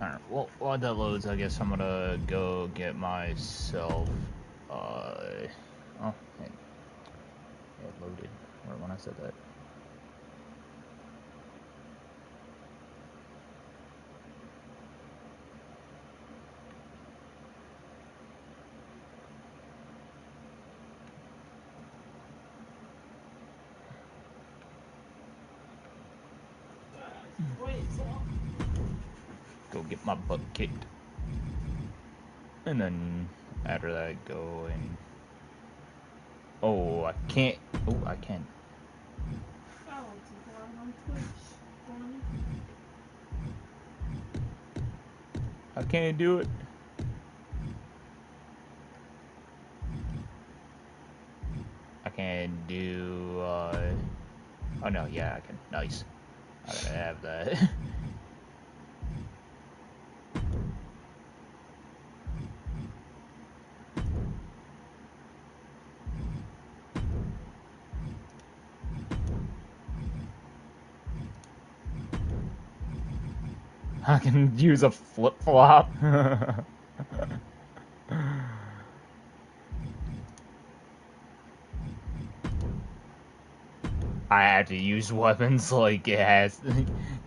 Alright, well, while that loads, I guess I'm gonna go get myself, oh, hey, it loaded, right when I said that. Go get my butt kicked. And then after that, go and... Oh, I can't. Oh, I can. I can't do it. I can do, oh no, yeah, I can. Nice. I gotta have that. I can use a flip-flop. I have to use weapons like it has,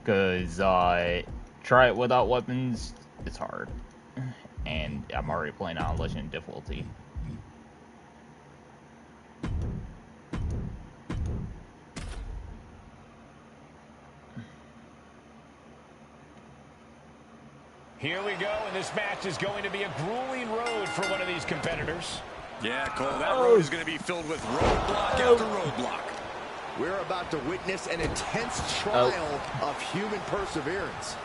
because try it without weapons, it's hard. And I'm already playing on Legend difficulty. Here we go, and this match is going to be a grueling road for one of these competitors. Yeah, Cole, that road is going to be filled with roadblock after roadblock. We're about to witness an intense trial of human perseverance.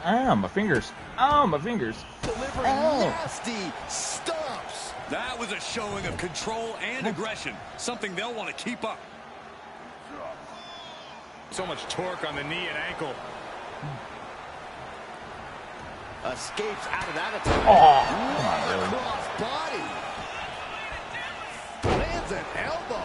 Ah, my fingers. Oh, my fingers. Delivering nasty stomps. That was a showing of control and aggression, something they'll want to keep up. So much torque on the knee and ankle. Escapes out of that attack. Oh, not really. Cross body. Lands an elbow.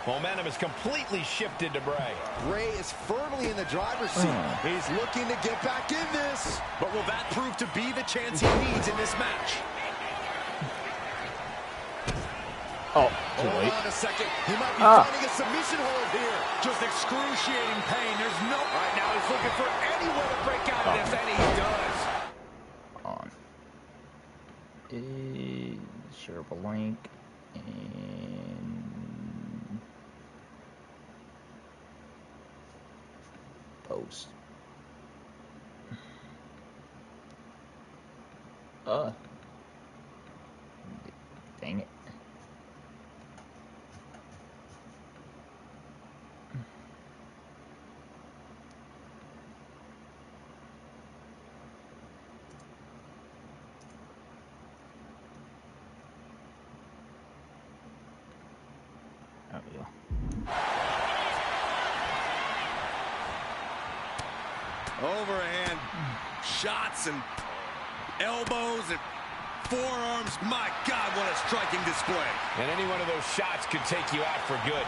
Momentum is completely shifted to Bray. Bray is firmly in the driver's seat. He's looking to get back in this. But will that prove to be the chance he needs in this match? Oh, too late. Hold on a second. He might be finding a submission hold here. Just excruciating pain. There's no... Right now he's looking for any way to break out of this, and he does. On. Share a link and post. Dang it. There we go. Overhand shots and elbows and forearms. My God, what a striking display. And any one of those shots could take you out for good.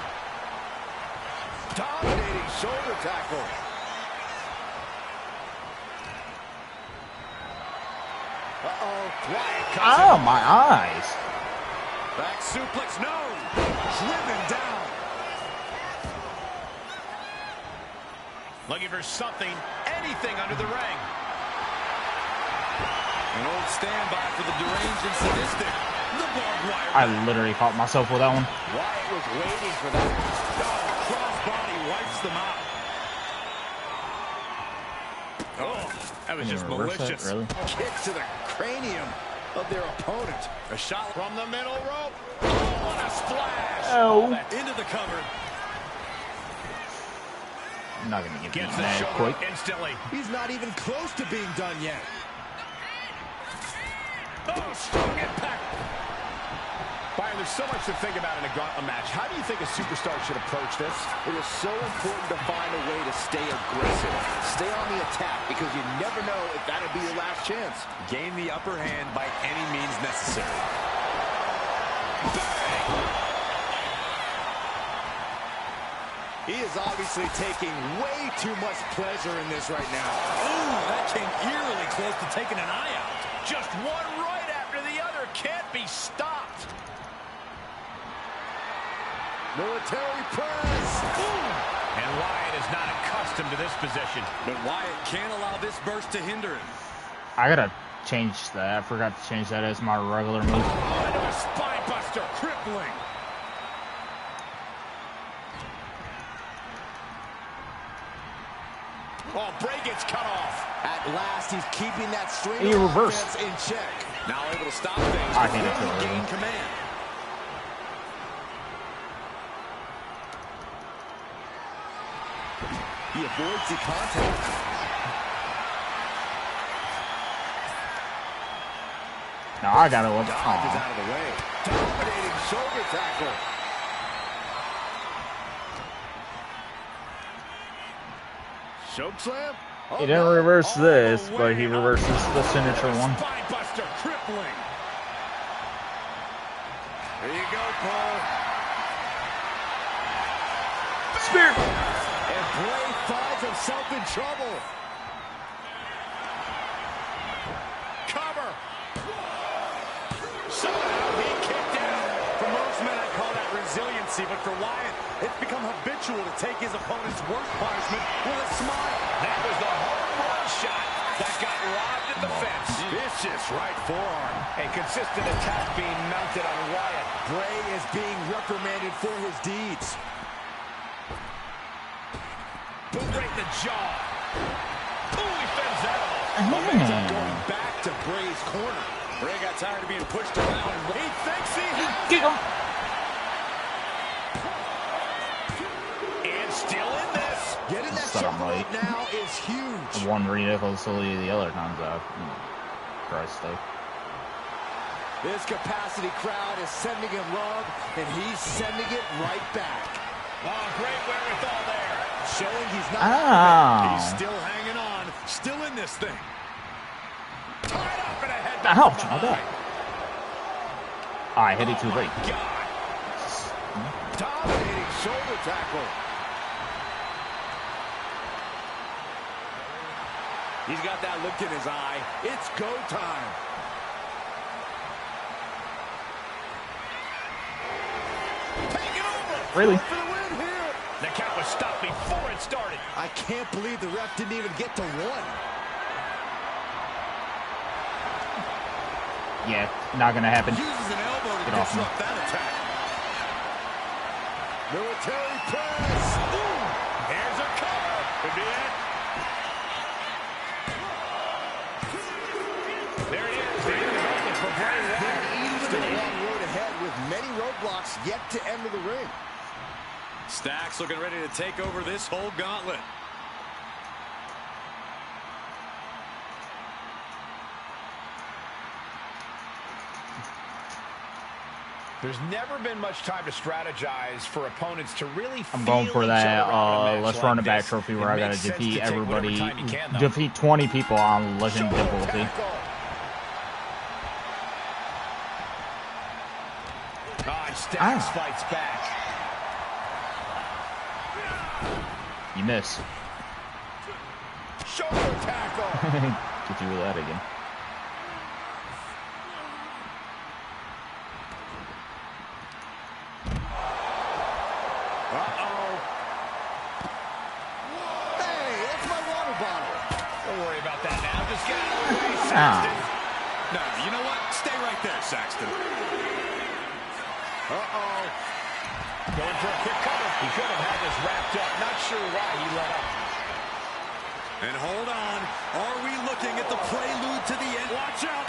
Dominating shoulder tackle. Quiet comes Oh, in. my eyes. Back suplex, no. Driven down. Looking for something, anything under the ring. An old standby for the deranged and sadistic. The barbed wire. I literally caught myself with that one. Wyatt was waiting for that. Crossbody wipes them out. Oh, that was just malicious. Really? Kick to the cranium of their opponent. A shot From the middle rope. Oh, what a splash. Oh. into the cover. I'm not gonna get Gets beaten the that shoulder quick. up instantly. He's not even close to being done yet. Oh, strong impact. Byron, there's so much to think about in a gauntlet match. How do you think a superstar should approach this? It is so important to find a way to stay aggressive. Stay on the attack because you never know if that'll be your last chance. Gain the upper hand by any means necessary. He is obviously taking way too much pleasure in this right now. Ooh, that came eerily close to taking an eye out. Just one right after the other. Can't be stopped. Military press. Ooh. And Wyatt is not accustomed to this position. But Wyatt can't allow this burst to hinder him. I gotta change that. I forgot to change that as my regular move. Oh, into a spine buster. Crippling. Oh, Bray gets cut off. At last, he's keeping that string He of reversed. offense in check. Now able to stop things. I hate it before too. he gain command. He avoids the contact. Now I gotta look. Dodges out of the way. Dominating shoulder tackle. Choke slam. Oh, He didn't no. reverse All this, the but way he up. reverses the signature one. Spine buster. Crippling. There you go, Paul. Spear. And Bray finds himself in trouble. Cover. Somehow he kicked out. For most men, I'd call that resiliency, but for Wyatt, it's become habitual to take his opponent's worst punishment with a smile. That was the home run shot that got robbed at the fence. Vicious right forearm. A consistent attack being mounted on Wyatt. Bray is being reprimanded for his deeds. Boot right in the jaw. Ooh, he fends that off. Momentum going back to Bray's corner. Bray got tired of being pushed around. He thinks he Kick him. and still in this. Getting that Son of shoulder a- up now is huge. One ridiculously, the other times out. Christ, though. This capacity crowd is sending him love, and he's sending it right back. Oh, great wherewithal there. Showing he's not He's Ow. still hanging on, still in this thing. Tied up and a headbutt Ouch, from my behind. bad. I hit it too late. God. dominating shoulder tackle. He's got that look in his eye. It's go time. Taking over. Really? For the win here. The count was stopped before it started. I can't believe the ref didn't even get to one. Yeah, not gonna happen. Uses an elbow to Get off me. disrupt that attack. Military press. Ooh. Here's a cover. Could be it. There it is. The end is open for Bray Wyatt. Still a long road ahead with many roadblocks yet to enter the ring. Stacks looking ready to take over this whole gauntlet. There's never been much time to strategize for opponents to really I'm going for feel that each other out in a match let's like run it back this. trophy It where I gotta makes sense defeat to take whatever everybody, time you can, though. defeat 20 people on legend Shoulder difficulty. tackle. God, Stacks Ah. fights back. You miss. Shoulder tackle. Get you with that again. Uh-oh. Hey, that's my water bottle. Don't worry about that now. Just get out of the way, Ah. Saxton. No, you know what? Stay right there, Saxton. Uh-oh. Going for a quick cover. He could have had this wrapped up. Not sure why he let up. And hold on. Are we looking at the prelude to the end? Watch out.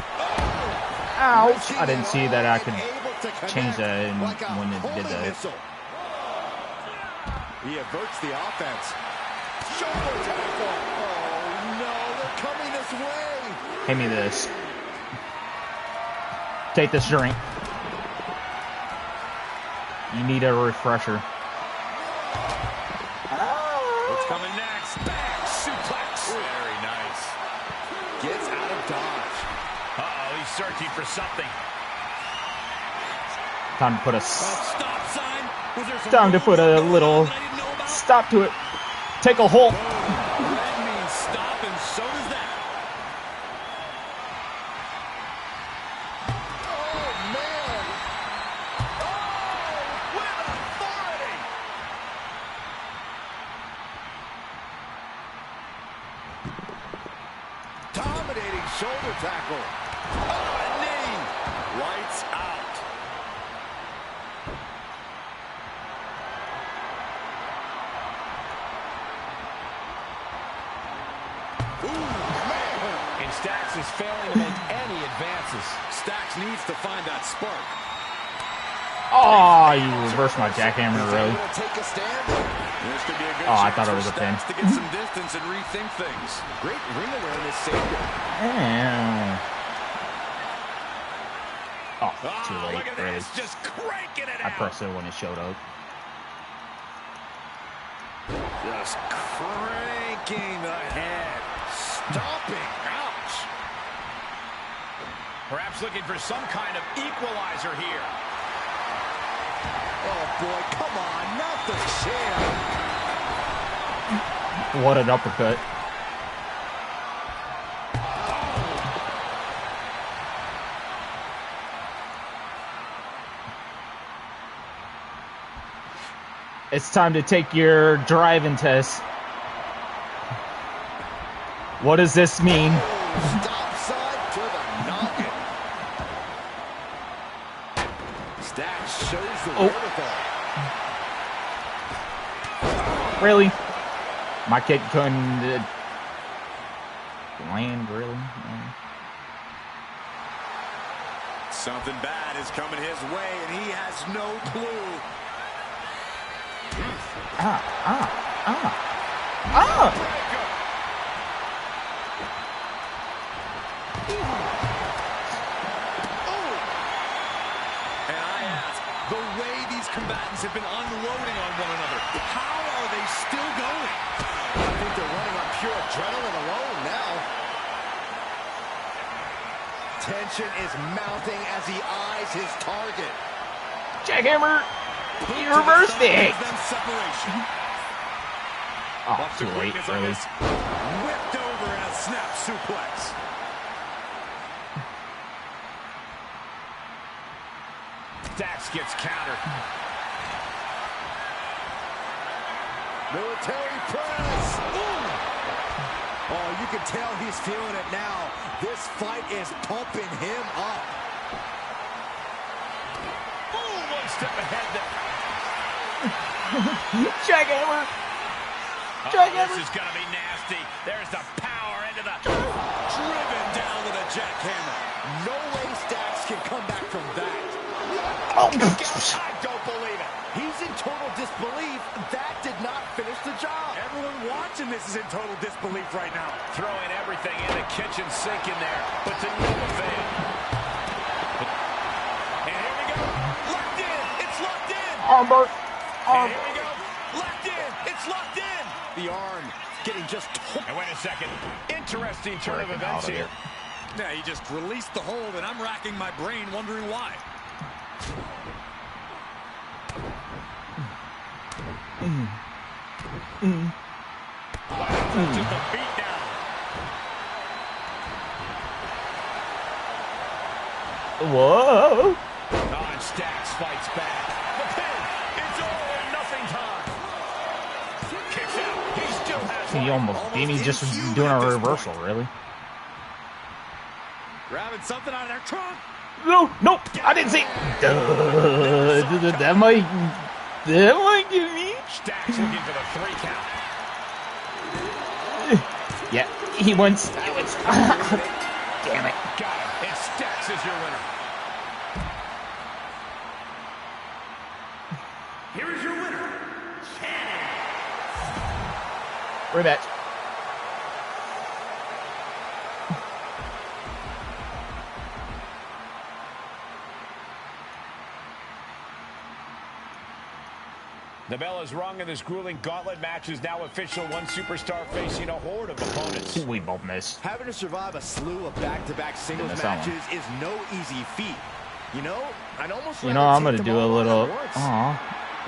Ouch! I didn't see that I could Able to change that connect like a when it did homing that. missile. He averts the offense. Shoulder tackle. Oh, no. They're coming this way. Hand me this. Take this drink. You need a refresher. What's coming next? Back suplex. Very nice. Gets out of dodge. Uh-oh, he's searching for something. Time to put a Stop sign. Was there some time to put a little that I didn't know Stop to it. Take a hold. Red means stop, and so does that. Oh, man. Oh, with authority. Dominating shoulder tackle. Oh, a knee. Lights out. And Stacks is failing to make any advances. Stacks needs to find that spark. Oh, you reversed my jackhammer, really. Take a stand. This could be a good Oh, I chance thought it for was a pin. Stacks to get some distance and rethink things. Great ring awareness saved him. Damn. Oh, too Oh, late, look at really. this, just cranking it I out. pressed it when it showed up. Just cranking the head. Stomping. Ouch. Perhaps looking for some kind of equalizer here. Oh, boy, come on, not the chair. What an uppercut. It's time to take your driving test. What does this mean? Stop side to the noggin. Stacks shows the wherewithal. Really? My kid couldn't land, really? Something bad is coming his way, and he has no clue. And I ask, the way these combatants have been unloading on one another, how are they still going? I think they're running on pure adrenaline alone now. Tension is mounting as he eyes his target. Jackhammer! He reversed it! Them separation. Oh, too late, really. Whipped over and a snap suplex. Dax gets countered. Military press. Ooh. Oh, you can tell he's feeling it now. This fight is pumping him up. Ooh, one step ahead there. Jackhammer! This is going to be nasty. There's the power into the... Driven down with a jackhammer. No way Stacks can come back from that. Oh. I don't believe it. He's in total disbelief. That did not finish the job. Everyone watching this is in total disbelief right now. Throwing everything in the kitchen sink in there, but to no avail. And here we go. Locked in. It's locked in. Armbar. And here we go. Locked in. It's locked in. The arm getting just... And wait a second. Interesting turn of events here. Yeah, he just released the hold, and I'm racking my brain wondering why. Just a beat down. Whoa! On Stacks fights back. The pin. It's all or nothing time. Kicks out. He still has He one. almost beat me just doing a reversal, really. Grabbing something out of their trunk. No, nope, I didn't see. That might give me. Stacks looking for the 3 count. Yeah, he wins. Damn it. Got him. And Stacks is your winner. Here is your winner, Rematch. The bell is rung and this grueling gauntlet match is now official. One superstar facing a horde of opponents. We both missed. Having to survive a slew of back-to-back singles matches is no easy feat. You know, I'd almost I'm gonna do a little. Aw.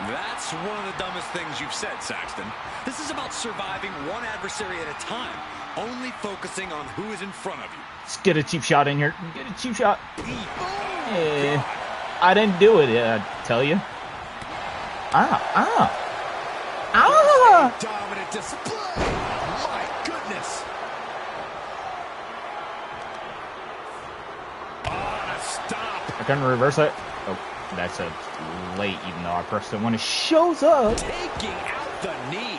That's one of the dumbest things you've said, Saxton. This is about surviving one adversary at a time, only focusing on who is in front of you. Let's get a cheap shot in here. Get a cheap shot. Yeah. I didn't do it, I tell you. Ah. Dominant display. My goodness. Stop. I couldn't reverse it. Oh, that's a late, even though I pressed it when it shows up. Taking out the knee.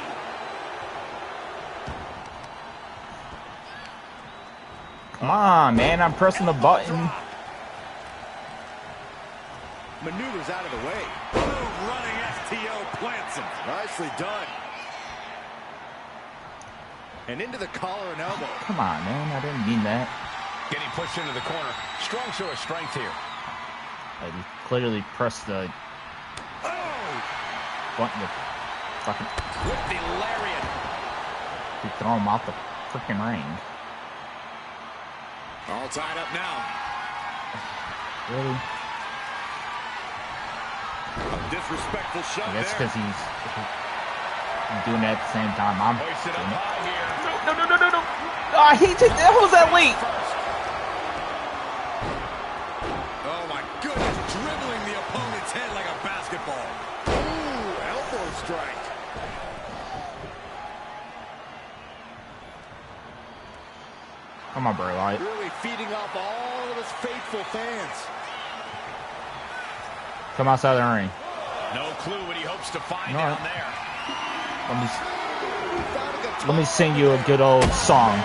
Come on, man. I'm pressing the button. Maneuvers out of the way. Running STO plants him. Nicely done. And into the collar and elbow. Come on, man. I didn't mean that. Getting pushed into the corner. Strong show of strength here. I clearly pressed the button to fucking With the lariat. to throw him off the freaking ring. All tied up now. Really? A disrespectful shove That's there. because he's doing it at the same time I'm Hoisted up doing it. high here. No. Oh, he took that was that late. Oh my goodness, dribbling the opponent's head like a basketball. Ooh, elbow strike. Come on, Bray Wyatt. Really feeding off all of his faithful fans. Come outside the ring. No clue what he hopes to find All down right. there. Let me sing you a good old song.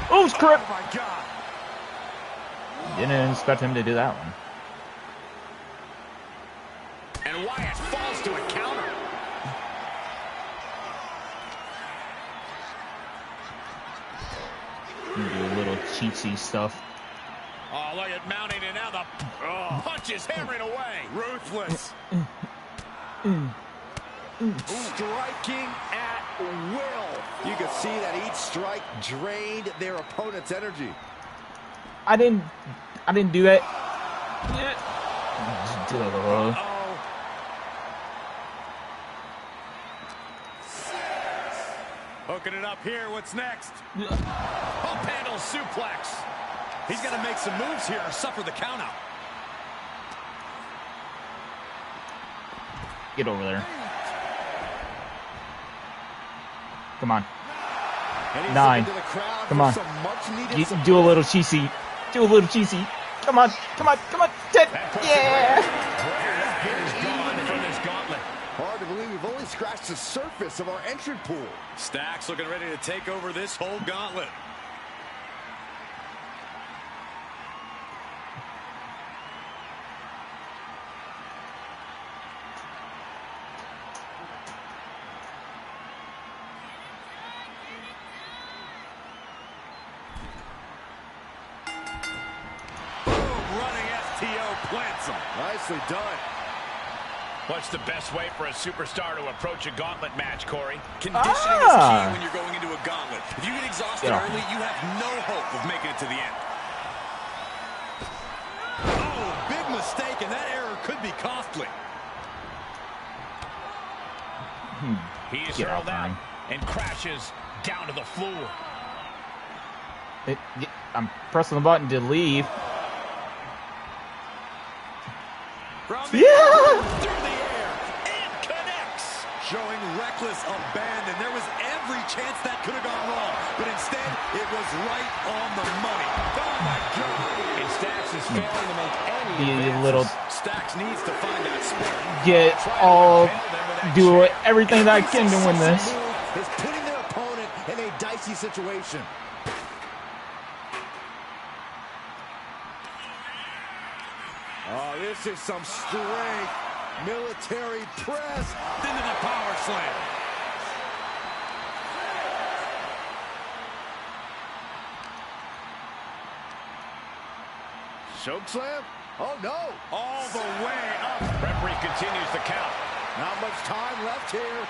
Oh, crap! Oh my God. Didn't expect him to do that one. And Wyatt falls to a counter. You do a little cheatsy stuff. Oh, look at mounting, and now the punch is hammering away. Ruthless. Striking at will. You can see that each strike drained their opponent's energy. I didn't do that. Duh. Oh. Hooking it up here, what's next? Pump handle suplex. He's got to make some moves here or suffer the countout. Get over there. Come on. And he's 9. looking to the crowd Come for on. some much-needed You support. do a little cheesy. Do a little cheesy. Come on. 10. Yeah. Is gone from this gauntlet. Hard to believe we've only scratched the surface of our entry pool. Stacks looking ready to take over this whole gauntlet. Plants him. Nicely done. What's the best way for a superstar to approach a gauntlet match, Corey? Conditioning is key when you're going into a gauntlet. If you get exhausted Yeah. early, you have no hope of making it to the end. Oh, big mistake, and that error could be costly. He is Get hurled off out mine. and crashes down to the floor. I'm pressing the button to leave. From the Yeah. through the air and connects. Showing reckless abandon. There was every chance that could have gone wrong, but instead it was right on the money. Oh my God! And Stacks is failing to make any You advances. little Stacks needs to find that spot. get all do everything that I can to win this. Move is putting their opponent in a dicey situation. Oh, this is some strength. Military press. Into the power slam. Choke slam? Oh, no. All the way up. Referee continues the count. Not much time left here.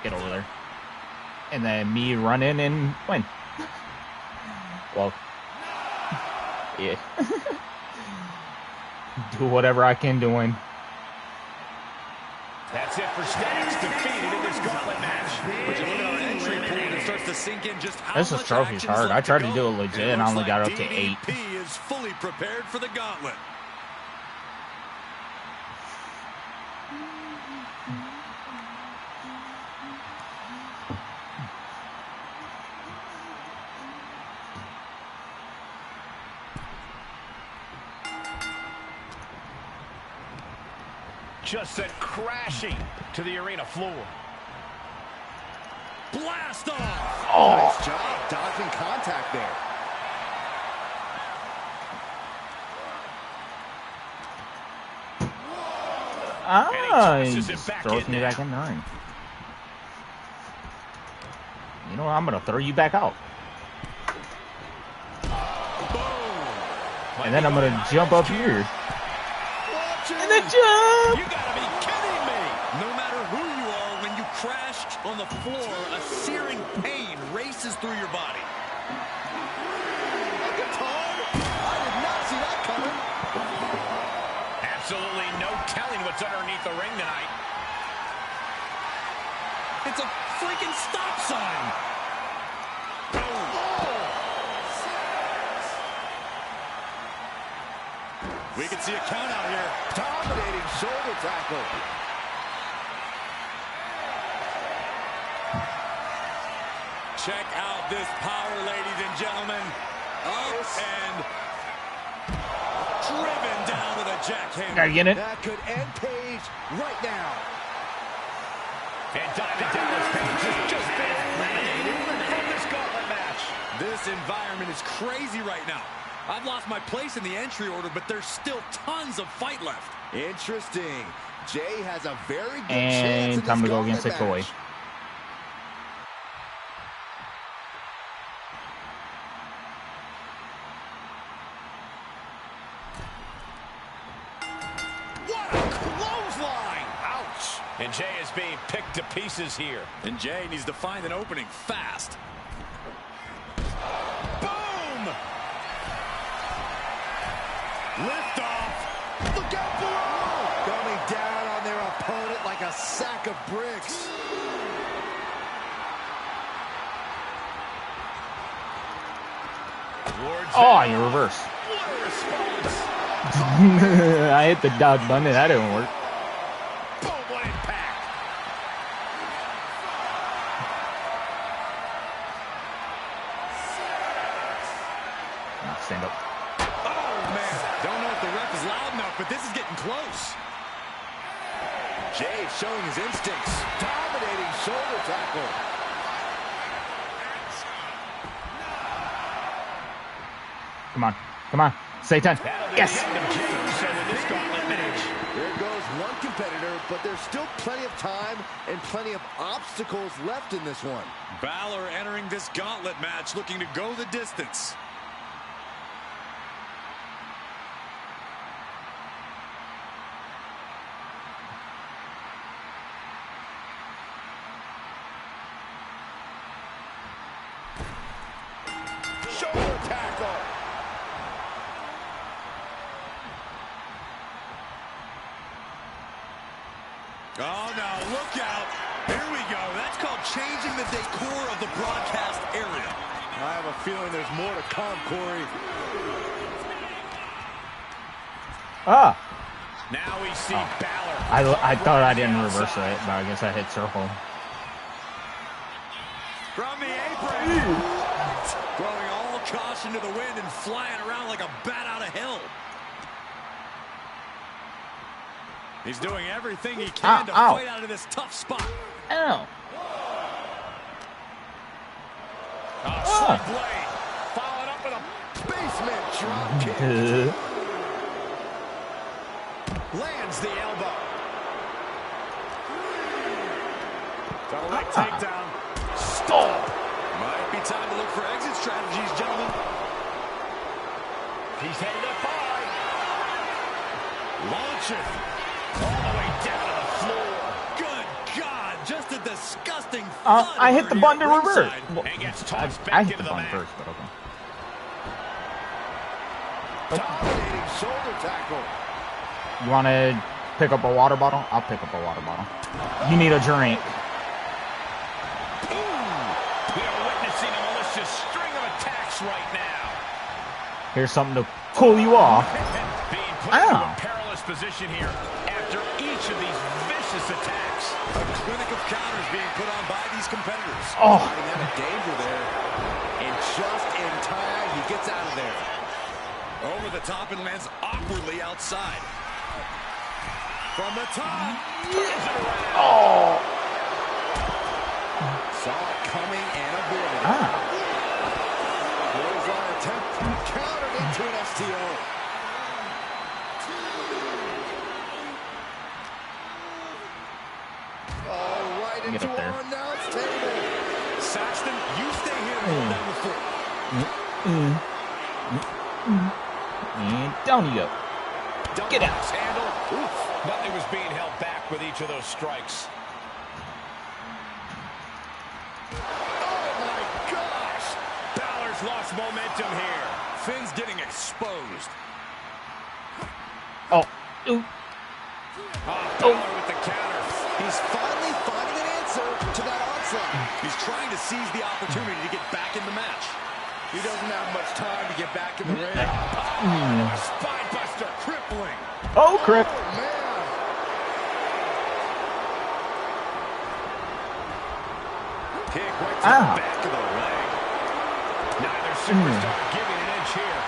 Get over there. And then me run in and win. Well, Yeah. Do whatever I can to win. That's it for JesterX, defeated in this gauntlet match. But you look at our entry pool and it starts to sink in just how This much is trophies action is hard. I left tried to to go. do it legit It and I looks only got like up to 8. DDP is fully prepared for the gauntlet. Just sent crashing to the arena floor. Blast off! Oh. Nice job dodging contact there. Ah, he tosses it just back throws in me now. back in the ring. You know what? I'm gonna throw you back out. And then I'm gonna jump up here. And then jump! You gotta be kidding me! No matter who you are, when you crash on the floor, a searing pain races through your body. A guitar? I did not see that coming. Absolutely no telling what's underneath the ring tonight. It's a freaking stop sign. We can see a count out here. Dominating shoulder tackle. Check out this power, ladies and gentlemen. Up and driven down with a jackhammer. Gotta get it. That could end Page right now. And Diamond Dallas Page has just been eliminated from this gauntlet match. This environment is crazy right now. I've lost my place in the entry order, but there's still tons of fight left. Interesting. Jay has a very good chance in And this time to go against gauntlet Ikoy. match. What a clothesline! Ouch. And Jay is being picked to pieces here. And Jay needs to find an opening fast. Boom! Lift off. Look out below! Coming down on their opponent like a sack of bricks. Oh, you reverse. What a response. I hit the dodge button. That didn't work. Boom, what impact. Stand up. Oh, man. Don't know if the ref is loud enough, but this is getting close. Jay showing his instincts. Dominating shoulder tackle. Come on. Come on. Satan. Yes. There goes one competitor, but there's still plenty of time and plenty of obstacles left in this one. Balor entering this gauntlet match looking to go the distance. Shoulder tackle. Oh, no, look out. Here we go. That's called changing the decor of the broadcast area. I have a feeling there's more to come, Corey. Ah. Now we see Balor. I thought I didn't reverse it, but I guess I hit circle. From the apron. Throwing all caution to the wind and flying around like a bat out of hell. He's doing everything he can to fight out of this tough spot. Ow. Slick blade. Followed up with a Basement drop kick. Lands the elbow. Double leg takedown. Stop. Might be time to look for exit strategies, gentlemen. He's headed up high. Launching. All the way down to the floor. Good God, just a disgusting I hit the button to reverse. And gets tossed I back hit into the the button mat. first, but okay. Dominating shoulder tackle. You want to pick up a water bottle? I'll pick up a water bottle. You need a drink. We are witnessing a malicious string of attacks right now. Here's something to cool you off. Being put into a perilous position here after each of these vicious attacks. A clinic of counters being put on by these competitors. Oh. Fighting out of danger there. And just in time, he gets out of there. Over the top and lands awkwardly outside. From the top. Oh. Saw it coming and avoided it. Here's our attempt. Countered into an STO. Oh, right Get into up there. our announce table. Saxton, you stay here and hold down the fort. And down you go. Get out. Handle. Oof. Nothing was being held back with each of those strikes. Oh my gosh! Balor's lost momentum here. Finn's getting exposed. Oh. Ooh. Balor with the counter. He's finally finding an answer to that onslaught. He's trying to seize the opportunity to get back in the match. He doesn't have much time to get back in the ring. Spine buster. Crippling. Oh, crap. Oh, man. Kick right to the back of the leg. Neither superstar giving an inch here.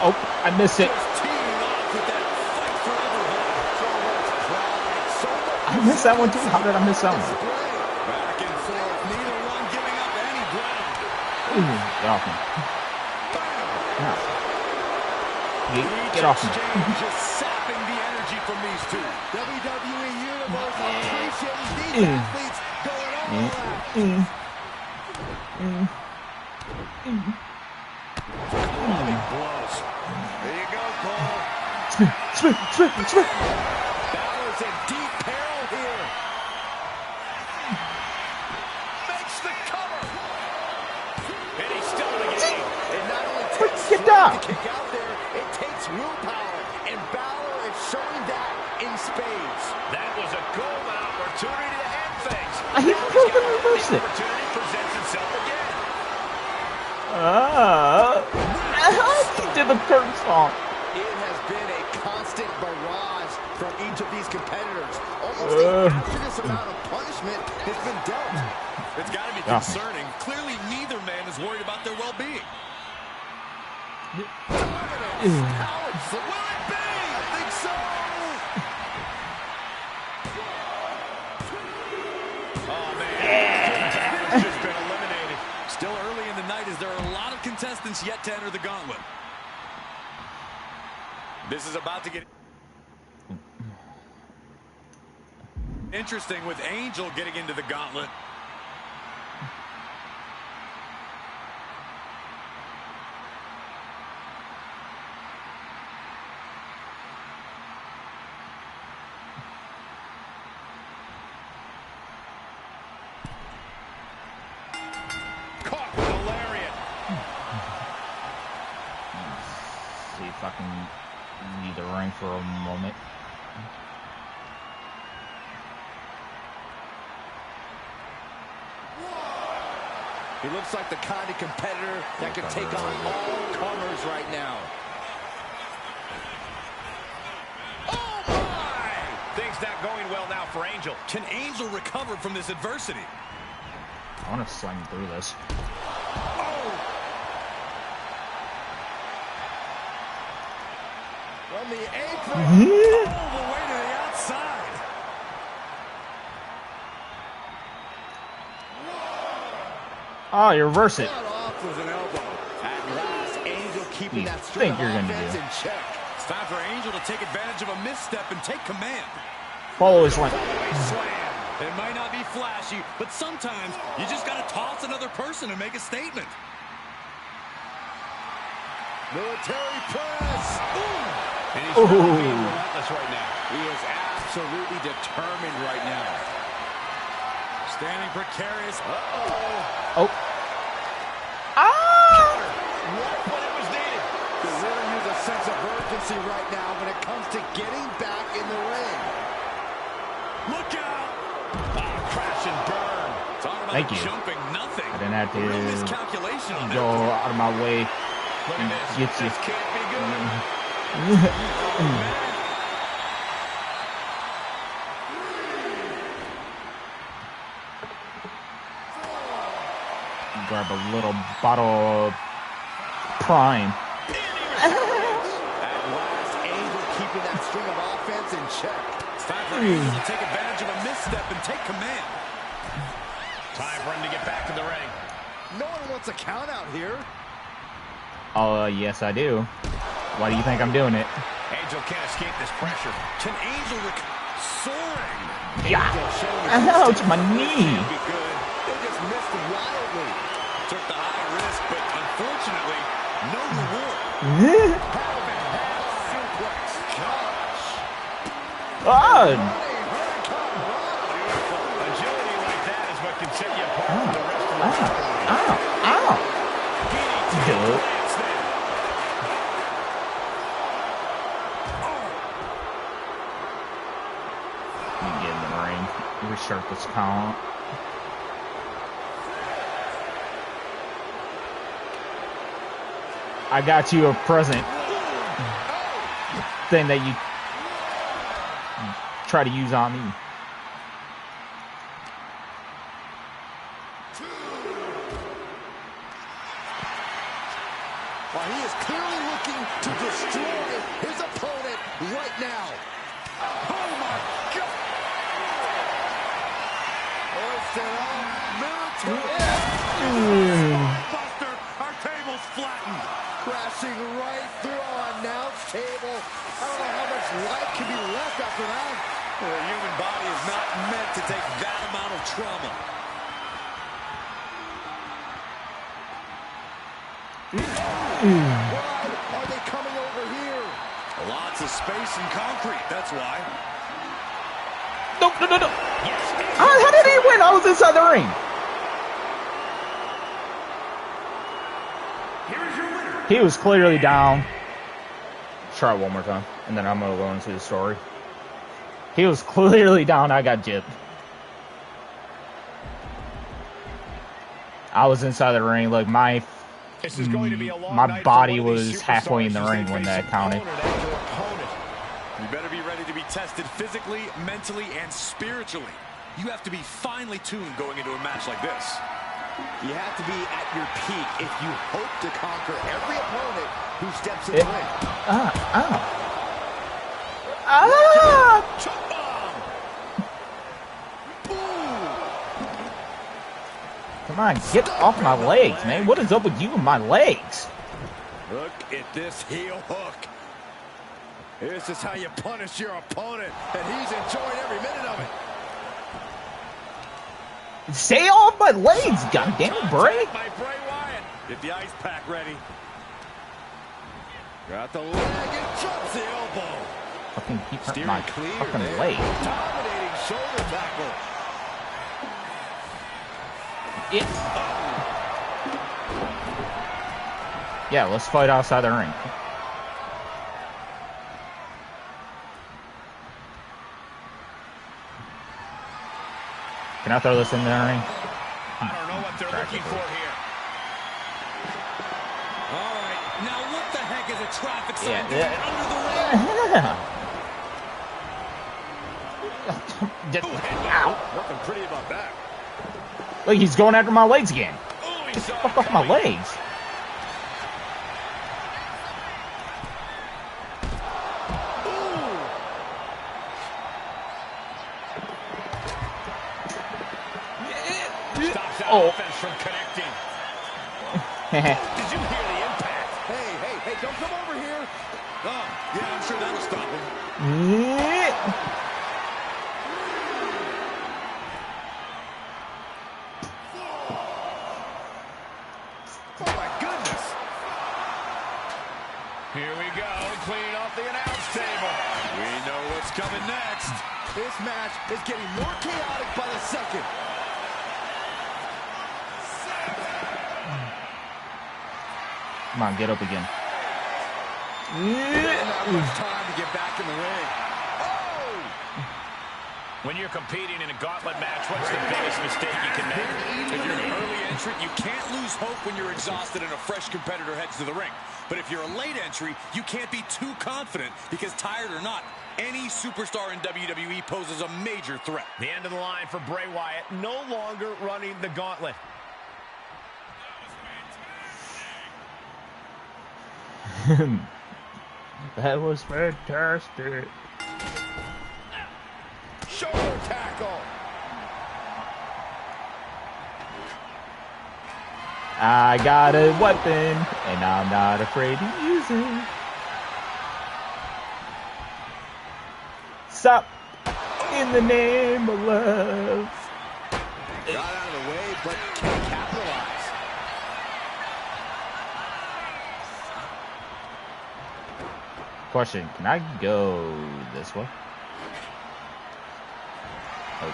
Oh, I missed it. Just teeing off with that fight forever I missed that one too. How did I miss that one? back and forth, neither one giving up any ground. Ooh, get off me. Get off me. Just sapping the energy from these two. WWE Universe appreciating these athletes going all out. Big blows. There you go, Cole. Spin. Balor's in deep peril here. Makes the cover. And he's still in the game. It not only takes Get strength down. to kick out there, it takes willpower. And Balor is showing that in spades. That was a golden opportunity to end things. He was gonna reverse it. Opportunity presents itself again. He did the curtain stomp. It has been a constant barrage from each of these competitors. Almost a hazardous amount of punishment has been dealt. It's got to be concerning. Clearly, neither man is worried about their well-being. Will it be? I think so. Oh, man. He's just been eliminated. Still early in the night as there are a lot of contestants yet to enter the gauntlet. This is about to get interesting with Angel getting into the gauntlet. Caught with a lariat. See if I can leave the ring for a moment. He looks like the kind of competitor that can take on all comers right now. Oh, my! Things not going well now for Angel. Can Angel recover from this adversity? I want to slam through this. From the apron. All the way to the outside. Oh, you reverse it. Cut off with an elbow. At last, Angel keeping that think string you're of gonna offense do? in check. It's time for Angel to take advantage of a misstep and take command. Follow his line. Slam. It might not be flashy, but sometimes you just got to toss another person and make a statement. Military press. And he's really being relentless right now. He is absolutely determined right now. Standing precarious. Oh. Ah! sense of urgency right now when it comes to getting back in the ring. Look out! Crash and burn. Talking about Thank you. jumping nothing. I didn't have to Real miscalculation on go out of my way Look and at this. get you. This can't be good. Grab a little bottle of Prime. At last, Angel keeping that string of offense in check. It's time for Angel to take advantage of a misstep and take command. Time for him to get back in the ring. No one wants a count out here. Oh, yes, I do. Why do you think I'm doing it? Angel can't escape this pressure. Can Angel soaring? Yeah. Ouch, my knee. Be good. They just missed wildly. Took the high risk, but unfortunately, no reward. Suplex. Gosh. Oh, Agility like that is what can set you apart from the rest of the ow. Dude. Let me get in the ring. Restart this count. I got you a present thing that you try to use on me. Well, he is clearly looking to destroy his opponent right now. Oh, my God. Hoisted up, military. Buster, our table's flattened. Crashing right through our announce table. I don't know how much life can be left after that. The human body is not meant to take that amount of trauma. Why are they coming over here? Lots of space and concrete, that's why. No. How did he win? I was inside the ring. He was clearly down. Try it one more time, and then I'm going to go into the story. He was clearly down. I got gypped. I was inside the ring. Like, my body was halfway in the ring when that counted. You better be ready to be tested physically, mentally, and spiritually. You have to be finely tuned going into a match like this. You have to be at your peak if you hope to conquer every opponent who steps in the ring. Choke bomb! Come on, get off my legs, man. What is up with you and my legs? Look at this heel hook. This is how you punish your opponent, and he's enjoying every minute of it. Stay off my legs, goddammit, Bray. By Bray Wyatt. Get the ice pack ready. Got the leg and drops the elbow. Fucking keep hurting Steering my clear fucking there. leg. Dominating shoulder tackle. Yeah, let's fight outside the ring. Can I throw this in the ring? I don't know what they're looking for here. All right, now what the heck is a traffic sign Yeah, doing under the ring? Ow. Nothing pretty about that. Look, he's going after my legs again. Oh, Get the fuck off my legs. Stops that Oh. offense from connecting. Did you hear the impact? Hey, don't come over here. Oh, yeah, I'm sure that'll stop him. Oh, my goodness. Here we go, cleaning off the announce table. We know what's coming next. This match is getting more chaotic by the second. Come on, get up again. Doesn't have much time to get back in the ring. Oh! When you're competing in a gauntlet match, what's the biggest mistake you can make? If you're an early entrant, you can't lose hope when you're exhausted and a fresh competitor heads to the ring. But if you're a late entry, you can't be too confident because, tired or not, any superstar in WWE poses a major threat. The end of the line for Bray Wyatt, no longer running the gauntlet. That was fantastic. Shoulder tackle. I got a weapon, and I'm not afraid to use it. Stop in the name of love. Got out of the way, but can't capitalize. Question, can I go this way? Oh.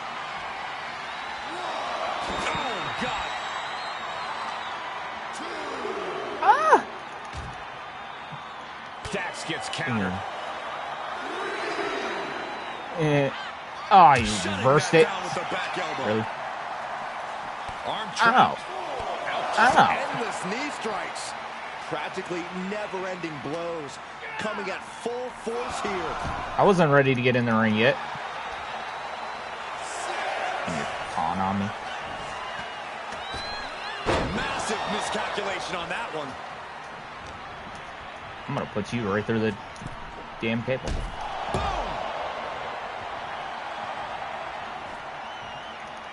Oh, God. Ah! Dax gets countered. Oh, you reversed it? Down with the back elbow. Really? Arm Ow. trap. Ow. Endless knee strikes. Practically never-ending blows. Coming at full force here. I wasn't ready to get in the ring yet. And you're pawing on me. Massive miscalculation on that one. I'm gonna put you right through the damn cable.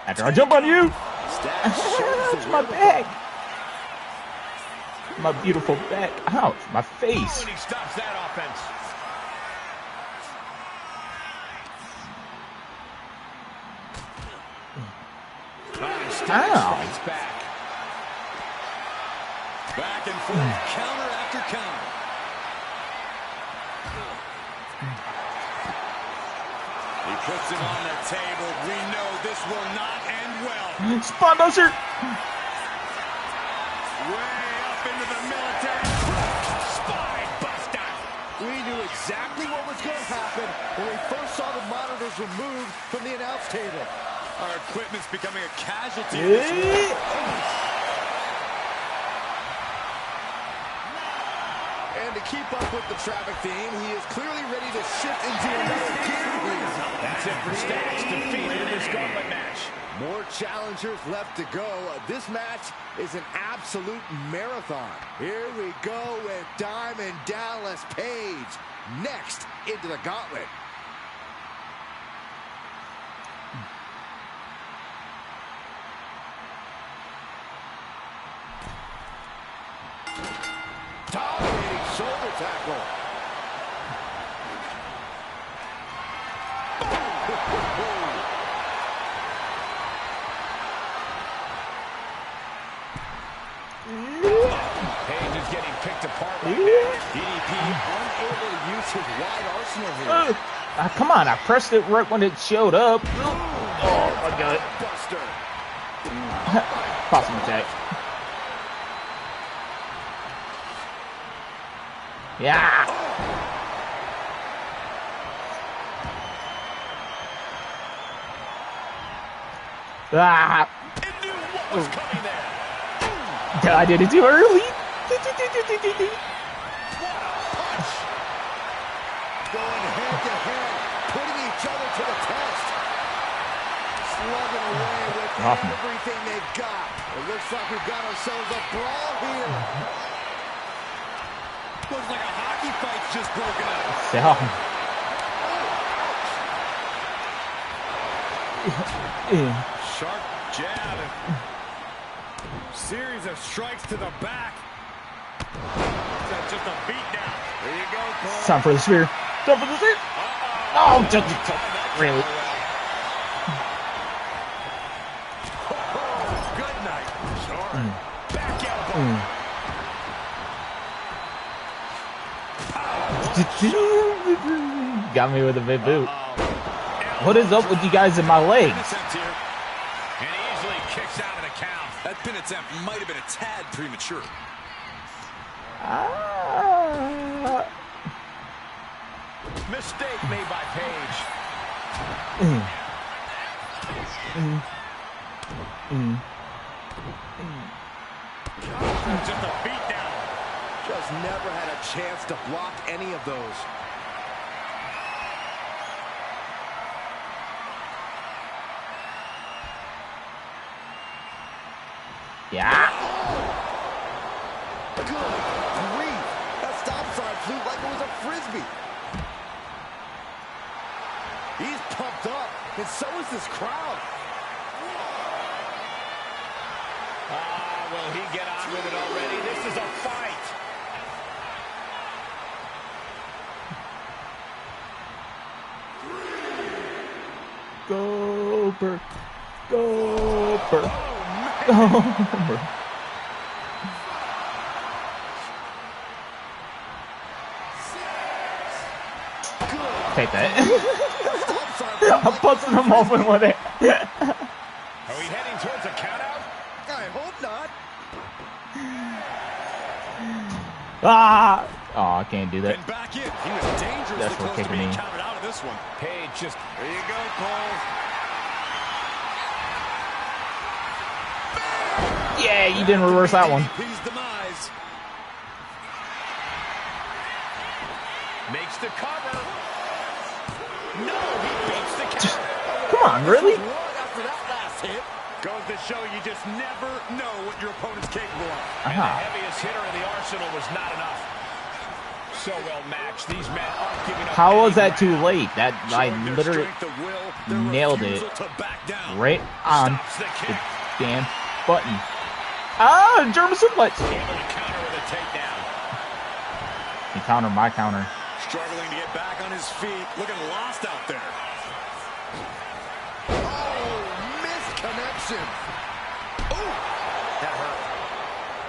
After I jump on you! Ouch, my back! My beautiful back. Ouch, my face. Oh, and he stops that offense. Ow. Back. Back and forth, counter after counter. He puts him on the table. We know this will not end well. Spawn buster! Way up into the military. Spine buster. We knew exactly what was going to happen when we first saw the monitors removed from the announce table. Our equipment's becoming a casualty of this war. And to keep up with the traffic theme, he is clearly ready to shift into another gear here. That's it for Stax, defeated in this gauntlet match. More challengers left to go. This match is an absolute marathon. Here we go with Diamond Dallas Page next into the gauntlet. Dominating shoulder tackle. Page is getting picked apart right DDP unable to use his wide arsenal here. Come on, I pressed it right when it showed up. Oh, I got it. Buster. Possum attack. Yeah. Ah. It knew what was coming there. I did it too early. Going head to head, putting each other to the test. Slugging away with everything they've got. It looks like we've got ourselves a brawl here. Looks like a hockey fight's just broken up. Sharp jab. Series of strikes to the back. That's just a beat down. There you go, Cole. Time for the spear. Time for the spear. Oh, just really. Good night. Sure. Back elbow. Got me with a big boot. What is up with you guys in my legs? And he easily kicks out of the count. That pin attempt might have been a tad premature. Mistake made by Paige. Just a beatdown. Just never had a chance to block any of those. Yeah. Good grief. That stop sign flew like it was a frisbee. He's pumped up, and so is this crowd. Will he get on with it already? This is a fight. Go, Bert. Go, Bert. Go, Bert. Take that. I'm busting him open with it. Are we heading towards a countout? I hope not. Ah! Oh, I can't do that. And back in. He was dangerously That's what close to kicking being me. counted out of this one. Paige just... There you go, Cole. Yeah, you didn't reverse that one. DDP's demise. makes the cover. No, he beats the counter. Come on, really? After that last hit. Goes to show you just never know what your opponent's capable of. And the heaviest hitter in the arsenal was not enough. So well matched. These men aren't giving up. How was that too late? That I Showing their literally strength of will, their nailed it refusal to back down. right on Stops the the kick. damn button. Ah, German suplex. Able to counter with a takedown. He countered my counter. Struggling to get back on his feet, looking lost out there. Oh, missed connection. Ooh, that hurt.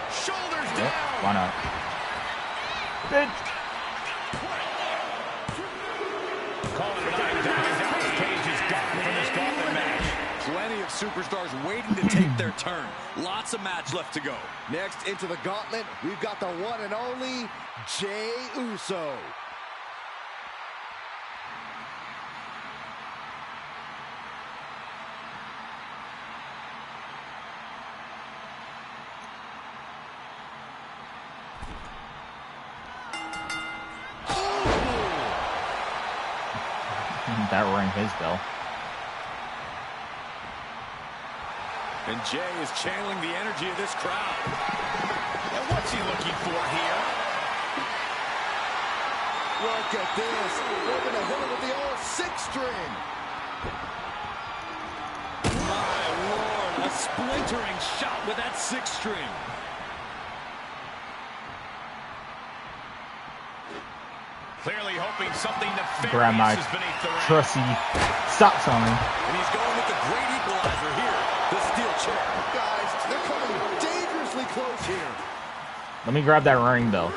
Shoulders Yeah, down. why not? Good. Calling it nine times. Alex Page is gone from this gauntlet match. Plenty of superstars waiting to take their turn. Lots of match left to go. Next into the gauntlet, we've got the one and only Jey Uso. That rang his bell. And Jey is channeling the energy of this crowd. And what's he looking for here? Look at this. They're going to hit him with the old six-string. My Lord, a splintering shot with that sixth string. Clearly hoping something Grab my nefarious is beneath the ring. trusty stop sign. And he's going with the great equalizer here, the steel chair. Guys, they're coming dangerously close here. Let me grab that ring bell.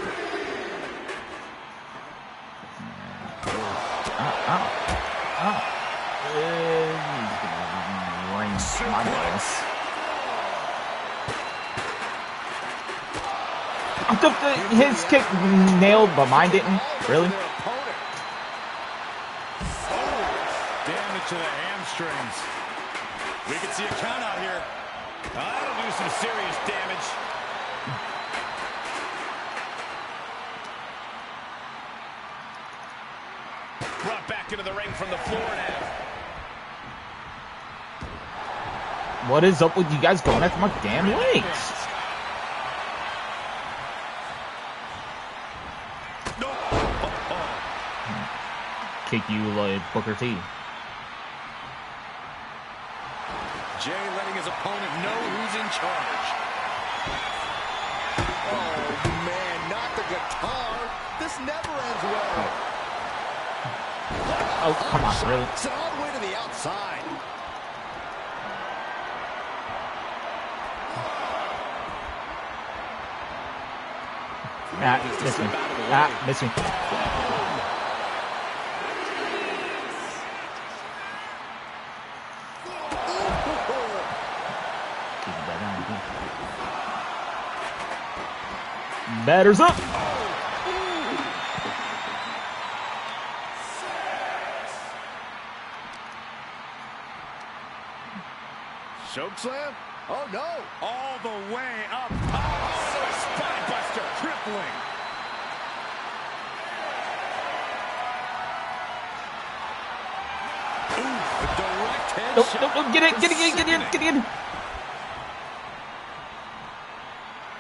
Ring my bell. His kick nailed, but mine didn't. Really? Damage to the hamstrings. We can see a count out here. That'll do some serious damage. Brought back into the ring from the floor now. What is up with you guys going after my damn legs? No. Kick you like Booker T. Jey letting his opponent know who's in charge. Oh, man, not the guitar. This never ends well. Oh, come on, really? It's all the way to the outside. Ah, miss me. Ah, miss me. Batter's up. Choke slam? Oh, no. All the way up. Oh, a spine buster. Crippling. Ooh, a direct headshot. Nope, get in.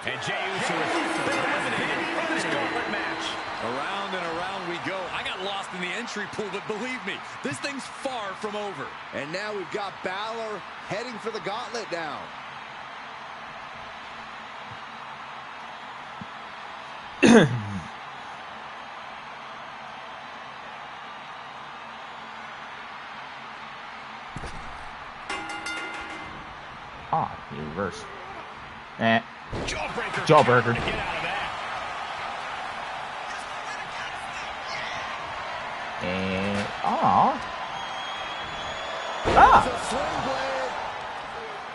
And Jey Uso is eliminated in this gauntlet match. Around and around we go. I got lost in the entry pool, but believe me, this thing's far from over. And now we've got Balor heading for the gauntlet now. He reversed. Jawbreaker. Jawbreaker. Get out of that. And It's a sling blade.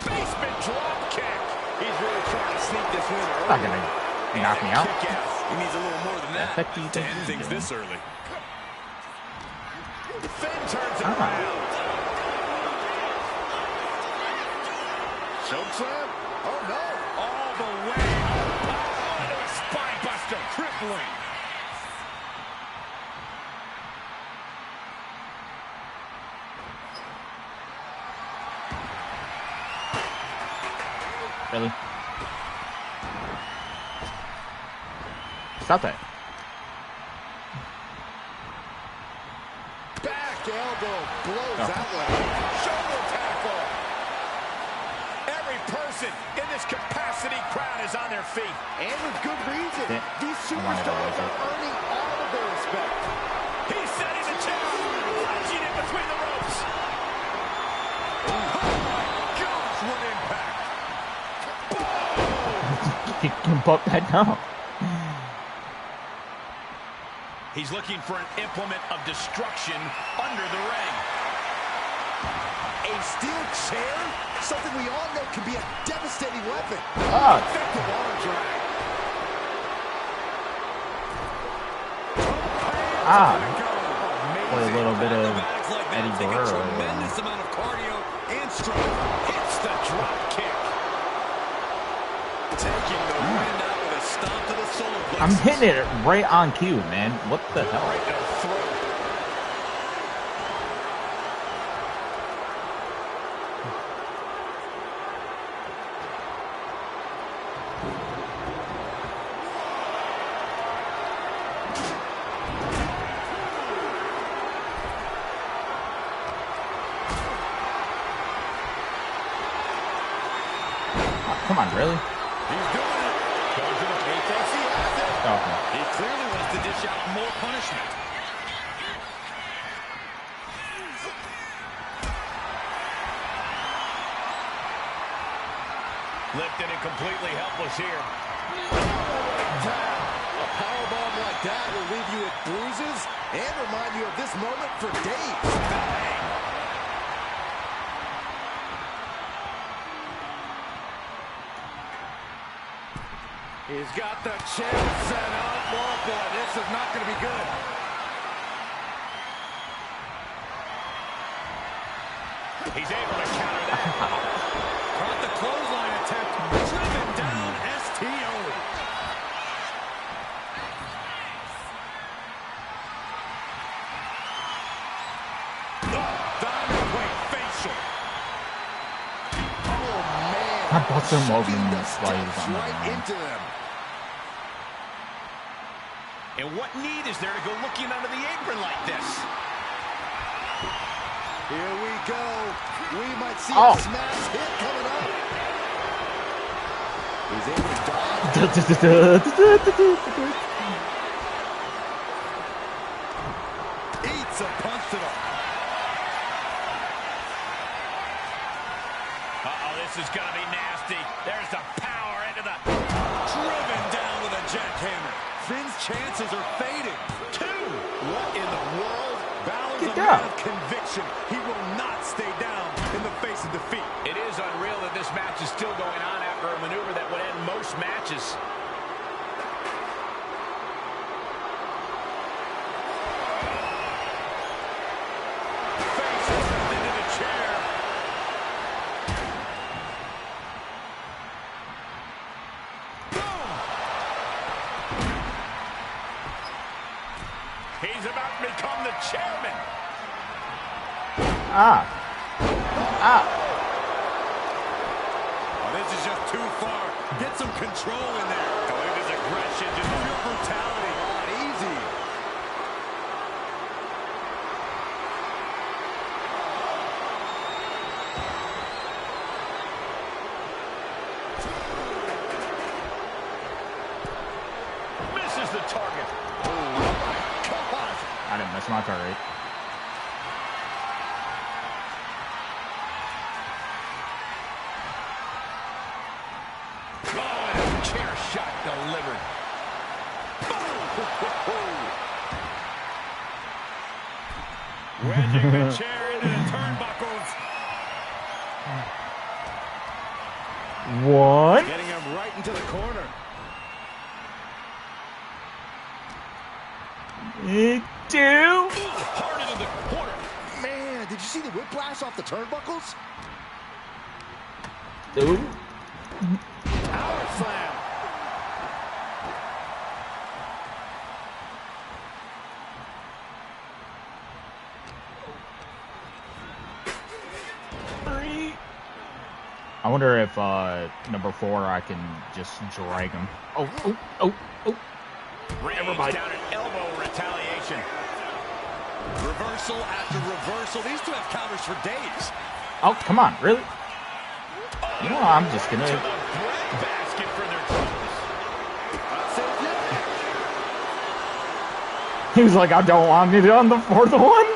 Basement drop kick. He's really trying to sneak this win early. not gonna knock me out. He needs a little more than that Heck do you to think end he's things doing? this early. Finn turns it around. Choke slam? Oh, no. All the way up. Oh, into a spine buster. Crippling. Really? Stop that. Back elbow blows Oh. that way. Shoulder tackle. Every person in this capacity crowd is on their feet. And with good reason. Yeah. These I wanted to superstars watch are it. earning all of their respect. He's setting the chair. Punching it between the ropes. Oh, my gosh, what impact. You can pop that down. He's looking for an implement of destruction under the ring. A steel chair? Something we all know can be a devastating weapon. Effective arm drag. Or a little bit of Acrobatics like that Eddie take a Guerrero. tremendous amount of cardio and strength. Hits the drop kick. Taking the wind out with a stomp to the solar plexus. I'm hitting it right on cue, man. What the hell? Right in the throat. Come on, really? He's doing it. Goes to the he thinks he has it. Okay. He clearly wants to dish out more punishment. Lifted and completely helpless here. A powerbomb like that will leave you with bruises and remind you of this moment for days. He's got the chair set up. Oh boy, this is not going to be good. He's able to counter that. Caught the clothesline attempt. Driven down STO. Diamond plate facial. Oh, man. I bought some Shoving Woven the slides steps on that right one. into them. And what need is there to go looking under the apron like this? Here we go. We might see Oh. a smash hit coming up. He's able to dodge. Eats a punch to the... Uh-oh, this is going to be nasty. There's the power into the... Driven down with a jackhammer. Finn's chances are fading. Two. What in the world? Balor's Get a down. man of conviction. He will not stay down in the face of defeat. It is unreal that this match is still going on after a maneuver that would end most matches. Face slammed into the chair. Ah. Ah. Oh, this is just too far. Get some control in there. Oh, look at his aggression, just pure brutality. Not easy. Misses the target. I didn't miss my target. Oh, and a chair shot delivered. Wedging the chair into the turnbuckles. One. Getting him right into the corner. Two. Hard into the corner. Man, did you see the whiplash off the turnbuckles? Two. Power slam. Three. I wonder if number 4 I can just drag him. Oh, oh, oh, oh. Never mind. Down an elbow retaliation. Reversal after reversal. These two have counters for days. Oh, come on, really? You know, I'm just gonna. To the breadbasket for their troubles. He was like, I don't want it on the 4th one.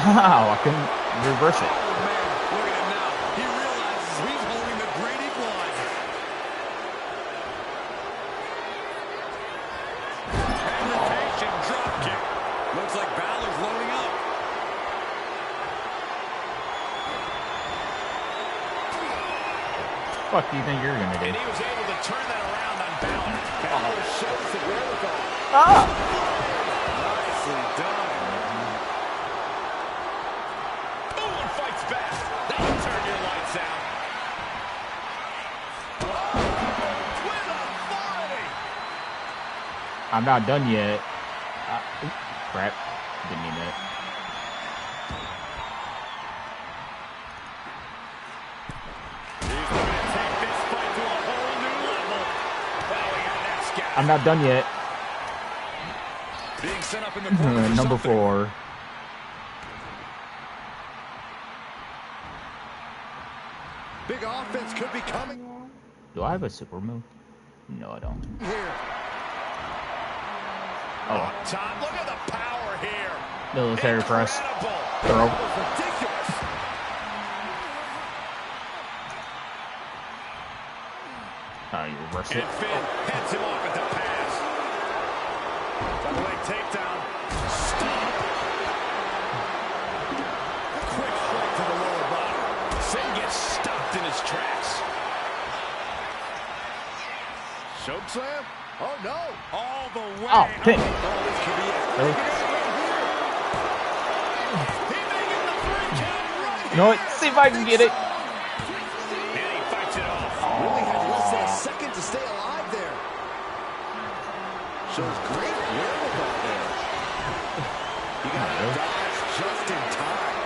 Ow, I couldn't reverse it. Oh, man, look at him now. He realizes he's holding the great equalizer. Hesitation drop kick. Looks like Balor's loading up. What do you think you're gonna do? And he was able to turn that around on Balor. Balor shows the wherewithal. Ah! Nicely done. Boom, and fights back. That'll turn your lights out. With authority. I'm not done yet. Crap. Didn't mean that. He's going to take this fight to a whole new level. Well, we got that scout. I'm not done yet. Being set up in the corner for Number something. 4. Big offense could be coming Do I have a super move? No, I don't. here. Oh, Top, look at the power here. military press. Incredible. Throw. That was ridiculous. Oh, you reverse it. And Finn heads him off at the pass. Double leg takedown. Stop. Quick straight to the lower body. Finn gets stopped in his tracks. Choke slam? Oh, no. All the way. Oh, pin. Oh, this could be it. Really? He may get the 3 count right. You know what? See if I can get it. And he fights it off. Really had less than a second to stay alive there. Shows great wherewithal there. You got to dodge just in time.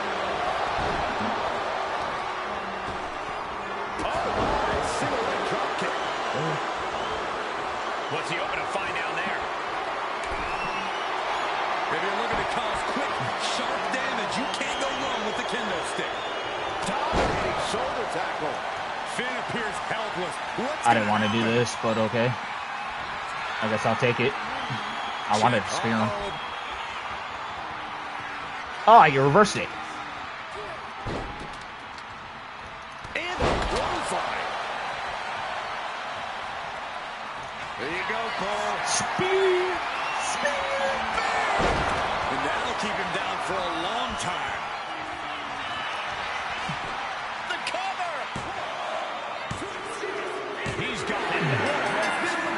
Oh, single leg drop kick. What's he hoping to find down there? If you're looking to cause quick, sharp damage, you can't go wrong with the kendo stick. Dominating shoulder tackle. Finn appears helpless. What's I didn't gonna want to do happen? this, but okay. I guess I'll take it. I wanted to spear him. Oh, you reversed it. And a clothesline. There you go, Cole. Spear. And that'll keep him down for a long time. The cover. He's got it.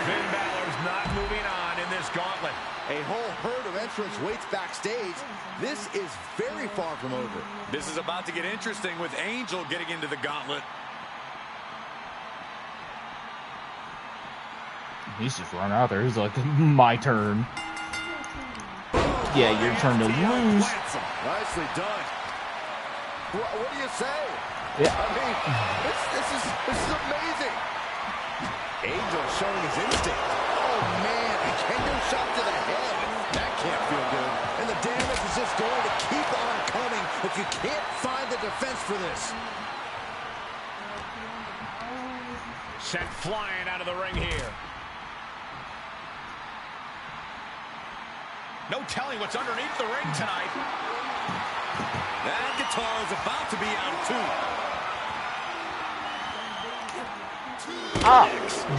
Finn Balor's not moving on in this gauntlet. A whole herd of entrants waits backstage. This is very far from over. This is about to get interesting with Angel getting into the gauntlet. He's just running out there. He's like, my turn. Yeah, your turn to lose. Nicely done. What do you say? Yeah. I mean, this is amazing. Angel showing his instinct. Oh, man, a kendo shot to the head. That can't feel good. And the damage is just going to keep on coming if you can't find the defense for this. Sent flying out of the ring here. No telling what's underneath the ring tonight. That guitar is about to be out, too.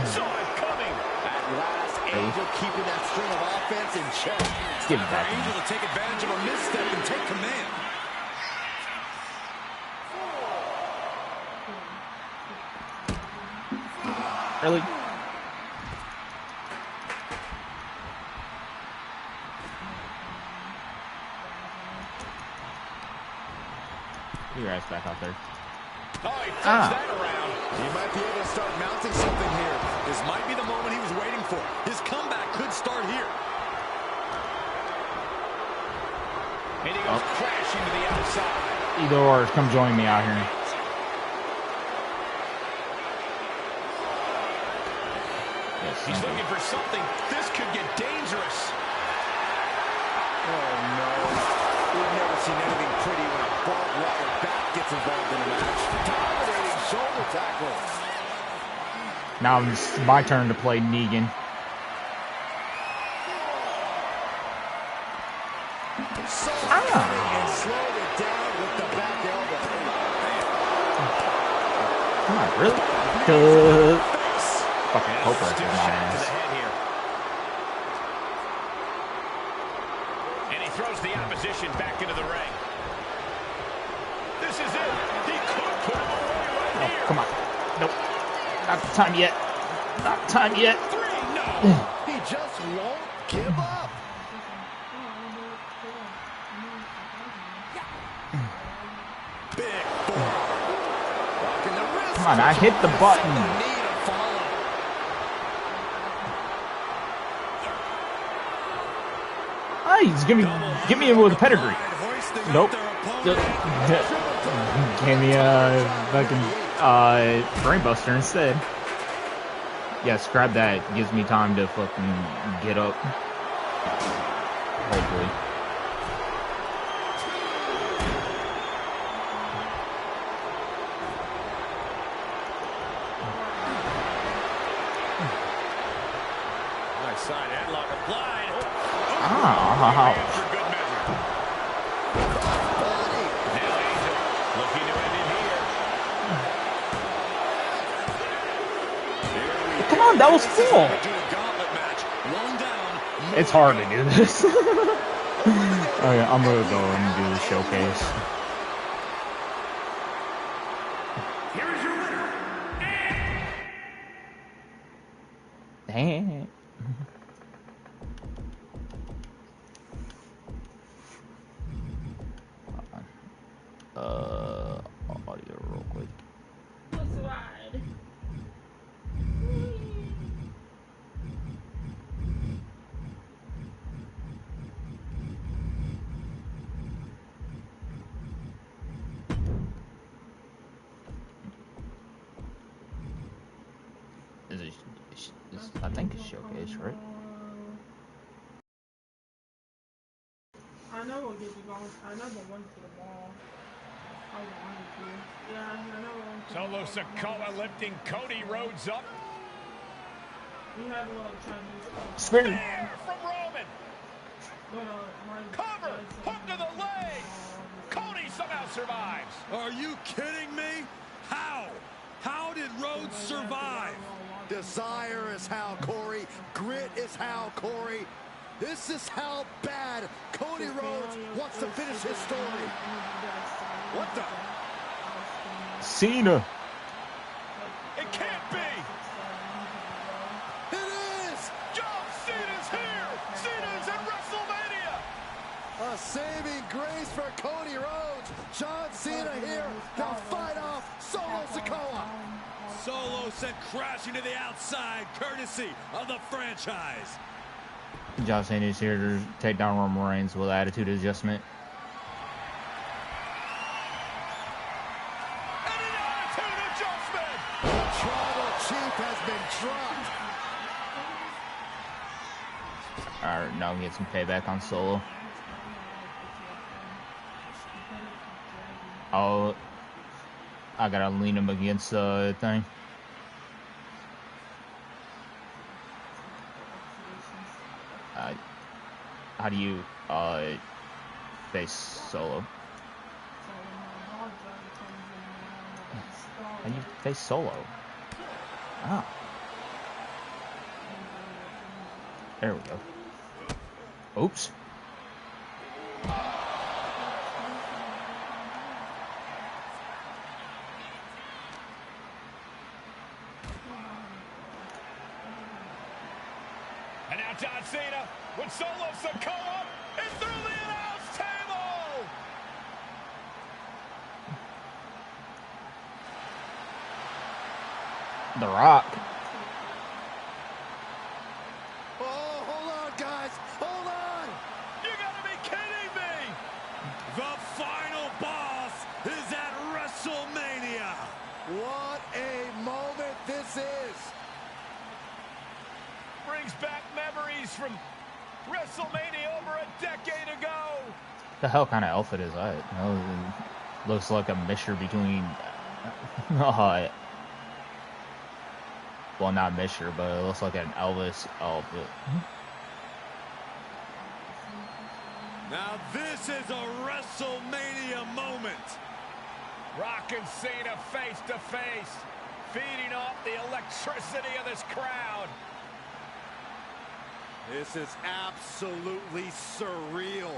Saw it coming. At last, Angel keeping that string of offense in check. Give it back. Angel to take advantage of a misstep and take command. Really? Get your ass back out there. Oh, he flips that around. He might be able to start mounting something here. This might be the moment he was waiting for. His comeback could start here. And he goes crashing to the outside. Either or, come join me out here. Yes, He's looking for something. This could get dangerous. Oh, no. We've never seen anything pretty when a barbed wire bat gets involved in a match. Dominating shoulder tackle. Now it's my turn to play Negan. And slowed it down with the back elbow. Come on, really? Fucking Cobra Stiff to my shot to ass. the head here. And he throws the opposition back into the ring. This is it. He could put him away right Oh, here. come on. Nope. Not the time yet. Not the time yet. 3, no. He just won't give up. Big Rocking the wrist. Come on, I hit the button. Knee to follow. Oh, he's gonna give me with a pedigree. hoisting Nope. up their opponent. Gave me a fucking brainbuster instead. Yes, grab that. Gives me time to fucking get up. Hopefully. Nice side headlock applied. Ah, For good measure. Now Angel looking to end it here. come on, that was full. Do a gauntlet match. One down. It's hard to do this. Okay, I'm gonna go and do the showcase. Here is your winner. Dang. Audio real quick. I think it's showcase, right? I know we'll get you going. I never went to the ball. I wanted to. Yeah, I never went to Solo Sikoa lifting Cody Rhodes up. We had a little Chinese stuff. Spin. There from Roman. But, Cover. Hook to the leg. Cody somehow survives. Are you kidding me? How? How did Rhodes survive? Desire is how, Corey. Grit is how, Corey. This is how bad Cody Rhodes wants to finish his story. What the? Cena. It can't be. It is! John Cena's here. Cena's in WrestleMania. A saving grace for Cody Rhodes. John Cena here to fight off Solo Sikoa. Solo sent crashing to the outside, courtesy of the franchise. John Cena is here to take down Roman Reigns with attitude adjustment. And an attitude adjustment. The tribal chief has been dropped. Alright, now we get some payback on Solo. Oh, I gotta lean him against the thing. How do you face Solo? How do you face Solo? Oh. There we go. Oops. And now John Cena with Solo Sikoa and through the announce table. The Rock. Oh, hold on, guys. Hold on. You gotta be kidding me. The final boss is at WrestleMania. What a moment this is. Brings back memories from WrestleMania over a decade ago. The hell kind of outfit is that? You know, it looks like a mixture between well, not mixture, but it looks like an Elvis outfit. Now this is a WrestleMania moment. Rock and Cena face to face, feeding off the electricity of this crowd. This is absolutely surreal.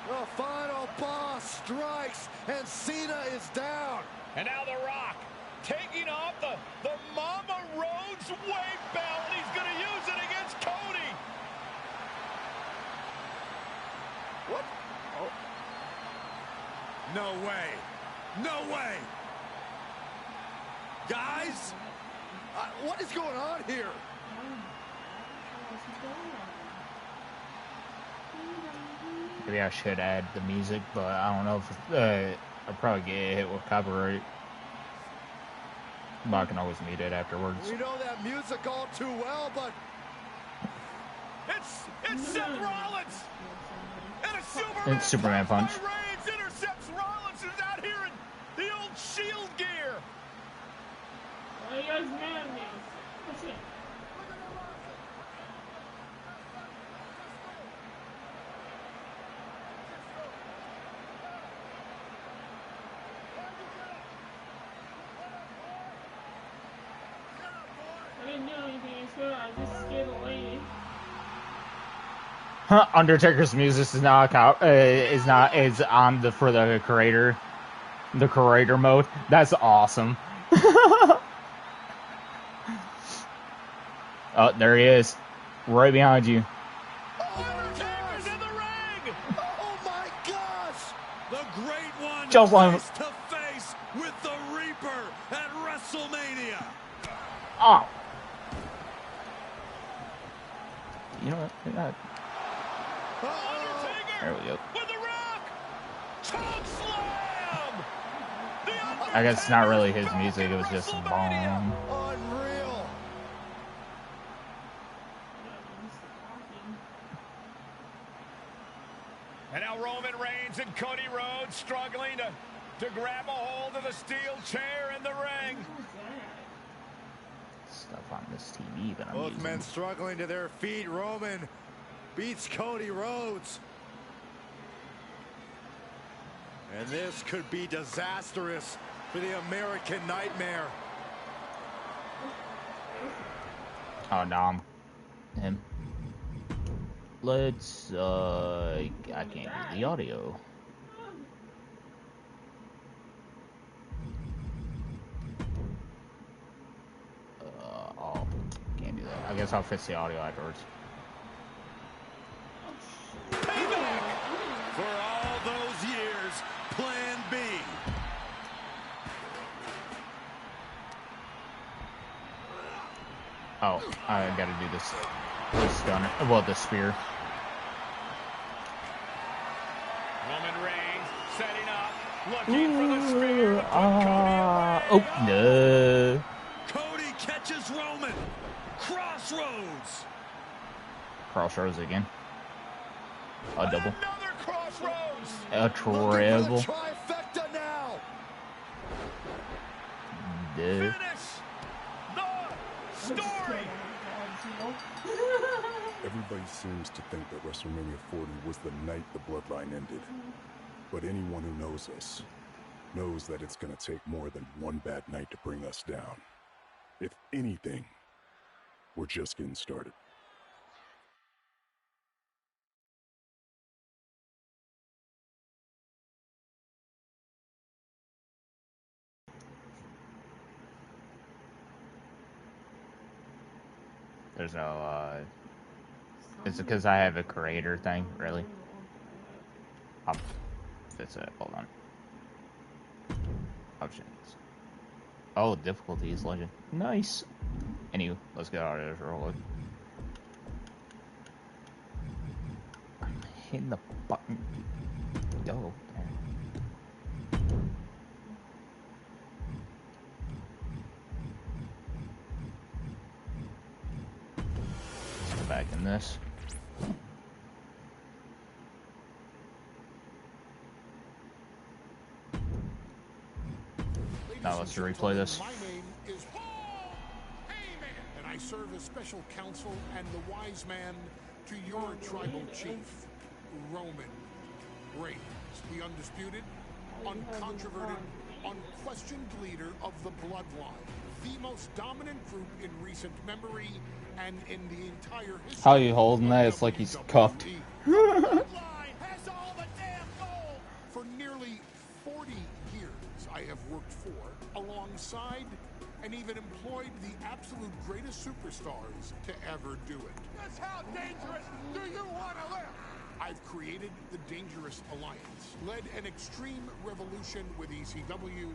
The final boss strikes, and Cena is down. And now The Rock taking off the Mama Rhodes weight belt. He's going to use it against Cody. What? Oh. No way. No way. Guys, What is going on here? Maybe I should add the music, but I don't know if I'll probably get hit with copyright. But I can always mute it afterwards. We know that music all too well, but It's Seth Rollins. And a Superman, It's Superman punch. Reigns intercepts Rollins, who's out here in the old Shield gear. Why you guys mad at me? What's it? I didn't do anything, so I just scared the lady. Undertaker's music is not on the for the creator mode. That's awesome. Oh, there he is, right behind you. Undertaker's in the ring. oh my gosh! the great one Just like- face to face with the Reaper at WrestleMania. Oh. You know what? Yeah. Undertaker There we go. with the Rock. Choke slam. The I guess it's not really his Undertaker music. It was back just at some WrestleMania. bomb. Unreal. And now Roman Reigns and Cody Rhodes struggling to grab a hold of the steel chair in the ring. Stuff on this TV that I'm Both using. men struggling to their feet. Roman beats Cody Rhodes. And this could be disastrous for the American Nightmare. Oh no, him. let's, I can't use the audio. Oh, can't do that. I guess I'll fix the audio afterwards. Payback for all those years. Plan B. Oh, I gotta do this stunner. Well, the spear. Roman Reigns setting up, looking for the spear. Oh, no. Cody catches Roman. Crossroads. Crossroads again. A double. Another crossroads. A treble. Trifecta now. Duh. Finish the story. Everybody seems to think that WrestleMania 40 was the night the bloodline ended. But anyone who knows us knows that it's going to take more than one bad night to bring us down. If anything, we're just getting started. There's no, is it because I have a creator thing? Really? I'll fix it. Hold on. Options. Oh, difficulty is legend. Nice. Anywho, let's get out of this real quick. I'm hitting the button. Go. Let's go back in this. Now let's replay this. My name is Paul Heyman, and I serve as special counsel and the wise man to your tribal chief, Roman Reigns, the undisputed, uncontroverted, unquestioned leader of the Bloodline, the most dominant group in recent memory and in the entire history. How are you holding that? It's like he's cuffed. Bloodline has all the damn gold. For nearly 40 years, I have worked for, alongside, and even employed the absolute greatest superstars to ever do it. Just how dangerous do you want to live? I've created the Dangerous Alliance, led an extreme revolution with ECW,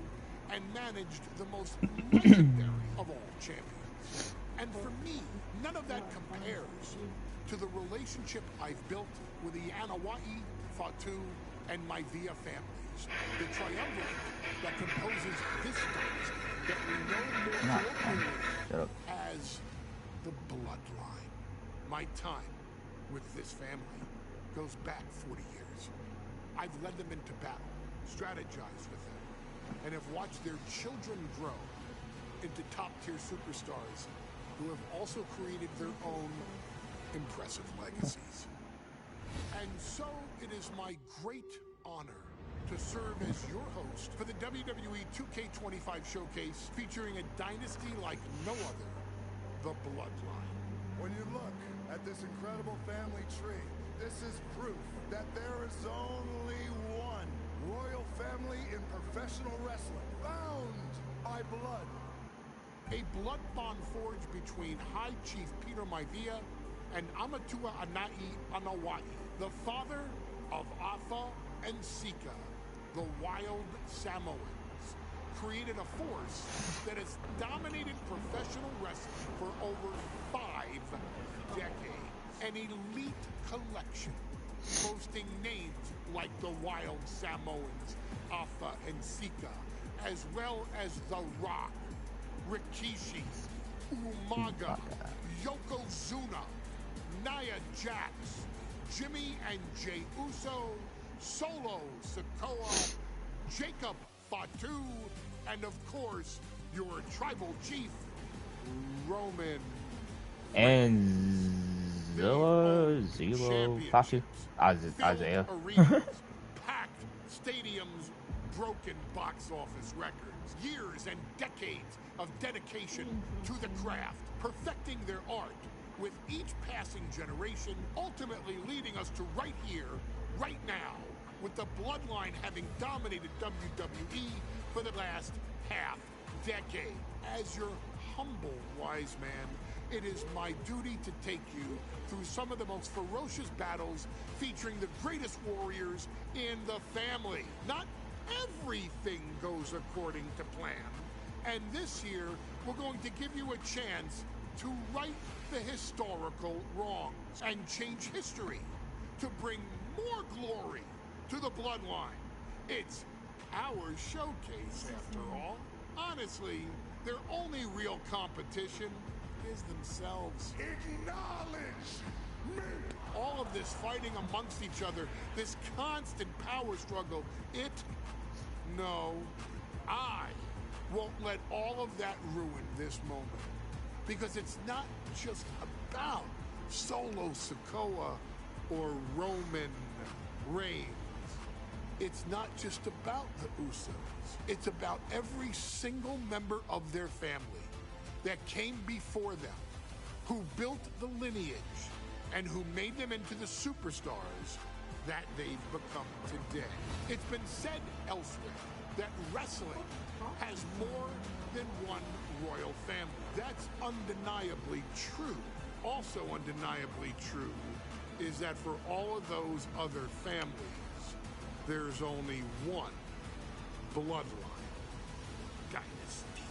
and managed the most legendary of all champions. And for me, none of that compares to the relationship I've built with the Anawa'i, Fatu, and Maivia families. The triumvirate that composes this dynasty that we know more colloquially as the Bloodline. My time with this family goes back 40 years. I've led them into battle, strategized with them, and have watched their children grow into top-tier superstars who have also created their own impressive legacies. And so it is my great honor to serve as your host for the WWE 2K25 showcase featuring a dynasty like no other, the Bloodline. When you look at this incredible family tree, this is proof that there is only one royal family in professional wrestling, bound by blood. A blood bond forged between High Chief Peter Maivia and Amatua Ana'i Anawa'i, the father of Afa and Sika, the wild Samoans, created a force that has dominated professional wrestling for over 5 decades. An elite collection, boasting names like the wild Samoans, Afa and Sika, as well as The Rock, Rikishi, Umaga, Yokozuna, Nia Jax, Jimmy and Jey Uso, Solo Sikoa, Jacob Fatu, and of course, your tribal chief, Roman. And Zelo, Fatu, Isaiah. Arenas, packed stadiums, broken box office records, years and decades of dedication to the craft, perfecting their art, with each passing generation ultimately leading us to right here, right now, with the Bloodline having dominated WWE for the last half decade. As your humble wise man, it is my duty to take you through some of the most ferocious battles featuring the greatest warriors in the family. Not everything goes according to plan. And this year, we're going to give you a chance to right the historical wrongs and change history to bring more glory to the Bloodline. It's our showcase, after all. Honestly, their only real competition is themselves. Acknowledge me! All of this fighting amongst each other, this constant power struggle, no, I won't let all of that ruin this moment. Because it's not just about Solo Sikoa or Roman Reigns. It's not just about the Usos. It's about every single member of their family that came before them, who built the lineage, and who made them into the superstars that they've become today. It's been said elsewhere that wrestling has more than one royal family. That's undeniably true. Also undeniably true is that for all of those other families, there's only one bloodline dynasty.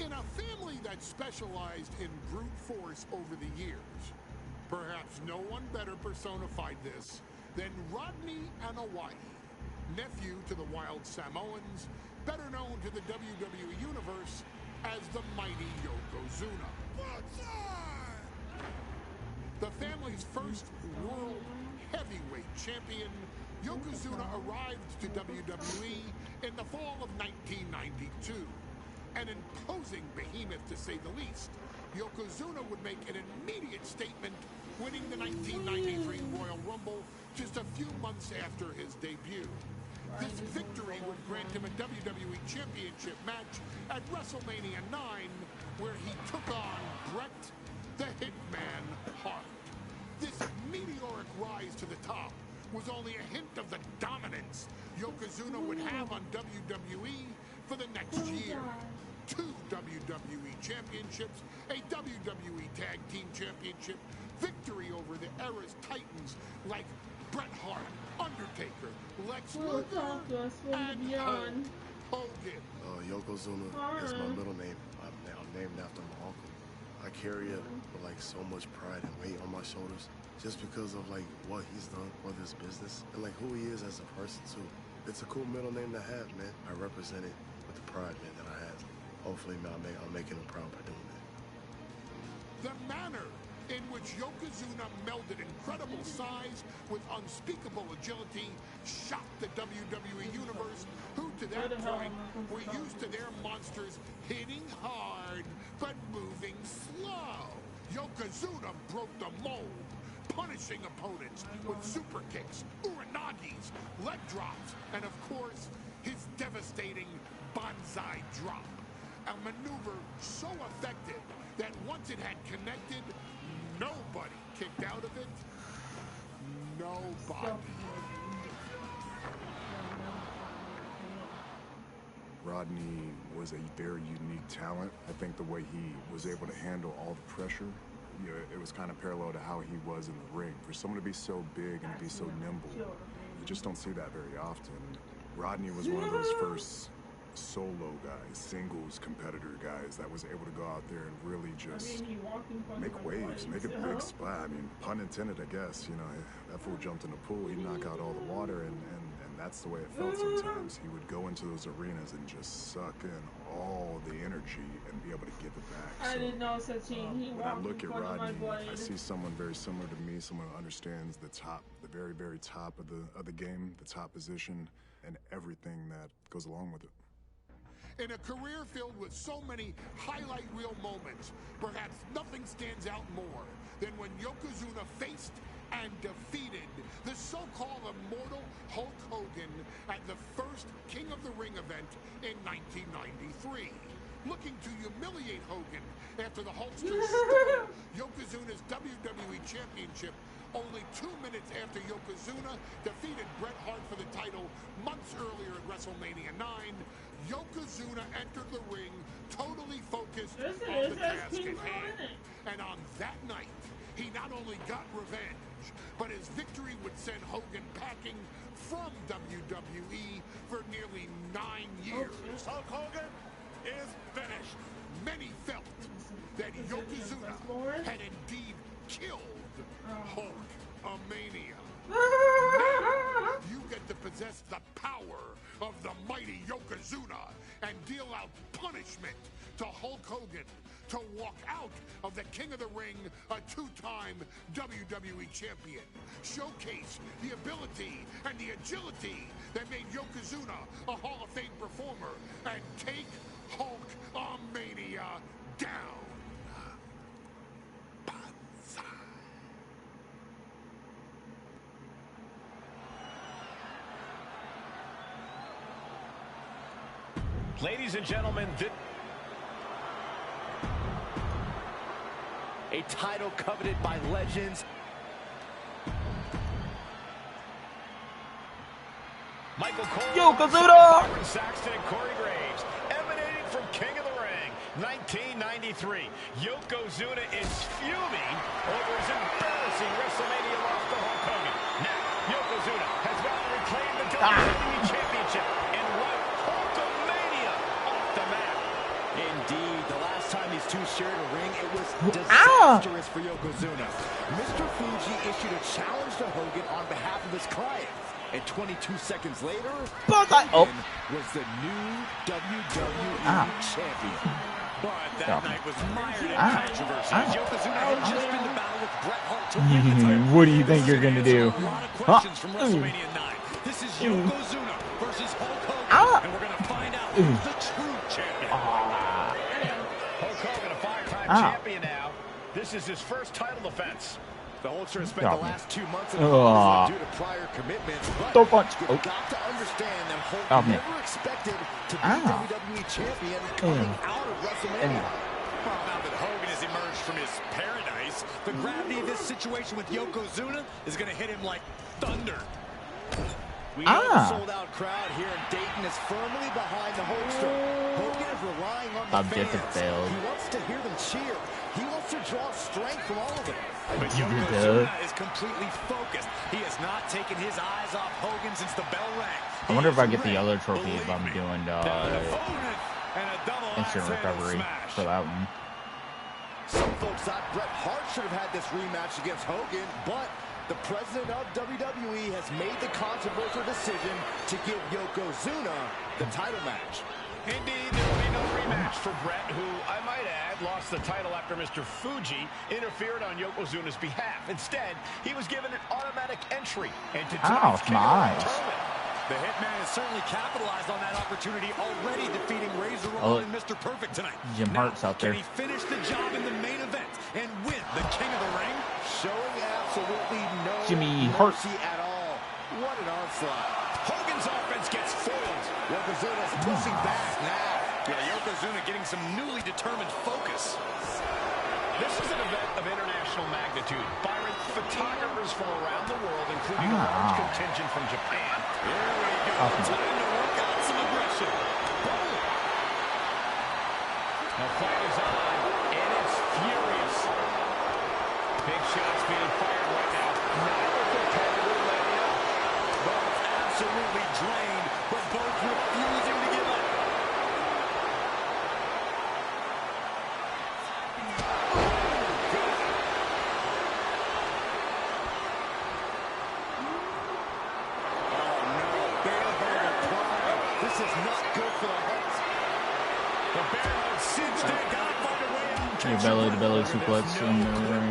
In a family that specialized in brute force over the years, perhaps no one better personified this than Rodney Anoa'i, nephew to the Wild Samoans, better known to the WWE Universe as the mighty Yokozuna. The family's first world heavyweight champion, Yokozuna arrived to WWE in the fall of 1992. An imposing behemoth, to say the least, Yokozuna would make an immediate statement, winning the 1993 Royal Rumble just a few months after his debut. This victory would grant him a WWE Championship match at WrestleMania 9, where he took on Bret the Hitman Hart. This meteoric rise to the top was only a hint of the dominance Yokozuna would have on WWE for the next year. 2 WWE championships, a WWE Tag Team Championship, victory over the era's titans like Bret Hart, Undertaker, Lex Luger, and Hulk Hogan. Yokozuna is my middle name. I'm named after my uncle. I carry it with like so much pride and weight on my shoulders just because of like what he's done for this business and like who he is as a person too. It's a cool middle name to have, man. I represent it with the pride, man, that I have. Hopefully, man, I'm making him proud by doing that. The manner in which Yokozuna melded incredible size with unspeakable agility shocked the WWE Universe, who to that point were used to their monsters hitting hard but moving slow. Yokozuna broke the mold, punishing opponents with super kicks, uranagis, leg drops, and of course, his devastating Banzai drop. A maneuver so effective that once it had connected, nobody kicked out of it. Nobody. Rodney was a very unique talent. I think the way he was able to handle all the pressure, you know, it was kind of parallel to how he was in the ring. For someone to be so big and to be so nimble, you just don't see that very often. Rodney was one of those first solo guys, singles competitor guys that was able to go out there and really just make waves, make a big splat. I mean, pun intended, I guess. You know, that fool jumped in the pool, he'd knock out all the water, and that's the way it felt sometimes. He would go into those arenas and just suck in all the energy and be able to give it back. I didn't know such thing. When I look at Rodney, I see someone very similar to me, someone who understands the top, the very, very top of the game, the top position, and everything that goes along with it. In a career filled with so many highlight reel moments, perhaps nothing stands out more than when Yokozuna faced and defeated the so-called immortal Hulk Hogan at the first King of the Ring event in 1993. Looking to humiliate Hogan after the Hulkster stole Yokozuna's WWE Championship only 2 minutes after Yokozuna defeated Bret Hart for the title months earlier at WrestleMania 9, Yokozuna entered the ring totally focused on the task at hand. And on that night, he not only got revenge, but his victory would send Hogan packing from WWE for nearly 9 years. Hulk Hogan is finished. Many felt that Yokozuna had indeed killed Hulkamania. Now you get to possess the power of the mighty Yokozuna and deal out punishment to Hulk Hogan to walk out of the King of the Ring, a 2-time WWE champion. Showcase the ability and the agility that made Yokozuna a Hall of Fame performer and take Hulkamania down. Ladies and gentlemen, a title coveted by legends. Michael Cole, Yokozuna! Byron Saxton, and Corey Graves, emanating from King of the Ring, 1993. Yokozuna is fuming over his embarrassing WrestleMania loss to Hulk Hogan. Now, Yokozuna has vowed to reclaim the WWE Championship and run Hulkamania off the map. Indeed, the last time these two shared a ring, it was disastrous for Yokozuna. Mr. Fuji issued a challenge to Hogan on behalf of his client. And 22 seconds later, Hogan was the new WWE champion. But that night was mired in controversy. Yokozuna had just been to battle with Bret Hart to win the title. What do you think you're gonna do? A lot of questions from WrestleMania 9. This is Yokozuna versus Hulk Hogan, and we're gonna find out who's the true champion. Hulk Hogan, a 5-time champion now. This is his first title defense. The Hulkster has spent the last 2 months in due to prior commitments, but don't punch. You've got to understand that Hulk never expected to be WWE champion coming out of WrestleMania. Well, now that Hogan has emerged from his paradise, the gravity of this situation with Yokozuna is going to hit him like thunder. We know the sold-out crowd here in Dayton is firmly behind the Hulkster. Hogan is relying on the fans. He wants to hear them cheer. He wants to draw strength from all of them. But Yokozuna is completely focused. He has not taken his eyes off Hogan since the bell rang. I wonder if I get the other trophy if I'm doing instant recovery for that one. Some folks thought Bret Hart should have had this rematch against Hogan, but the president of WWE has made the controversial decision to give Yokozuna the title match. Indeed, there will be no rematch for Bret, who, I might add, lost the title after Mr. Fuji interfered on Yokozuna's behalf. Instead, he was given an automatic entry into tonight's King of the Ring tournament. The Hitman has certainly capitalized on that opportunity, already defeating Razor Ramon and Mr. Perfect tonight. Jim Hart's out there. Can he finish the job in the main event and win the King of the Ring? Showing absolutely no mercy at all. What an onslaught. Hogan's offense gets foiled. Yokozuna's pushing back now. Yeah, Yokozuna getting some newly determined focus. This is an event of international magnitude. Byron, photographers from around the world, including a large contingent from Japan. Here we go. Time to work out some aggression. The fight is on, and it's furious. Big shots being fired right now. Neither competitor letting up. Both absolutely drained, but both refusing to give up. This is not good for the Hulk. The bear hug cinched in, got to find a way out. Your belly-to-belly suplex in the ring.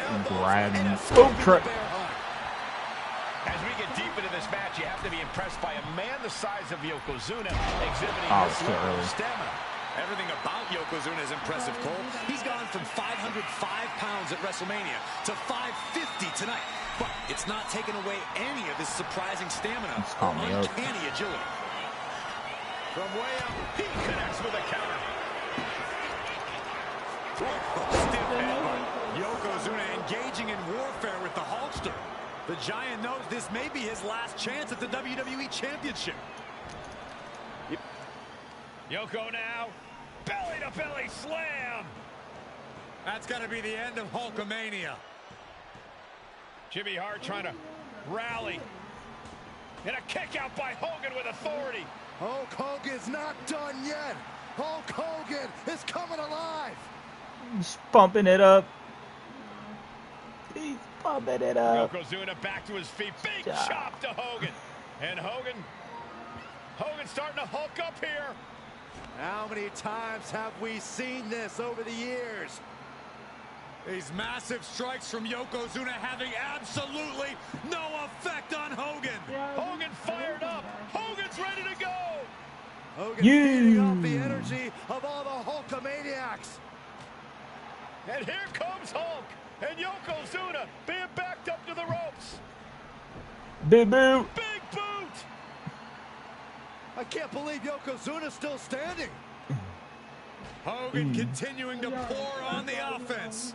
And grab and boom trip. As we get deep into this match, you have to be impressed by a man the size of Yokozuna exhibiting it's this too level early. of stamina. Everything about Yokozuna is impressive, Cole. He's gone from 505 pounds at WrestleMania to 550 tonight. But it's not taken away any of his surprising stamina or uncanny agility. From way up, he connects with a counter. Stiff headbutt. Yokozuna engaging in warfare with the Hulkster. The Giant knows this may be his last chance at the WWE Championship. Yoko now. Belly-to-belly slam. That's got to be the end of Hulkamania. Jimmy Hart trying to rally. And a kick out by Hogan with authority. Hulk Hogan's not done yet. Hulk Hogan is coming alive. He's pumping it up. He's pumping it up. Yokozuna back to his feet. Big chop to Hogan. And Hogan starting to hulk up here. How many times have we seen this over the years? These massive strikes from Yokozuna having absolutely no effect on Hogan. Hogan fired up. Hogan's ready to go. Hogan feeding off the energy of all the Hulkamaniacs. And here comes Hulk. And Yokozuna being backed up to the ropes. Big boot. Big boot. I can't believe Yokozuna's still standing. Hogan continuing to pour on the offense.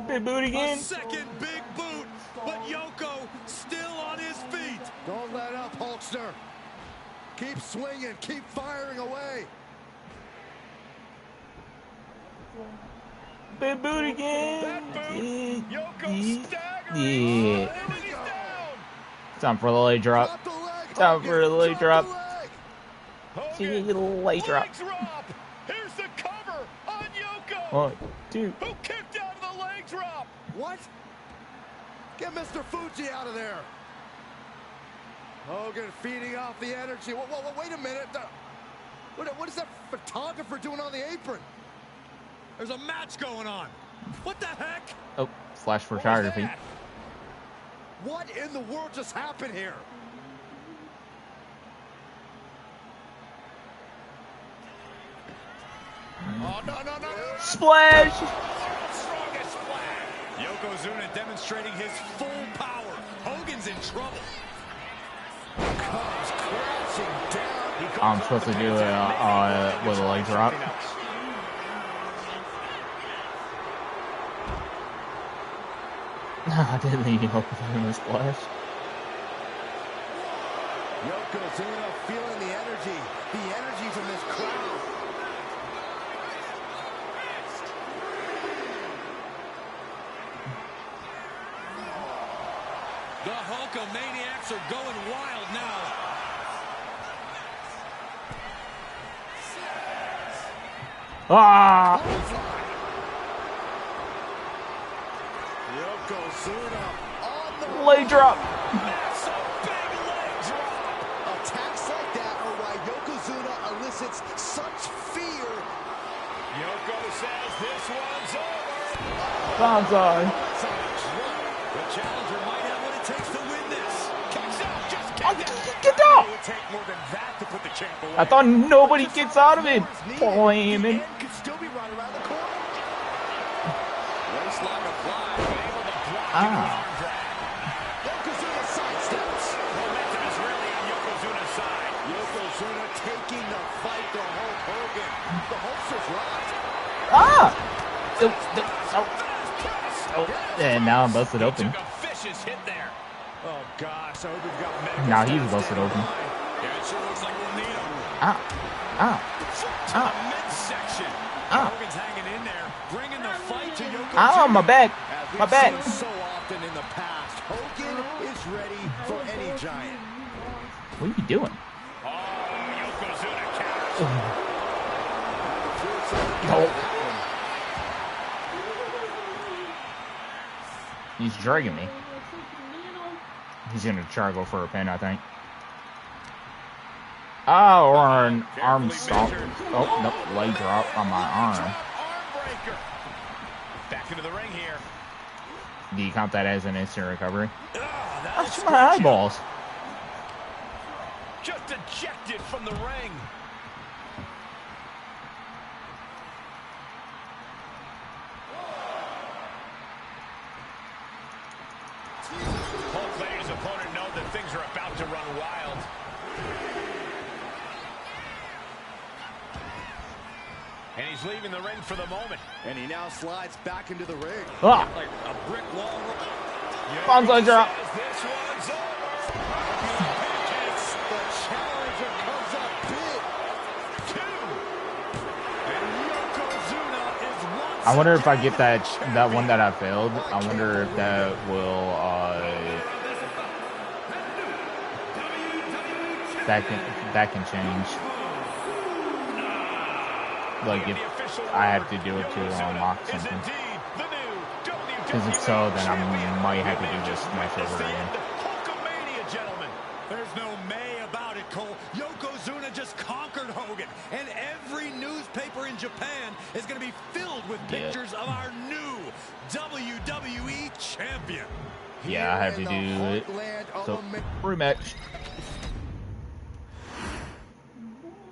Big boot again. A second big boot, but Yoko still on his feet. Don't let up, Hulkster. Keep swinging, keep firing away. Big boot again. That boot. Yoko staggering. Yeah. Oh, and he's down. Time for the leg drop. Time for the leg drop. Leg drop. Here's the cover on Yoko. 1, 2. Who kicked out of the leg drop? What? Get Mr. Fuji out of there. Hogan feeding off the energy. Whoa, wait a minute. What is that photographer doing on the apron? There's a match going on. What the heck? Oh, flash photography. What in the world just happened here? Oh, no. Splash! Strongest splash. Yokozuna demonstrating his full power. Hogan's in trouble. Comes crashing down. I'm supposed to do it with a leg drop. I didn't even hope for a splash. Yokozuna feeling the energy from this crowd. The Hulkamaniacs are going wild now. Ah! Yokozuna on the Leg drop. That's a big leg drop. Attacks like that are why Yokozuna elicits such fear. Yoko says this one's over. Banzai. The challenger might have what it takes to win this. Kicks out, just kick Get out! It would take more than that to put the champ away. I thought nobody gets out of it. Flaming. Could still be right around the corner. Waistlock applied. able to block Ah. the arm drag. Yokozuna sidesteps. Momentum is really on Yokozuna's side. Yokozuna taking the fight to Hulk Hogan. The Hulkster's locked. Ah! And now I'm busted open. Took a vicious hit there. Oh gosh, I hope we've got medical Now he's staff busted open. Yeah, it sure looks like we'll need him. Midsection. Hogan's hanging in there, bringing the fight to Yokozuna. My back. My back. So often in the past, Hogan is ready for any giant. What are you doing? Oh, Yokozuna counters. Oh. He's dragging me. He's gonna try to go for a pin, I think. Oh, or an arm stomp. Oh, nope, leg drop on my arm. Back into the ring here. Do you count that as an instant recovery? That's my eyeballs. Just ejected from the ring. Hulk letting his opponent know that things are about to run wild. And he's leaving the ring for the moment. And he now slides back into the ring. Ah. Like a brick wall. Bonsai drop. This one's over. The challenger comes up big. And Yokozuna is once I wonder if I get that one that I failed. I wonder if that will that can change. Like if I have to do it to unlock something. Because if so, then I might have to do this match over again. There's no May about it, Cole. Yokozuna just conquered Hogan, and every newspaper in Japan is going to be filled with pictures of our new WWE champion. Yeah, I have to do it. So, rematch.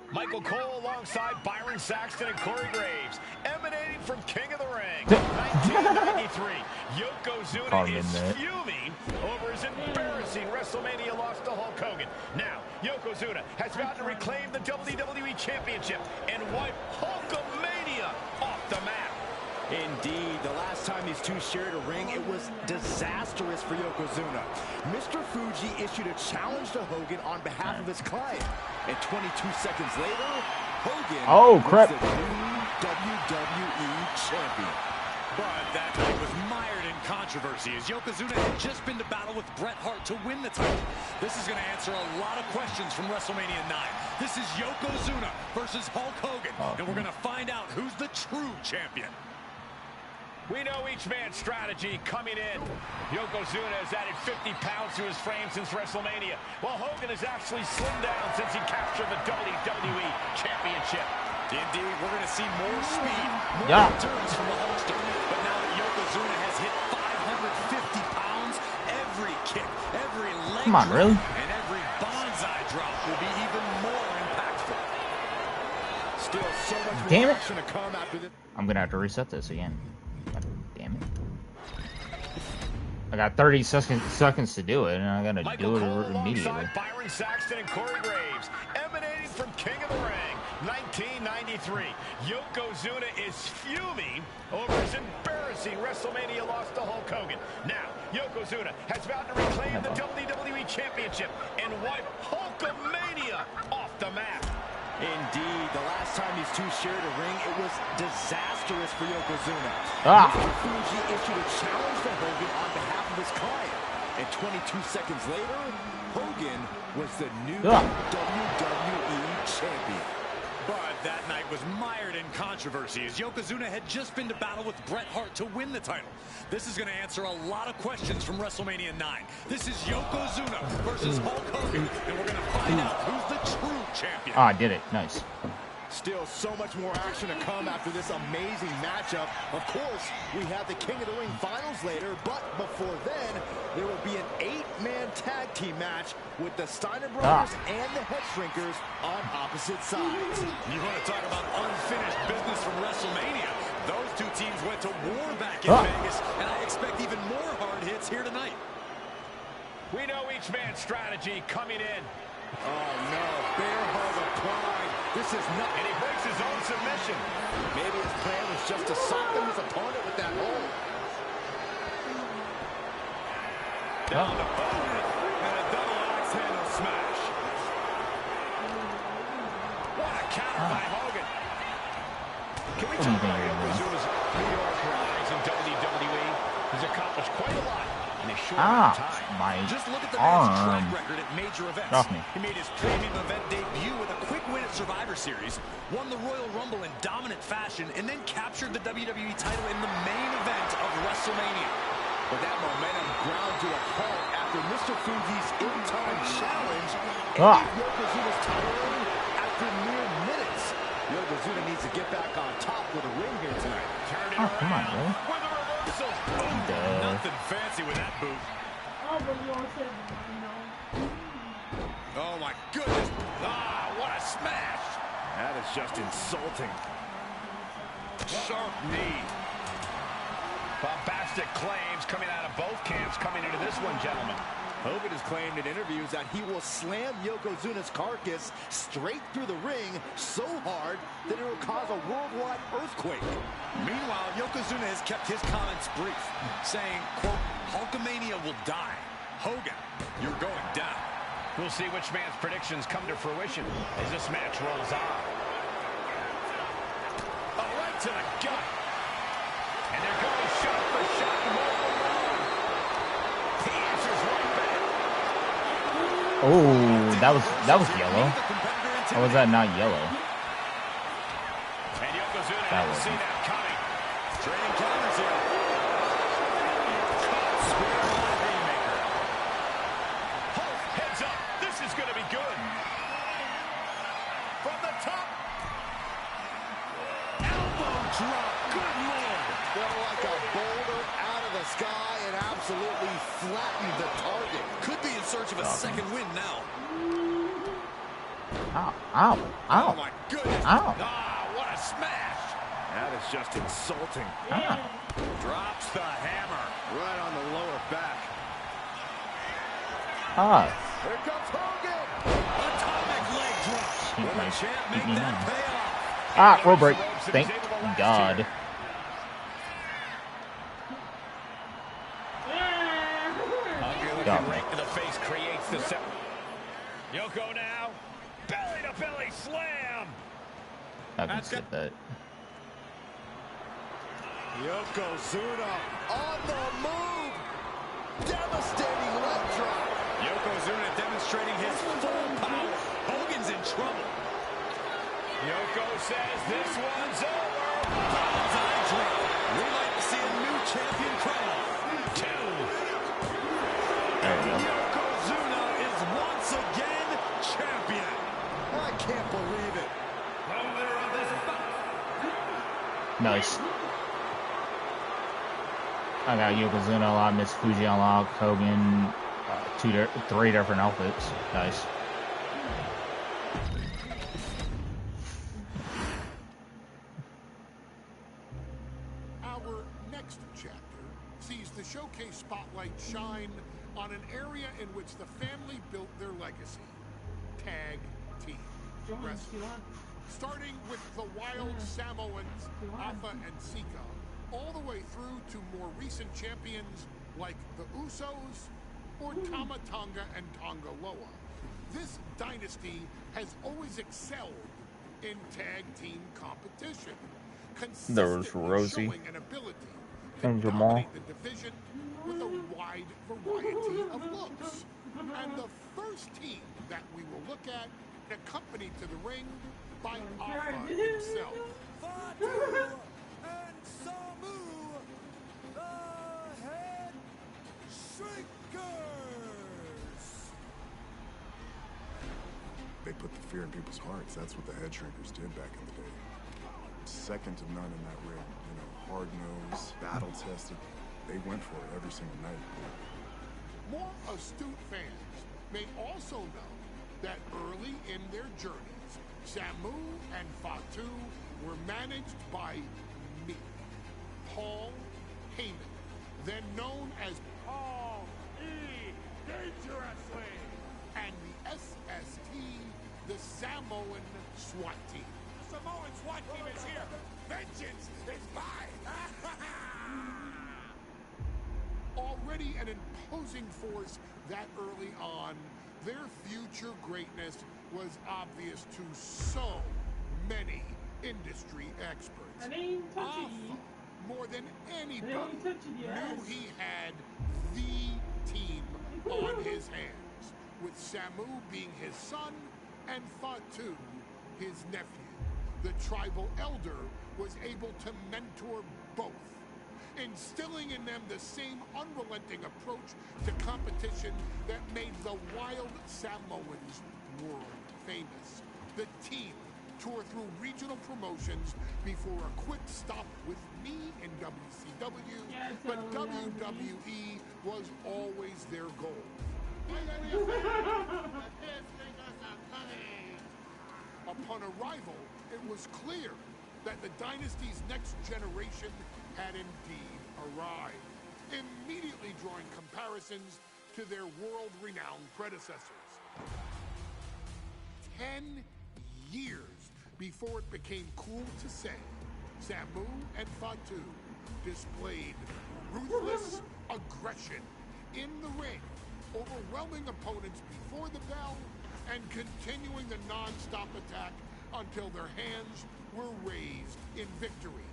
Michael Cole alongside Byron Saxton and Corey Graves, emanating from King of the Ring. 1993, Yokozuna is fuming over his embarrassing WrestleMania loss to Hulk Hogan. Now, Yokozuna has vowed to reclaim the WWE Championship and wipe Hulkamania off the map. Indeed, the last time these two shared a ring, it was disastrous for Yokozuna. Mr. Fuji issued a challenge to Hogan on behalf of his client. And 22 seconds later, Hogan was the new WWE champion. But that night was mired in controversy as Yokozuna had just been to battle with Bret Hart to win the title. This is going to answer a lot of questions from WrestleMania 9. This is Yokozuna versus Hulk Hogan, and we're going to find out who's the true champion. We know each man's strategy coming in. Yokozuna has added 50 pounds to his frame since WrestleMania, while Hogan has actually slimmed down since he captured the WWE Championship. Indeed, we're going to see more speed, more endurance from the Hulkster. But now that Yokozuna has hit 550 pounds, every kick, every leg drop, and every bonsai drop will be even more impactful. Still so much more action to come after this. I'm going to have to reset this again. Damn it. I got 30 seconds to do it, and I got to do it immediately. Byron Saxton and Corey Graves, emanating from King of the Ring, 1993. Yokozuna is fuming over his embarrassing WrestleMania loss to Hulk Hogan. Now, Yokozuna has vowed to reclaim the WWE Championship and wipe Hulkamania off the map. Indeed, the last time these two shared a ring, it was disastrous for Yokozuna. Mr. Fuji issued a challenge to Hogan on behalf of his client. And 22 seconds later, Hogan was the new WWE champion. But that night was mired in controversy as Yokozuna had just been to battle with Bret Hart to win the title. This is going to answer a lot of questions from WrestleMania 9. This is Yokozuna versus Hulk Hogan, and we're going to find out who's the true champion. I did it. Nice. Still so much more action to come after this amazing matchup. Of course, we have the King of the Ring finals later, but before then, there will be an 8-man tag team match with the Steiner Brothers and the Head Shrinkers on opposite sides. You want to talk about unfinished business from WrestleMania? Those two teams went to war back in Vegas, and I expect even more hard hits here tonight. We know each man's strategy coming in. Oh no, bear hug applied. This is not. And he breaks his own submission. Maybe his plan was just to soften his opponent with that hold. Down to Hogan, and a double axe handle smash. What a counter by Hogan. Can we talk about Yokozuna's New York rise in WWE? He's accomplished quite a lot in a short amount of time. My Just look at the man's track arm. record at major events. Off me. He made his premium event debut with a quick win at Survivor Series, won the Royal Rumble in dominant fashion, and then captured the WWE title in the main event of WrestleMania. But that momentum ground to a halt after Mr. Fuji's in-time challenge ended Yokozuna's title reign after mere minutes. Yokozuna needs to get back on top with a win here tonight. Oh, come on, really? With a reversal. Nothing fancy with that boot. Oh, but you all said no. Oh my goodness. Ah, what a smash. That is just insulting. Sharp knee. Bombastic claims coming out of both camps coming into this one, gentlemen. Hogan has claimed in interviews that he will slam Yokozuna's carcass straight through the ring so hard that it will cause a worldwide earthquake. Meanwhile, Yokozuna has kept his comments brief, saying, quote, Hulkamania will die. Hogan, you're going down. We'll see which man's predictions come to fruition as this match rolls on. Oh, right to the gut. And they're going shot for shot. He answers right back. Oh, that was yellow. How was that not yellow? And Yokozuna That didn't see wasn't. that coming. Trading counters here. Spear haymaker. Hulk heads up. This is going to be good. From the top. Elbow drop. Good lord. Fell like a boulder out of the sky and absolutely flattened the target. Could be in search of a second win now. Ow, ow, Oh ow, my goodness. ow, Ah, what a smash. That is just insulting. ow. Drops the hammer. Right on the lower back. Ah, Here comes Hogan. Atomic leg drop. keep Will my the champ keep make me that now. pay off? Ah, roll break. Thank God. Ugly Got looking me. right to the face creates the set. Yoko now. Belly to belly slam. I can skip that. Yokozuna on the move. Devastating leg drop. Yokozuna demonstrating his full power. Hogan's in trouble. Yoko says this one's over. Eye drop. We might see a new champion crowned. Two. There we go. Yokozuna is once again champion. I can't believe it. Nice. I got Yokozuna unlocked, Miss Fuji unlocked, Hogan, three different outfits. Nice. Our next chapter sees the showcase spotlight shine on an area in which the family built their legacy: tag team wrestling. Starting with the Wild Samoans, Alpha and Sika, all the way through to more recent champions like the Usos or Tama Tonga and Tonga Loa. This dynasty has always excelled in tag team competition, There was consistently Rosie showing an ability to and Jamal. dominate the division with a wide variety of looks. And the first team that we will look at, accompanied to the ring by Alpha himself. And Samu, the head shrinkers. They put the fear in people's hearts. That's what the head shrinkers did back in the day. Second to none in that ring. You know, hard-nosed, battle-tested. They went for it every single night. More astute fans may also know that early in their journeys, Samu and Fatu were managed by me, Paul Heyman, then known as Paul E. Dangerously, and the SST, the Samoan SWAT team. The Samoan SWAT team is here. Vengeance is mine. Already an imposing force that early on, their future greatness was obvious to so many industry experts. Alpha, more than anybody, knew he had the team on his hands, with Samu being his son and Fatu his nephew. The tribal elder was able to mentor both, instilling in them the same unrelenting approach to competition that made the Wild Samoans world famous. The team tour through regional promotions before a quick stop with me in WCW, but WWE was always their goal. Upon arrival, it was clear that the Dynasty's next generation had indeed arrived, immediately drawing comparisons to their world-renowned predecessors. 10 years before it became cool to say, Samu and Fatu displayed ruthless aggression in the ring, overwhelming opponents before the bell and continuing the non-stop attack until their hands were raised in victory.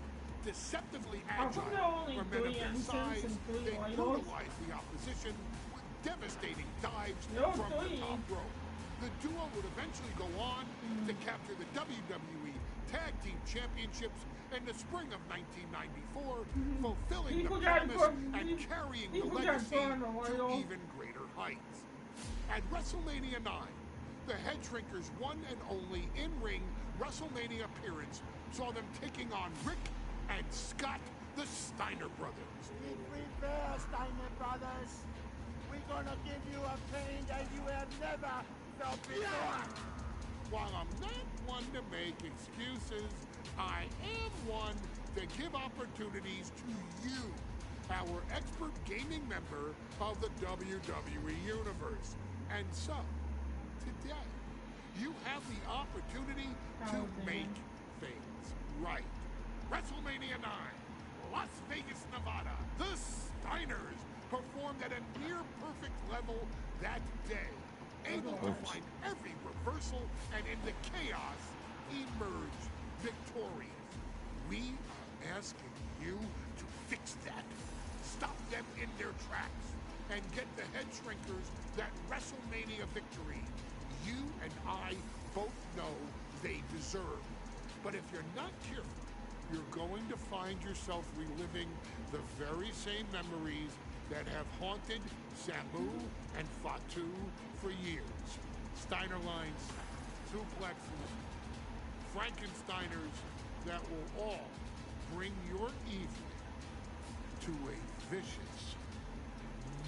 Deceptively agile for men of their size, they brutalized the opposition with devastating dives from the top rope. The duo would eventually go on to capture the WWE Tag Team Championships in the spring of 1994, fulfilling the promise and carrying the legacy to even greater heights. At WrestleMania 9, the Head Shrinkers' one and only in-ring WrestleMania appearance saw them taking on Rick and Scott, the Steiner brothers. Be prepared, Steiner brothers. We're gonna give you a pain that you have never felt before. While I'm not one to make excuses, I am one to give opportunities to you, our expert gaming member of the WWE Universe. And so, today, you have the opportunity to make things right. WrestleMania 9, Las Vegas, Nevada. The Steiners performed at a near-perfect level that day, able to find every reversal and in the chaos emerge victorious. We are asking you to fix that. Stop them in their tracks and get the Head Shrinkers that WrestleMania victory you and I both know they deserve. But if you're not careful, you're going to find yourself reliving the very same memories that have haunted Samu and Fatu for years. Steiner lines, suplexes, Frankensteiners that will all bring your evening to a vicious,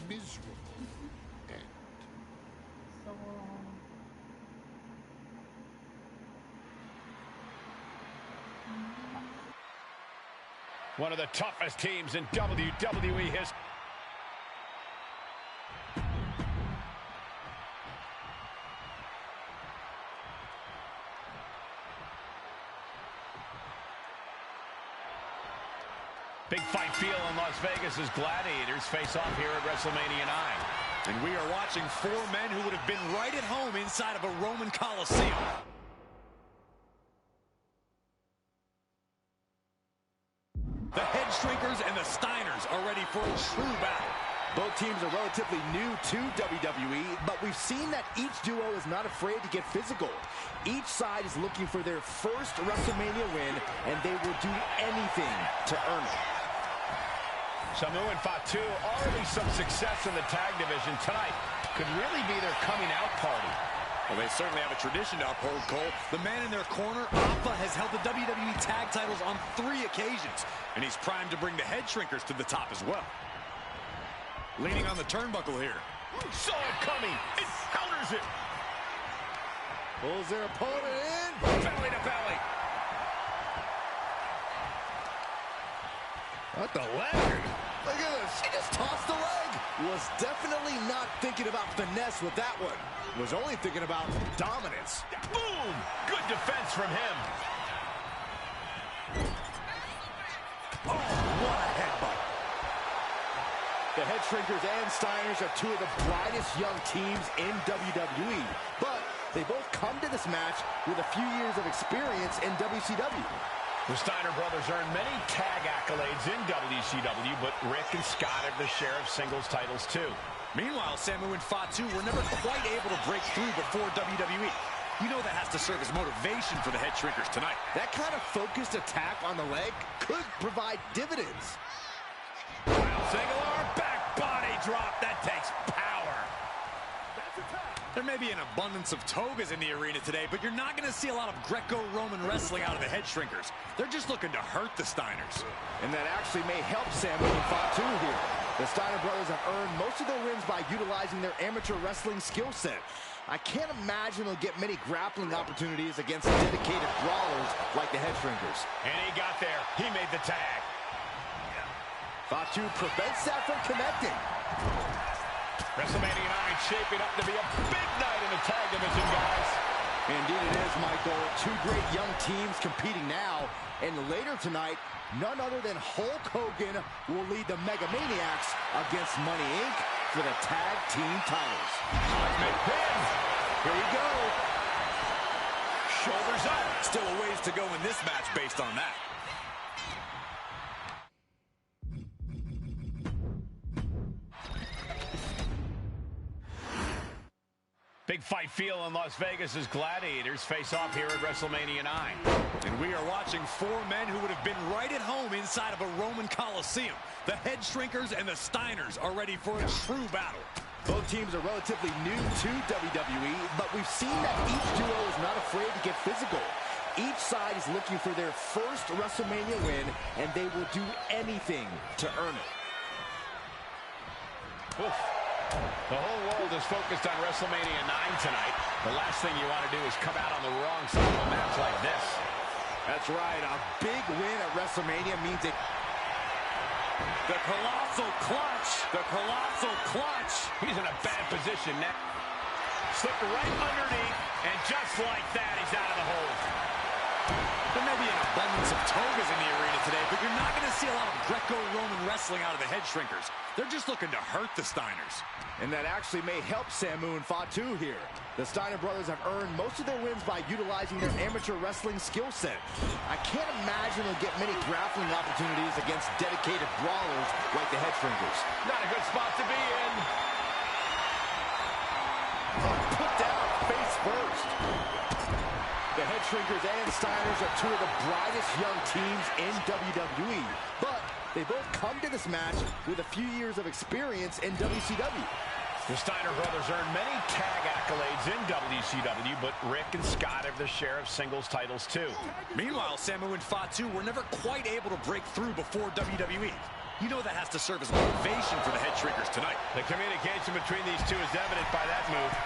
miserable end. One of the toughest teams in WWE history. Big fight feel in Las Vegas as gladiators face off here at WrestleMania 9. And we are watching four men who would have been right at home inside of a Roman Coliseum. The Head Shrinkers and the Steiners are ready for a true battle. Both teams are relatively new to WWE, but we've seen that each duo is not afraid to get physical. Each side is looking for their first WrestleMania win, and they will do anything to earn it. Samu and Fatu already some success in the tag division tonight. Could really be their coming out party. Well, they certainly have a tradition to uphold, Cole. The man in their corner, Alpha, has held the WWE tag titles on 3 occasions, and he's primed to bring the Head Shrinkers to the top as well. Leaning on the turnbuckle here. Saw it coming. It counters it. Pulls their opponent in. Belly to belly. What the leg? Look at this. She just tossed the leg. Was definitely not thinking about finesse with that one. Was only thinking about dominance. Boom! Good defense from him. Oh, what a headbutt. The Head Shrinkers and Steiners are two of the brightest young teams in WWE, but they both come to this match with a few years of experience in WCW. The Steiner brothers earned many tag accolades in WCW, but Rick and Scott have their share of singles titles too. Meanwhile, Samu and Fatu were never quite able to break through before WWE. You know that has to serve as motivation for the Head Shrinkers tonight. That kind of focused attack on the leg could provide dividends. Single arm back body drop. That takes power. That's a tap. There may be an abundance of togas in the arena today, but you're not going to see a lot of Greco-Roman wrestling out of the head shrinkers. They're just looking to hurt the Steiners. And that actually may help Samu and Fatu here. The Steiner brothers have earned most of their wins by utilizing their amateur wrestling skill set. I can't imagine they'll get many grappling opportunities against dedicated brawlers like the head shrinkers. And he got there. He made the tag. Fatu prevents that from connecting. WrestleMania 9 shaping up to be a big night in the tag division, guys. Indeed it is, Michael. Two great young teams competing now. And later tonight, none other than Hulk Hogan will lead the Mega Maniacs against Money Inc. for the tag team titles. Pin. Here we go. Shoulders up. Still a ways to go in this match based on that. Big fight feel in Las Vegas as Gladiators face off here at WrestleMania 9. And we are watching four men who would have been right at home inside of a Roman Coliseum. The head shrinkers and the Steiners are ready for a true battle. Both teams are relatively new to WWE, but we've seen that each duo is not afraid to get physical. Each side is looking for their first WrestleMania win, and they will do anything to earn it. Oof. The whole world is focused on WrestleMania 9 tonight. The last thing you want to do is come out on the wrong side of a match like this. That's right. A big win at WrestleMania means it. The colossal clutch. The colossal clutch. He's in a bad position now. Slipped right underneath, and just like that, he's out of the hold. There may be an abundance of togas in the arena today, but you're not going to see a lot of Greco-Roman wrestling out of the head shrinkers. They're just looking to hurt the Steiners. And that actually may help Samu and Fatu here. The Steiner brothers have earned most of their wins by utilizing their amateur wrestling skill set. I can't imagine they'll get many grappling opportunities against dedicated brawlers like the head shrinkers. Not a good spot to be in. Put down face first. The head shrinkers and Steiners are two of the brightest young teams in WWE. But they both come to this match with a few years of experience in WCW. The Steiner brothers earned many tag accolades in WCW, but Rick and Scott have their share of singles titles too. Meanwhile, Samu and Fatu were never quite able to break through before WWE. You know that has to serve as motivation for the head shrinkers tonight. The communication between these two is evident by that move.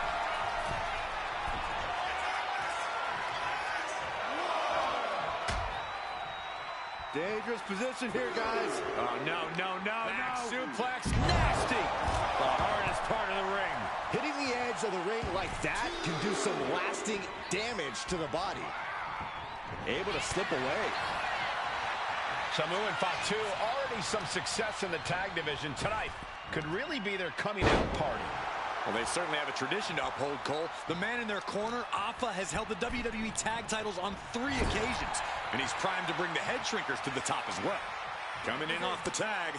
Dangerous position here, guys. Oh, no. Back suplex, nasty. The hardest part of the ring. Hitting the edge of the ring like that can do some lasting damage to the body. Able to slip away. Samu and Fatu, already some success in the tag division tonight. Could really be their coming out party. Well, they certainly have a tradition to uphold, Cole. The man in their corner, Alpha, has held the WWE tag titles on 3 occasions, and he's primed to bring the head shrinkers to the top as well. Coming in off the tag.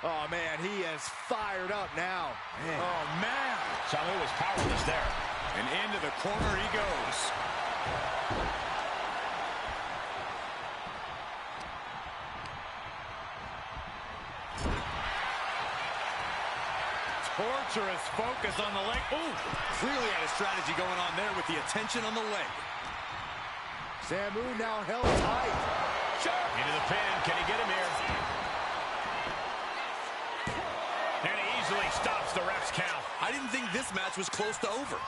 Oh, man, he is fired up now. Man. Oh, man. Samu was powerless there. And into the corner he goes. Torturous focus on the leg. Ooh, clearly had a strategy going on there with the attention on the leg. Samu now held tight. Into the pin. Can he get him here? And he easily stops the ref's count. I didn't think this match was close to over.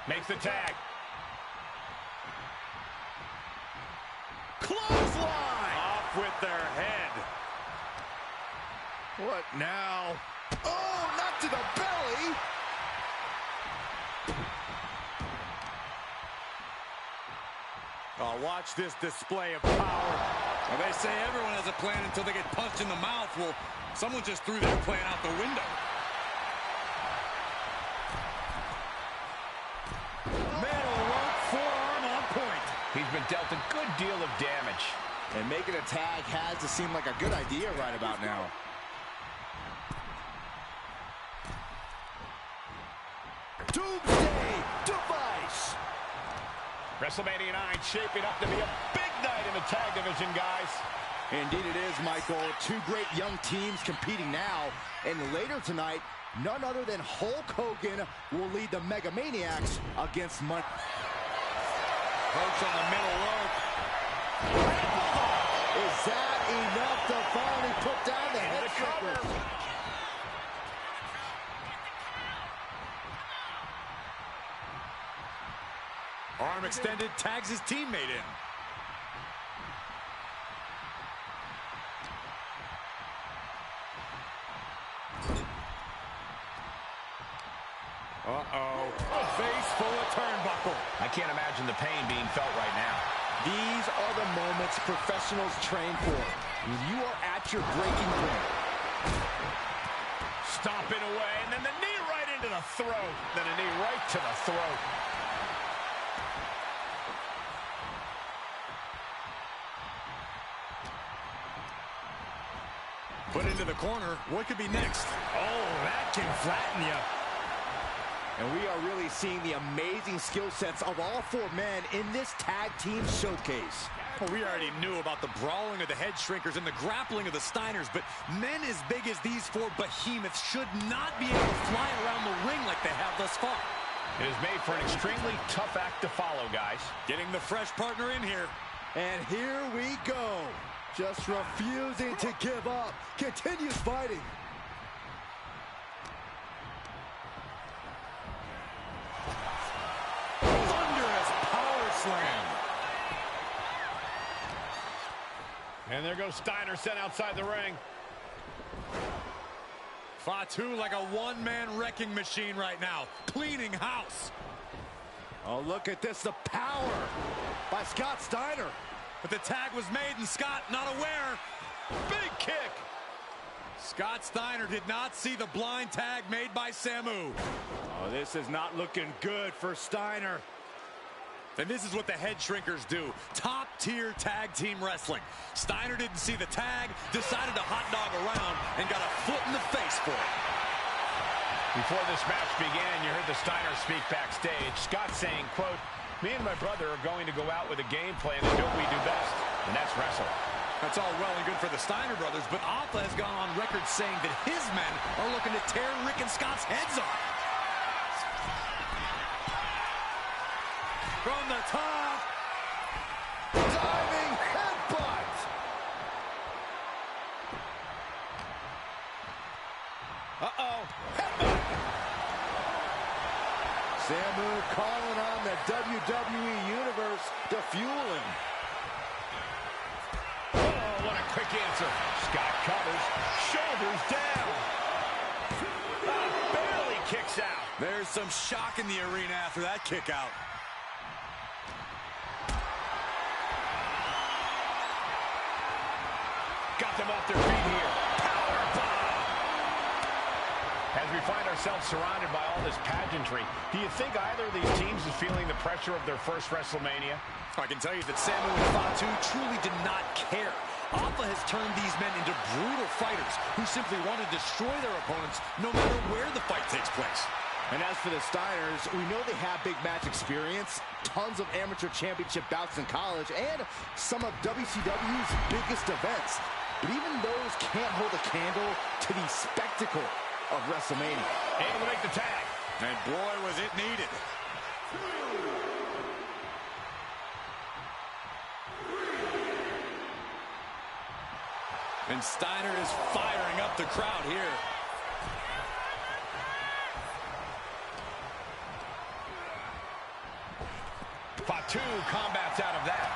Makes the tag. Clothesline! Off with their head. What now? Oh, not to the belly. Oh, watch this display of power. Well, they say everyone has a plan until they get punched in the mouth. Well, someone just threw their plan out the window. Metal rope forearm on point. He's been dealt a good deal of damage. And making a tag has to seem like a good idea right about now. Doomsday device. WrestleMania 9 shaping up to be a big night in the tag division, guys. Indeed it is, Michael. Two great young teams competing now. And later tonight, None other than Hulk Hogan will lead the Mega Maniacs against Money. Perch on the middle rope. Is that enough to finally put down the head cover? Arm extended, tags his teammate in. Uh-oh. A face full of turnbuckle. I can't imagine the pain being felt right now. These are the moments professionals train for. When you are at your breaking point. Stomping away, and then the knee right into the throat. Then a knee right to the throat. Put into the corner. What could be next? Oh, that can flatten you. And we are really seeing the amazing skill sets of all four men in this tag team showcase. Well, we already knew about the brawling of the head shrinkers and the grappling of the Steiners, but men as big as these four behemoths should not be able to fly around the ring like they have thus far. It is made for an extremely tough act to follow, guys. Getting the fresh partner in here. And here we go. Just refusing to give up. Continues fighting. Thunderous power slam. And there goes Steiner, sent outside the ring. Fatu like a one-man wrecking machine right now. Cleaning house. Oh, look at this. The power by Scott Steiner. But the tag was made and Scott not aware. Big kick. Scott Steiner did not see the blind tag made by Samu. Oh, this is not looking good for Steiner. And this is what the head shrinkers do. Top-tier tag team wrestling. Steiner didn't see the tag, decided to hot dog around, and got a foot in the face for it. Before this match began, you heard the Steiner speak backstage. Scott saying, quote, "Me and my brother are going to go out with a game plan and do what we do best, and that's wrestle." That's all well and good for the Steiner brothers, but Alpha has gone on record saying that his men are looking to tear Rick and Scott's heads off. From the top. Diving headbutt. Uh-oh. Headbutt. Samu calling on the WWE Universe to fuel him. Oh, what a quick answer. Scott covers. Shoulders down. Barely kicks out. There's some shock in the arena after that kick out. Got them off their feet here. Power bomb. As we find ourselves surrounded by all this pageantry, do you think either of these teams is feeling the pressure of their first WrestleMania? I can tell you that Samu and Fatu truly did not care. Alpha has turned these men into brutal fighters who simply want to destroy their opponents no matter where the fight takes place. And as for the Steiners, we know they have big match experience, tons of amateur championship bouts in college, and some of WCW's biggest events. But even those can't hold a candle to the spectacle of WrestleMania. Able to make the tag. And boy, was it needed. And Steiner is firing up the crowd here. Fatu combats out of that.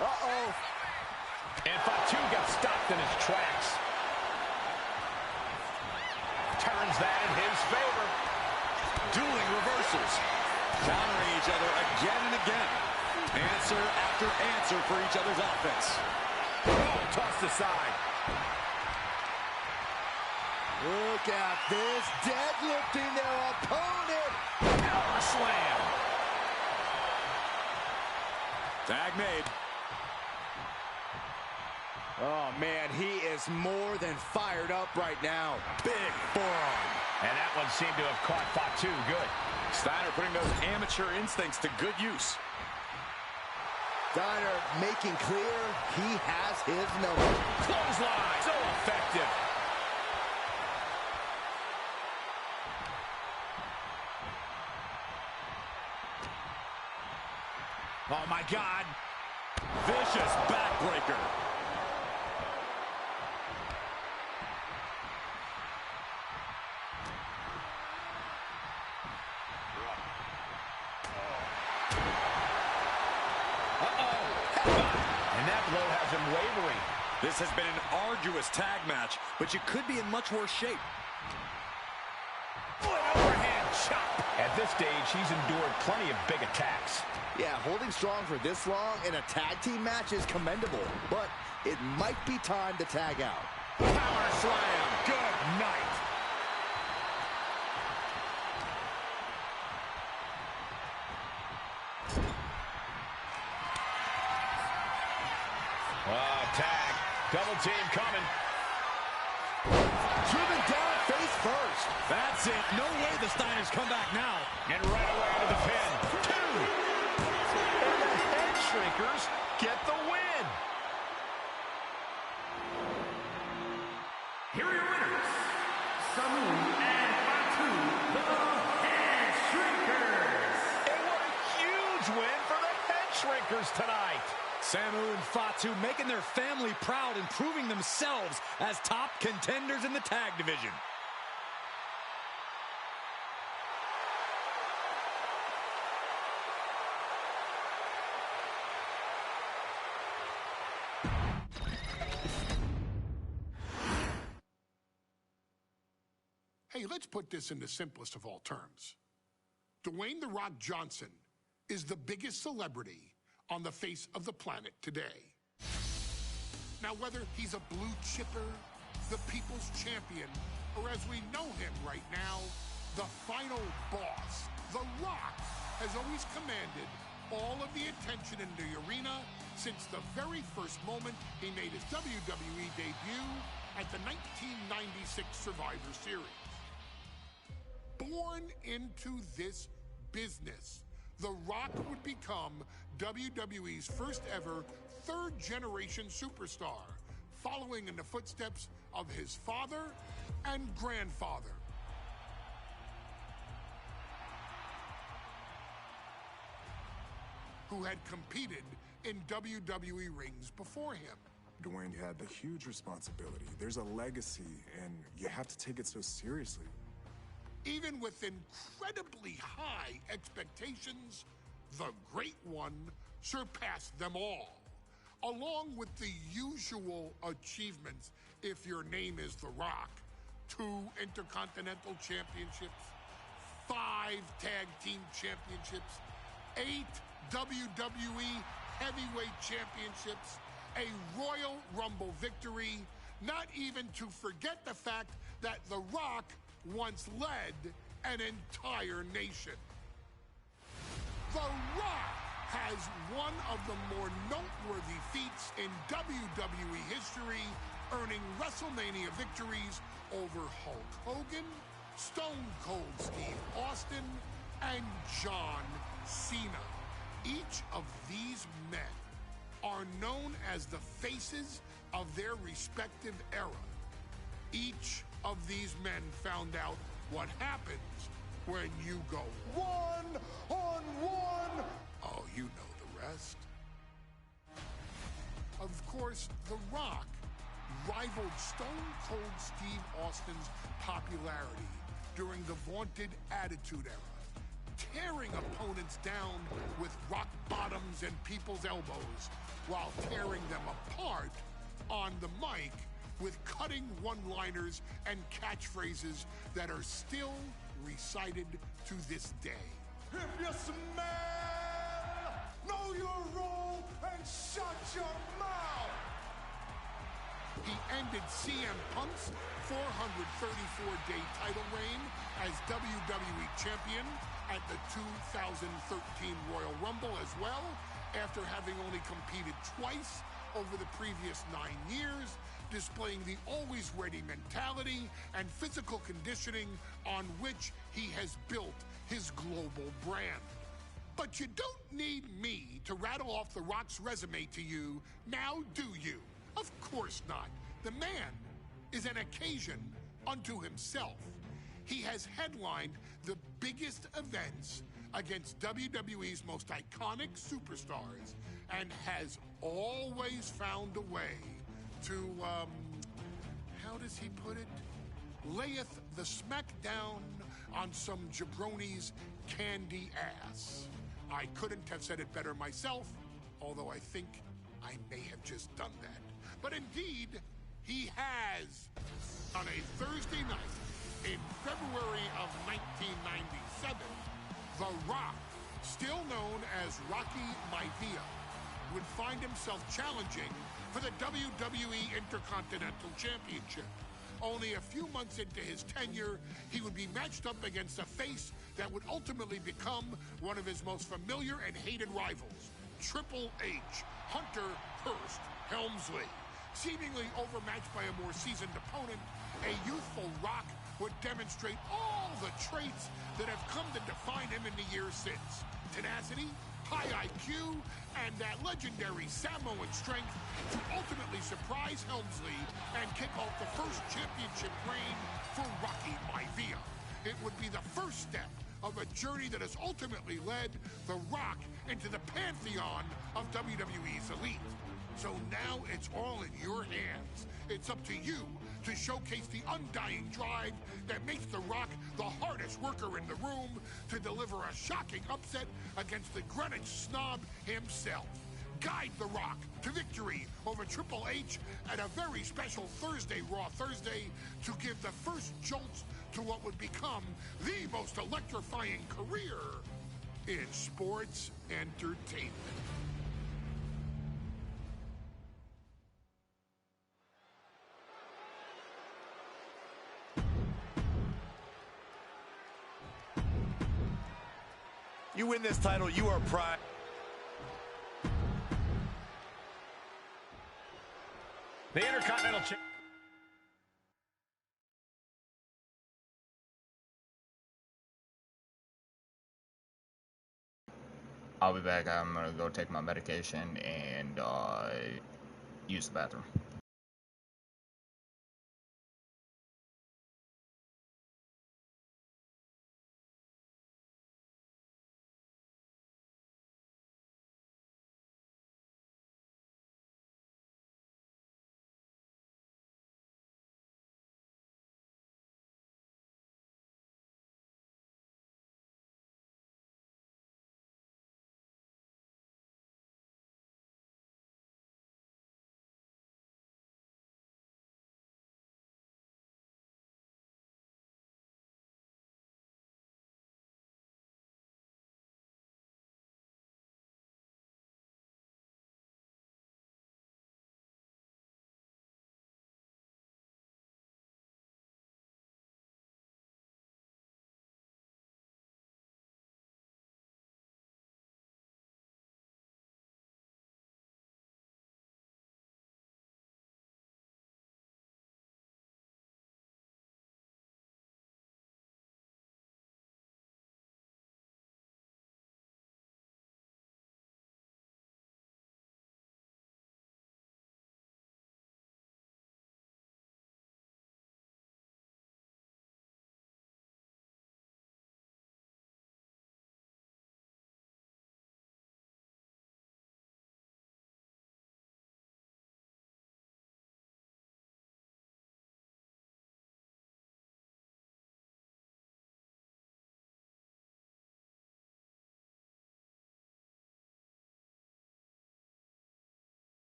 Uh-oh. And Fatu got stopped in his tracks. Turns that in his favor. Dueling reversals. Countering each other again and again. Answer after answer for each other's offense. Oh, tossed aside. Look at this, deadlifting their opponent. Power slam. Tag made. Oh, man, he is more than fired up right now. Big forearm. And that one seemed to have caught Fatu good. Steiner putting those amateur instincts to good use. Steiner making clear he has his number. Clothesline. So effective. Oh, my God. Vicious backbreaker. And that blow has him wavering. This has been an arduous tag match, but you could be in much worse shape. Oh, an overhand chop. At this stage, he's endured plenty of big attacks. Yeah, holding strong for this long in a tag team match is commendable, but it might be time to tag out. Power slam. Good night. Tag. Double team coming. Driven down face first. That's it. No way the Steiners come back now. And right away to the pin. 2. And the Head Shrinkers get the win. Here are your winners, Samu and Fatu, the Head Shrinkers. And what a huge win for the Head Shrinkers tonight. Samu and Fatu making their family proud and proving themselves as top contenders in the tag division. Hey, let's put this in the simplest of all terms. Dwayne "The Rock" Johnson is the biggest celebrity on the face of the planet today. Now, whether he's a blue chipper, the people's champion, or as we know him right now, the final boss, The Rock has always commanded all of the attention in the arena since the very first moment he made his WWE debut at the 1996 Survivor Series. Born into this business, The Rock would become WWE's first ever third-generation superstar, following in the footsteps of his father and grandfather. Who had competed in WWE rings before him. Dwayne had the huge responsibility. There's a legacy, and you have to take it so seriously. Even with incredibly high expectations, the Great One surpassed them all, along with the usual achievements if your name is The Rock: 2 Intercontinental Championships, 5 Tag Team Championships, 8 WWE Heavyweight Championships, a Royal Rumble victory, not even to forget the fact that The Rock once led an entire nation. The Rock has one of the more noteworthy feats in WWE history, earning WrestleMania victories over Hulk Hogan, Stone Cold Steve Austin, and John Cena. Each of these men are known as the faces of their respective era. Each of these men found out what happens when you go one-on-one. Oh, you know the rest. Of course, The Rock rivaled Stone Cold Steve Austin's popularity during the vaunted Attitude Era, tearing opponents down with rock bottoms and people's elbows while tearing them apart on the mic with cutting one-liners and catchphrases that are still recited to this day. If you smell, know your role and shut your mouth. He ended CM Punk's 434-day title reign as WWE Champion at the 2013 Royal Rumble as well, after having only competed twice over the previous 9 years, displaying the always-ready mentality and physical conditioning on which he has built his global brand. But you don't need me to rattle off The Rock's resume to you, now do you? Of course not. The man is an occasion unto himself. He has headlined the biggest events against WWE's most iconic superstars and has always found a way to, how does he put it? Layeth the smackdown on some jabroni's candy ass. I couldn't have said it better myself, although I think I may have just done that. But indeed, he has. On a Thursday night in February of 1997, The Rock, still known as Rocky Maivia, would find himself challenging for the WWE Intercontinental Championship. Only a few months into his tenure, he would be matched up against a face that would ultimately become one of his most familiar and hated rivals, Triple H, Hunter Hearst Helmsley. Seemingly overmatched by a more seasoned opponent, a youthful Rock would demonstrate all the traits that have come to define him in the years since. Tenacity, high IQ, and that legendary Samoan strength to ultimately surprise Helmsley and kick off the first championship reign for Rocky Maivia. It would be the first step of a journey that has ultimately led The Rock into the pantheon of WWE's elite. So now it's all in your hands. It's up to you to showcase the undying drive that makes The Rock the hardest worker in the room to deliver a shocking upset against the Greenwich snob himself. Guide The Rock to victory over Triple H at a very special Thursday, Raw Thursday, to give the first jolts to what would become the most electrifying career in sports entertainment. You win this title, you are proud. The Intercontinental Champion. I'll be back. I'm gonna go take my medication and use the bathroom.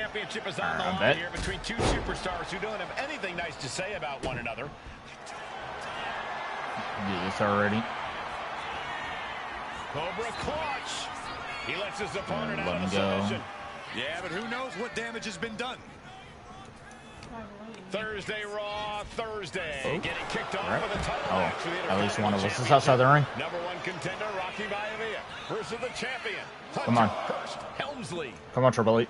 Championship is on the line here between two superstars who don't have anything nice to say about one another. Do this already. Cobra clutch. He lets his opponent out of Let the him go. submission. Yeah, but who knows what damage has been done. Thursday Raw, Thursday. Oh. Getting kicked off Right. with a title Oh, match for the at least one of us is Championship. outside the ring. Number one contender, Rocky Maivia, versus the champion, Come on. Hurst Helmsley. Come on, Triple H.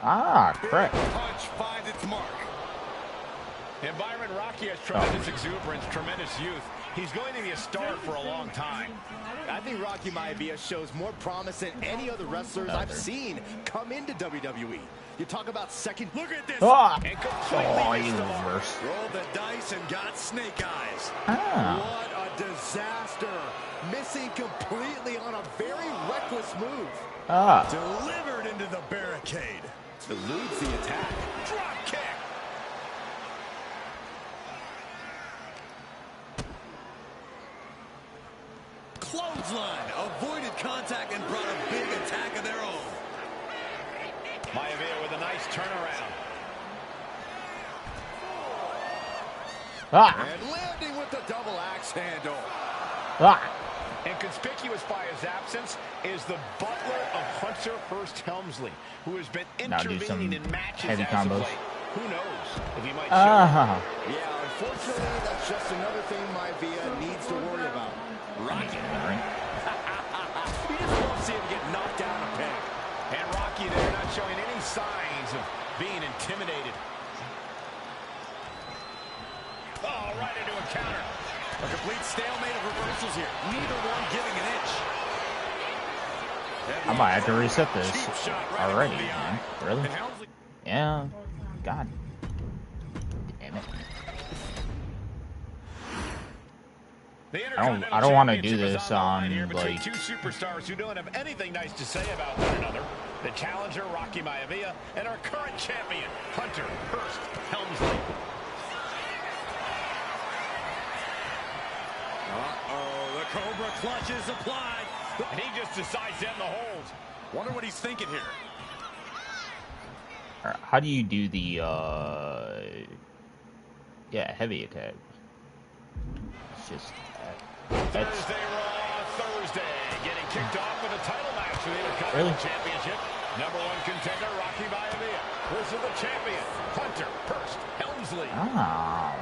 Ah, crap. Punch finds its mark. Environment Rocky has tremendous exuberance, tremendous youth. He's going to be a star for a long time. I think Rocky Maivia shows more promise than any other wrestlers I've seen come into WWE. You talk about second. Look at this. Ah! And completely Oh, missed you the mark. reverse. Rolled the dice and got snake eyes. Ah. What a disaster. Missing completely on a very reckless move. Ah. Delivered into the barricade. Eludes the attack. Drop kick. Clothesline. Avoided contact and brought a big attack of their own. Maivia with a nice turnaround. Ah. And landing with the double axe handle. Ah. And conspicuous by his absence is the butler of Hunter Hurst Helmsley, who has been Now do some intervening in matches heavy as combos. of late. Who knows if he might show. Ah. Yeah, unfortunately, that's just another thing Maivia needs to worry about. Rocky. Right. You just won't see him get knocked down a peg. And Rocky there not showing any signs of being intimidated. Oh, right into a counter. A complete stalemate of reversals here. Neither one giving an inch. I might have to reset this Cheap shot right already, above the man. eye. Really? And Helmsley Yeah. God. Damn it. I don't want to do this on, like, two superstars who don't have anything nice to say about one another. The challenger, Rocky Maivia, and our current champion, Hunter Hurst Helmsley. Uh-oh, the Cobra clutch is applied. And he just decides to end the hold. Wonder what he's thinking here. Alright, how do you do the, yeah, heavy attack? It's just, that's, Thursday Raw, Thursday. Getting kicked off with a title match for the Intercontinental Really? Championship. Number one contender, Rocky Maivia, versus the champion, Hunter Hurst Helmsley. oh.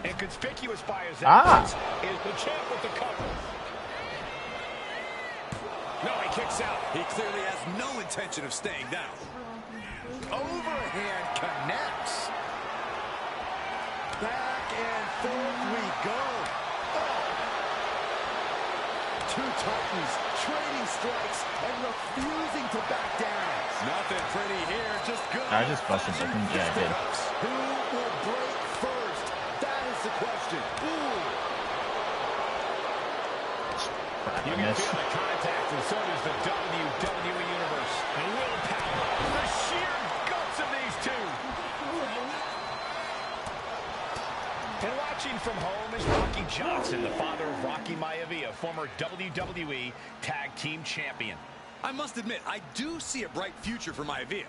And conspicuous by his Ah. absence is the champ with the cover. No, he kicks out. He clearly has no intention of staying down. Overhand connects. Back and forth we go. Oh. Two Titans trading strikes and refusing to back down. Nothing pretty here, just good. I just busted something. Yeah, I did. Who will break first? That is the question. Ooh. Crap, You I can missed. feel the contact, and so does the WWE Universe. And willpower, the sheer guts of these two. And watching from home is Rocky Johnson, the father of Rocky Maivia, former WWE Tag Team Champion. I must admit, I do see a bright future for Maivia.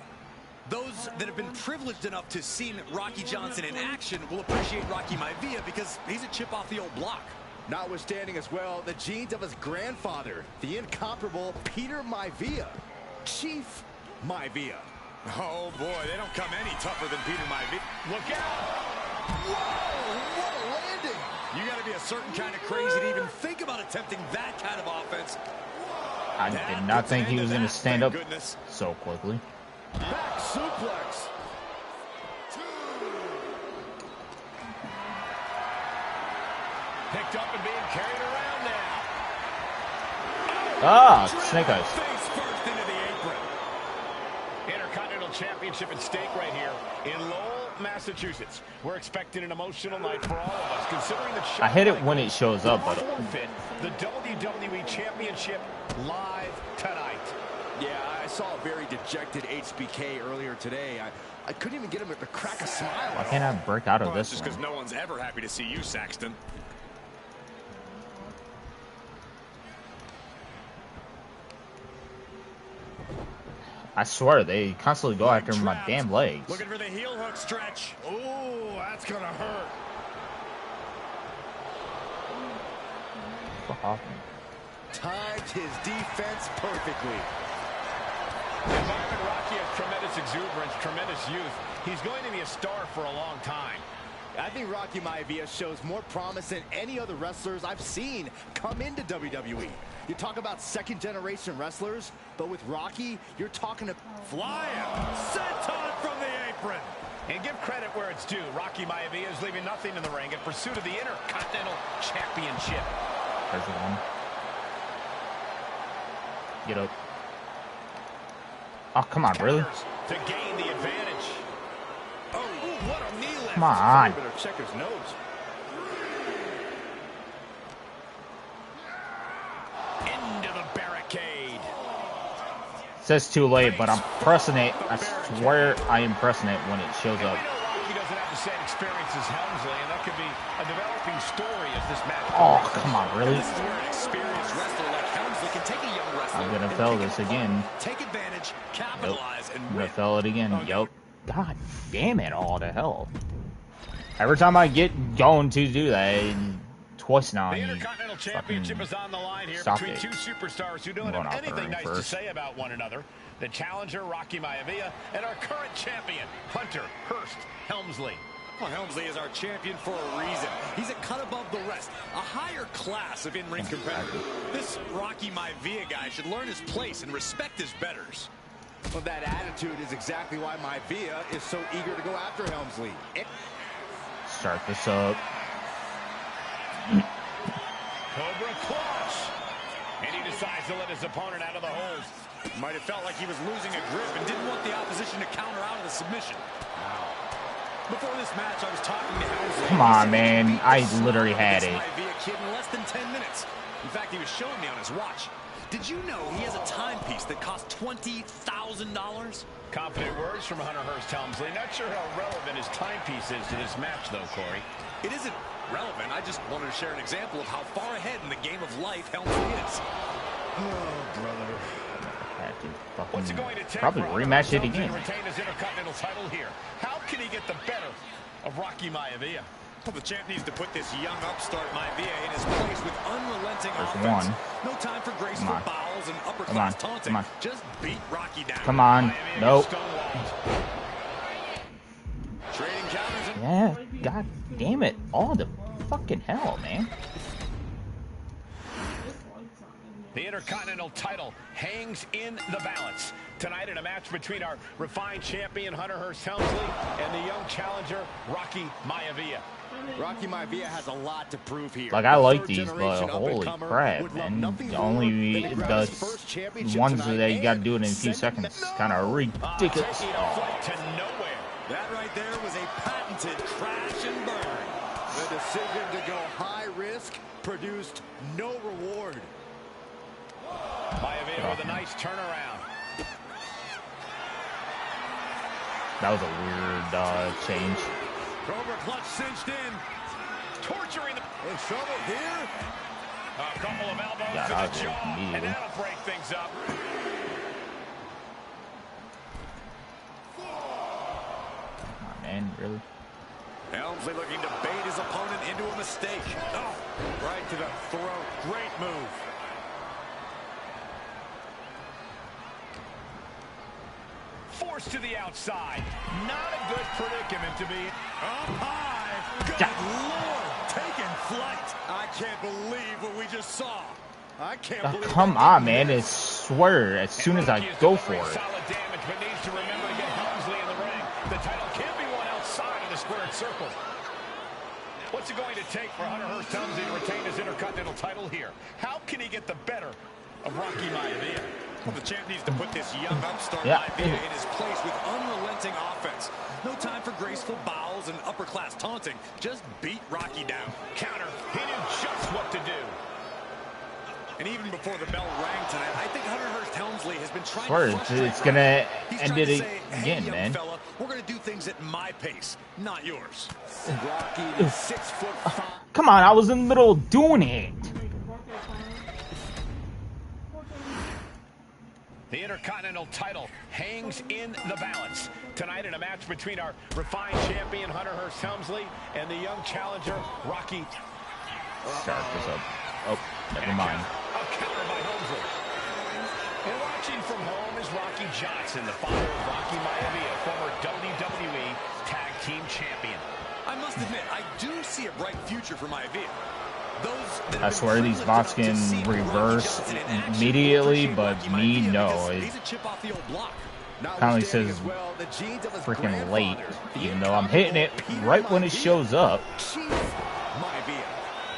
Those that have been privileged enough to see Rocky Johnson in action will appreciate Rocky Maivia because he's a chip off the old block. Notwithstanding as well the genes of his grandfather, the incomparable Peter Maivia, Chief Maivia. Oh boy, they don't come any tougher than Peter Maivia. Look out! Whoa, what a landing! You got to be a certain kind of crazy to even think about attempting that kind of offense. I did not think he was going to stand up Goodness. so quickly. Back suplex. Picked up and being carried around now. Ah, snake eyes. Face first into the apron. Intercontinental Championship at stake right here in Lowell, Massachusetts. We're expecting an emotional night for all of us, considering the I hit it when it shows up, but forfeit the WWE Championship live tonight. Yeah, I saw a very dejected HBK earlier today. I couldn't even get him to crack a smile. why can't I break out of Well, that's this just because one? no one's ever happy to see you, Saxton. I swear, they constantly go after my damn legs. Looking for the heel hook stretch. Ooh, that's gonna hurt. Fuck off. Timed his defense perfectly. Environment Rocky has tremendous exuberance, tremendous youth. He's going to be a star for a long time. I think Rocky Maivia shows more promise than any other wrestlers I've seen come into WWE. You talk about second-generation wrestlers, but with Rocky, you're talking to Flying. Senton from the apron. And give credit where it's due. Rocky Maivia is leaving nothing in the ring in pursuit of the Intercontinental Championship. There's one. Get up. Oh, come on, really? To gain the advantage. Oh, what a knee lift. Come on. Better check his nose. Into the barricade. Says too late, but I'm pressing it. I swear I am pressing it when it shows up. We know Rocky doesn't have the same experience as Helmsley, and that could be a developing story as this match Oh, progresses. come on, really? This is where an experienced wrestler like Helmsley can take a young wrestler. I'm gonna and fail pick this him again. apart, take advantage, capitalize, and I'm gonna win. fail it again. Oh, no. Yup. God damn it, all the hell. Every time I get going to do that, twice now, The he Intercontinental Championship is on the line here stop between it. two superstars who don't I'm going have out the anything ring nice to first. say about one another. The challenger, Rocky Maivia, and our current champion, Hunter Hearst Helmsley. Well, Helmsley is our champion for a reason. He's a cut above the rest, a higher class of in-ring competitor. This Rocky Maivia guy should learn his place and respect his betters. Well, that attitude is exactly why Maivia is so eager to go after Helmsley. Start this up. Cobra clutch. And he decides to let his opponent out of the hold. Might have felt like he was losing a grip and didn't want the opposition to counter out of the submission. Before this match, I was talking to Helmsley. Come on, man. I literally had it. Maivia kid in less than 10 minutes. In fact, he was showing me on his watch. Did you know he has a timepiece that costs $20,000? Confident words from Hunter Hearst Helmsley. Not sure how relevant his timepiece is to this match, though, Corey. It isn't relevant. I just wanted to share an example of how far ahead in the game of life Helmsley is. Oh, brother. Have to What's it fucking going to take probably for Hunter rematch it Helmsley again. to retain his Intercontinental title here? How can he get the better of Rocky Maivia? Well, the champ needs to put this young upstart Maivia in his place with unrelenting There's offense. one. No time for graceful Come on. bowels and upper Come on. class taunting. Come on. Just beat Rocky down. Come on. Maivia Nope. gets stonewalled. Trading counters. Yeah. God damn it. All the fucking hell, man. The Intercontinental title hangs in the balance. Tonight in a match between our refined champion, Hunter Hearst Helmsley, and the young challenger, Rocky Maivia. Rocky Maivia has a lot to prove here. Like, I like The these, third-generation but holy up-and-comer crap, would love man. nothing The more only than to grab his the first championship ones tonight that you gotta and do it in a few send seconds him- kind of ridiculous. Taking a flight to nowhere. That right there was a patented crash and burn. The decision to go high risk produced no reward. Maivia with a nice turnaround. That was a weird change. Cobra clutch cinched in. Torturing the... In trouble here? A couple of elbows Got to out the there jaw, and immediately. that'll break things up. Come on, man. Really? Helmsley looking to bait his opponent into a mistake. Oh, right to the throat. Great move. Forced to the outside. Not a good predicament to be. Up high. Good Lord. Taking flight. I can't believe what we just saw. I can't believe Come on, man. I swear, as soon as I Rocky is go for delivering it. solid damage, but needs to remember to get Helmsley in the ring. The title can't be won outside of the squared circle. What's it going to take for Hunter Hearst Helmsley to retain his Intercontinental title here? How can he get the better of Rocky Maivia? Well, the champ needs to put this young upstart Yeah. Maivia in his place with unrelenting offense. No time for graceful bowels and upper-class taunting. Just beat Rocky down. Counter. He knew just what to do. And even before the bell rang tonight, I think Hunter Hearst Helmsley has been trying Swear, to frustrate it's gonna Rocky. He's end trying it to say, again, hey, young man. fella, we're going to do things at my pace, not yours. Rocky is 6'5". Come on, I was in the middle of doing it. The Intercontinental title hangs in the balance. Tonight in a match between our refined champion, Hunter Hearst Helmsley, and the young challenger, Rocky. Start this up. Oh, never mind. A counter by Helmsley. And watching from home is Rocky Johnson, the father of Rocky Maivia, former WWE Tag Team Champion. I must admit, I do see a bright future for Maivia. I swear these bots can reverse immediately, but me, no. It finally says freaking late, even though I'm hitting it right when it shows up. Maivia.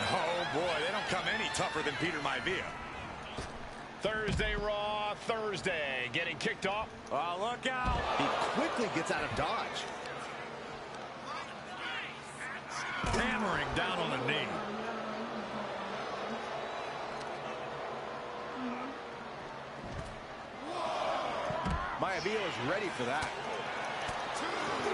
Oh boy, they don't come any tougher than Peter Maivia. Thursday Raw, Thursday, getting kicked off. Oh, look out. He quickly gets out of dodge. Hammering down on the knee. Maivia is ready for that.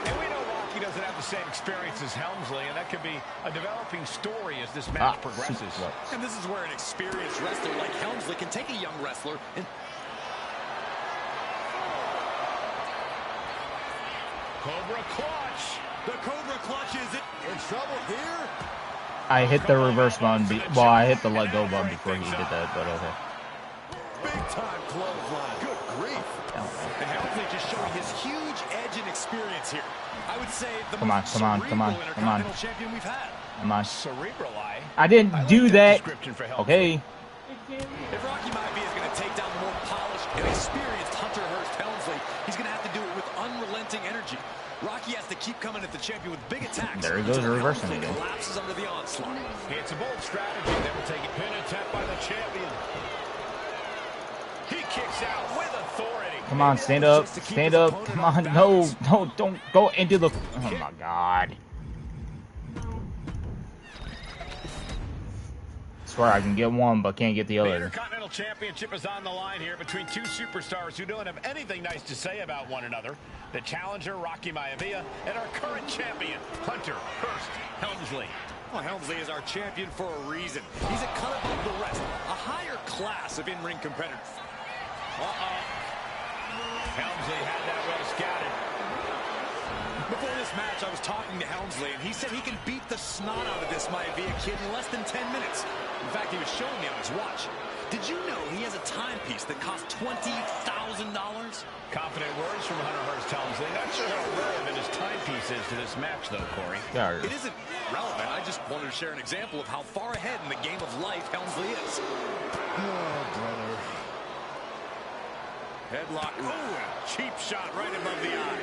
And we know Rocky doesn't have the same experience as Helmsley, and that could be a developing story as this match progresses. And this is where an experienced wrestler like Helmsley can take a young wrestler and... Cobra Clutch. The Cobra Clutch is in trouble here. I hit the reverse button. Well, I hit the let go button before he did that, but okay. Big time clothesline. Good grief. And Helmsley just showing his huge edge and experience here. I would say the most cerebral Intercontinental champion we've had. Come on. Cerebral eye. I didn't do that. Okay. If Rocky Maivia is going to take down the more polished and experienced Hunter Hearst Helmsley, he's going to have to do it with unrelenting energy. Rocky has to keep coming at the champion with big attacks. There he goes, reversing again. Collapses under the onslaught. It's a bold strategy. They will take a pin attempt by the champion. He kicks out with authority. Come on, stand up. Stand up. Come on. No, don't go into the... Oh, my God. I swear I can get one, but can't get the other. The Intercontinental Championship is on the line here between two superstars who don't have anything nice to say about one another. The challenger, Rocky Maivia, and our current champion, Hunter Hearst Helmsley. Well, Helmsley is our champion for a reason. He's a cut above the rest, a higher class of in-ring competitors. Helmsley had that well scouted. Before this match, I was talking to Helmsley, and he said he can beat the snot out of this Maivia kid in less than 10 minutes. In fact, he was showing me on his watch. Did you know he has a timepiece that costs $20,000? Confident words from Hunter Hearst Helmsley. Not sure how relevant his timepiece is to this match, though, Corey. Yeah. It isn't relevant. I just wanted to share an example of how far ahead in the game of life Helmsley is. Oh, brother. Headlock. Oh, cheap shot right above the eye.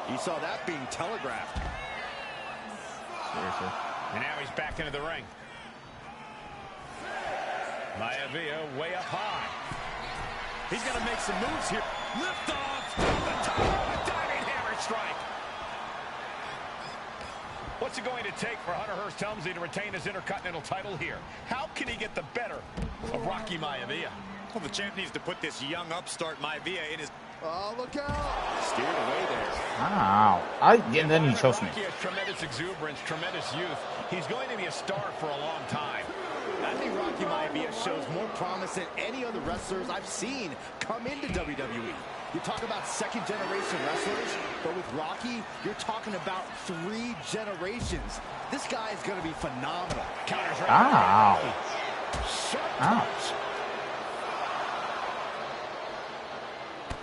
You saw that being telegraphed. Seriously. And now he's back into the ring. Maivia way up high. He's going to make some moves here. Lift off. The top of a diving hammer strike. What's it going to take for Hunter Hearst Helmsley to retain his Intercontinental title here? How can he get the better of Rocky Maivia? Well, the champ needs to put this young upstart Maivia in his... Oh, look out. Steered away there. Ow. And then he chokes me. Rocky has tremendous exuberance, tremendous youth. He's going to be a star for a long time. I think Rocky Maivia shows more promise than any other wrestlers I've seen come into WWE. You talk about second-generation wrestlers, but with Rocky, you're talking about 3 generations. This guy is going to be phenomenal. Counters right. Ow. Ow.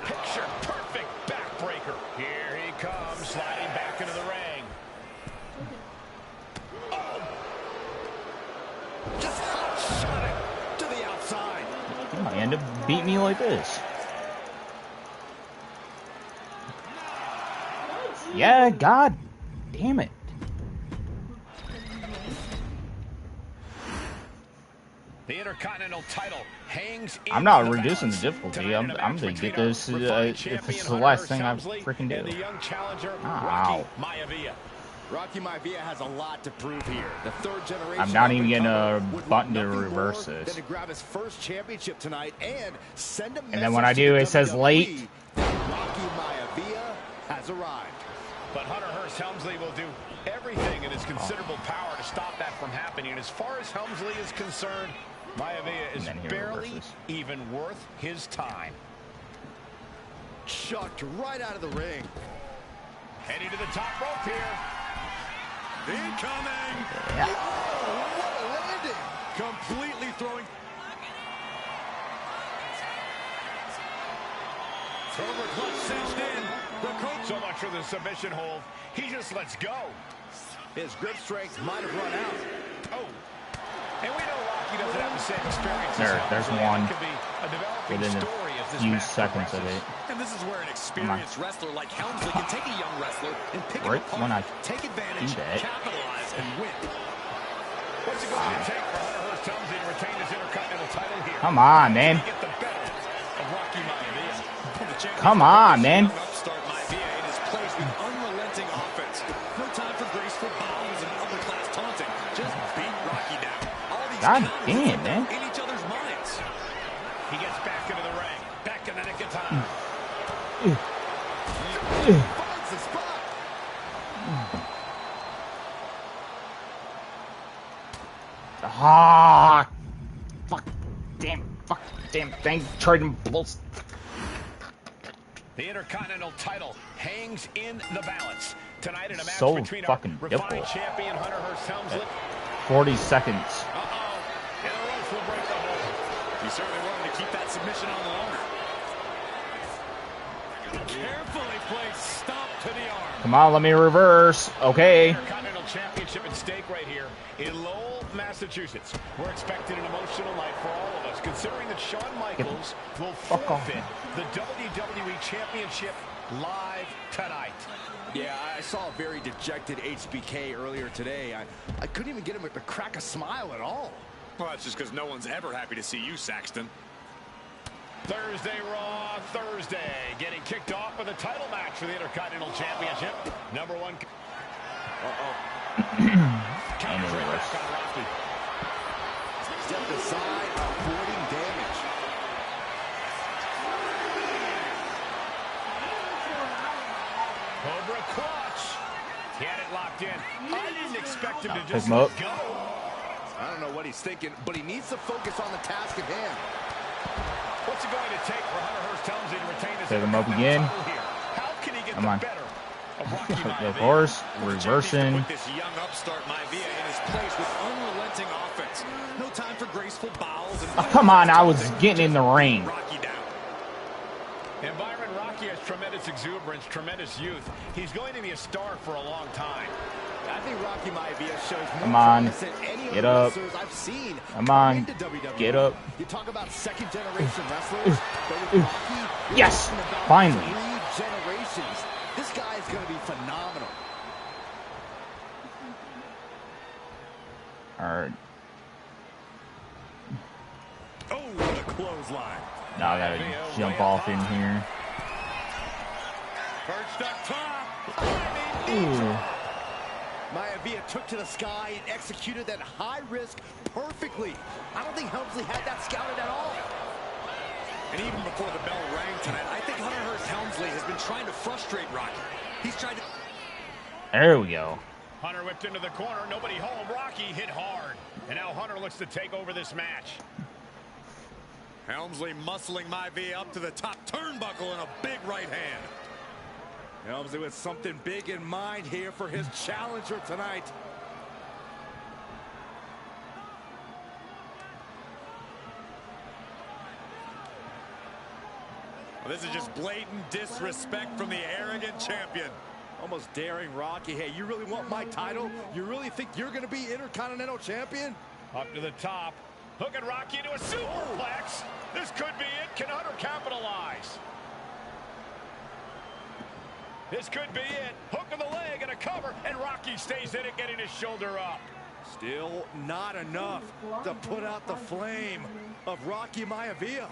Picture perfect backbreaker. Here he comes, sliding back into the ring. Oh. Just hot shot it to the outside. He might end up beating me like this. Yeah, God damn it. The Intercontinental title hangs in I'm not the reducing the balance. difficulty. I'm Tonight, gonna get this if it's the Hunter last Hearst thing I Helmsley freaking do. and the young challenger, Ow. Rocky Maivia. Rocky Maivia has a lot to prove here. The 3rd generation. I'm not even getting a would button want to nothing reverse more this. than to grab his first championship tonight and send a And then when I message do, to it says WWE late. that Rocky Maivia has arrived. But Hunter Hearst Helmsley will do everything in his considerable power to stop that from happening. And as far as Helmsley is concerned, Maivia is barely even worth his time. Chucked right out of the ring. Heading to the top rope here. Incoming! Yeah. Oh, what a landing! Completely throwing. Over clutch sound in. The coach so much for the submission hold. He just lets go. His grip strength might have run out. Oh. And we know Rocky doesn't have the same experience. There's one within a few seconds of it. And this is where an experienced wrestler like Helmsley can take a young wrestler and pick him apart, when I take advantage, capitalize, and win. What's it going to take for Hunter Hearst Helmsley to retain his Intercontinental title here? Come on, man. Get the better of Rocky Maivia. Come on, man. Upstart Maivia in his place with unrelenting offense. No time for graceful bows and upper-class taunting. Just beat Rocky down. All these God damn, man. in each other's minds. He gets back into the ring. Back in the nick of time. Finds the spot. Ah, fuck, damn thing, trading blows. The Intercontinental title hangs in the balance tonight in a match So between fucking our dimple. refined champion Hunter Hearst Helmsley. 40 seconds. And the ropes will break the hold. He certainly wanted to keep that submission on longer. Carefully placed stomp to the arm. Come on, let me reverse. Okay. Intercontinental Championship at stake right here in Lowell, Massachusetts. We're expecting an emotional night for all of us, considering that Shawn Michaels will forfeit the WWE Championship live tonight. Yeah, I saw a very dejected HBK earlier today. I couldn't even get him to crack a smile at all. Well, that's just because no one's ever happy to see you, Saxton. Thursday Raw, Thursday, getting kicked off with a title match for the Intercontinental Championship. Number one. Counter back on Rocky. Step aside, avoiding damage. Cobra clutch. He had it locked in. I didn't expect him to Pick just him up. go. I don't know what he's thinking, but he needs to focus on the task at hand. What's it going to take for Hunter Hearst Helmsley to retain his Pick him up again. title here? How can he get Come the on. better of Rocky Maivia? Of course, reversing. Put this young upstart Maivia in his place with unrelenting offense. No time for graceful bows. And Come on, I was getting in the ring. Rocky down. And Byron, Rocky has tremendous exuberance, tremendous youth. He's going to be a star for a long time. I think Rocky Maivia shows more Come on. promise than any of Get the up. wrestlers I've seen. Come on. Into WWE. Get up. You talk about second-generation wrestlers, but with Rocky, Yes, you're talking about finally. 3 generations. This guy is going to be phenomenal. All right. Oh, what a clothesline. Now I gotta jump off in here. Perched up top. Ooh. Maivia took to the sky and executed that high risk perfectly. I don't think Helmsley had that scouted at all. And even before the bell rang tonight, I think Hunter Hearst Helmsley has been trying to frustrate Rocky. He's tried to... There we go. Hunter whipped into the corner. Nobody home. Rocky hit hard. And now Hunter looks to take over this match. Helmsley muscling Maivia up to the top turnbuckle in a big right hand. Helmsley with something big in mind here for his challenger tonight. Well, this is just blatant disrespect from the arrogant champion. Almost daring Rocky. Hey, you really want my title? You really think you're going to be Intercontinental Champion? Up to the top. Hooking Rocky into a superplex. This could be it. Can Hunter capitalize? This could be it. Hook of the leg and a cover. And Rocky stays in it, getting his shoulder up. Still not enough to put out the flame of Rocky Maivia.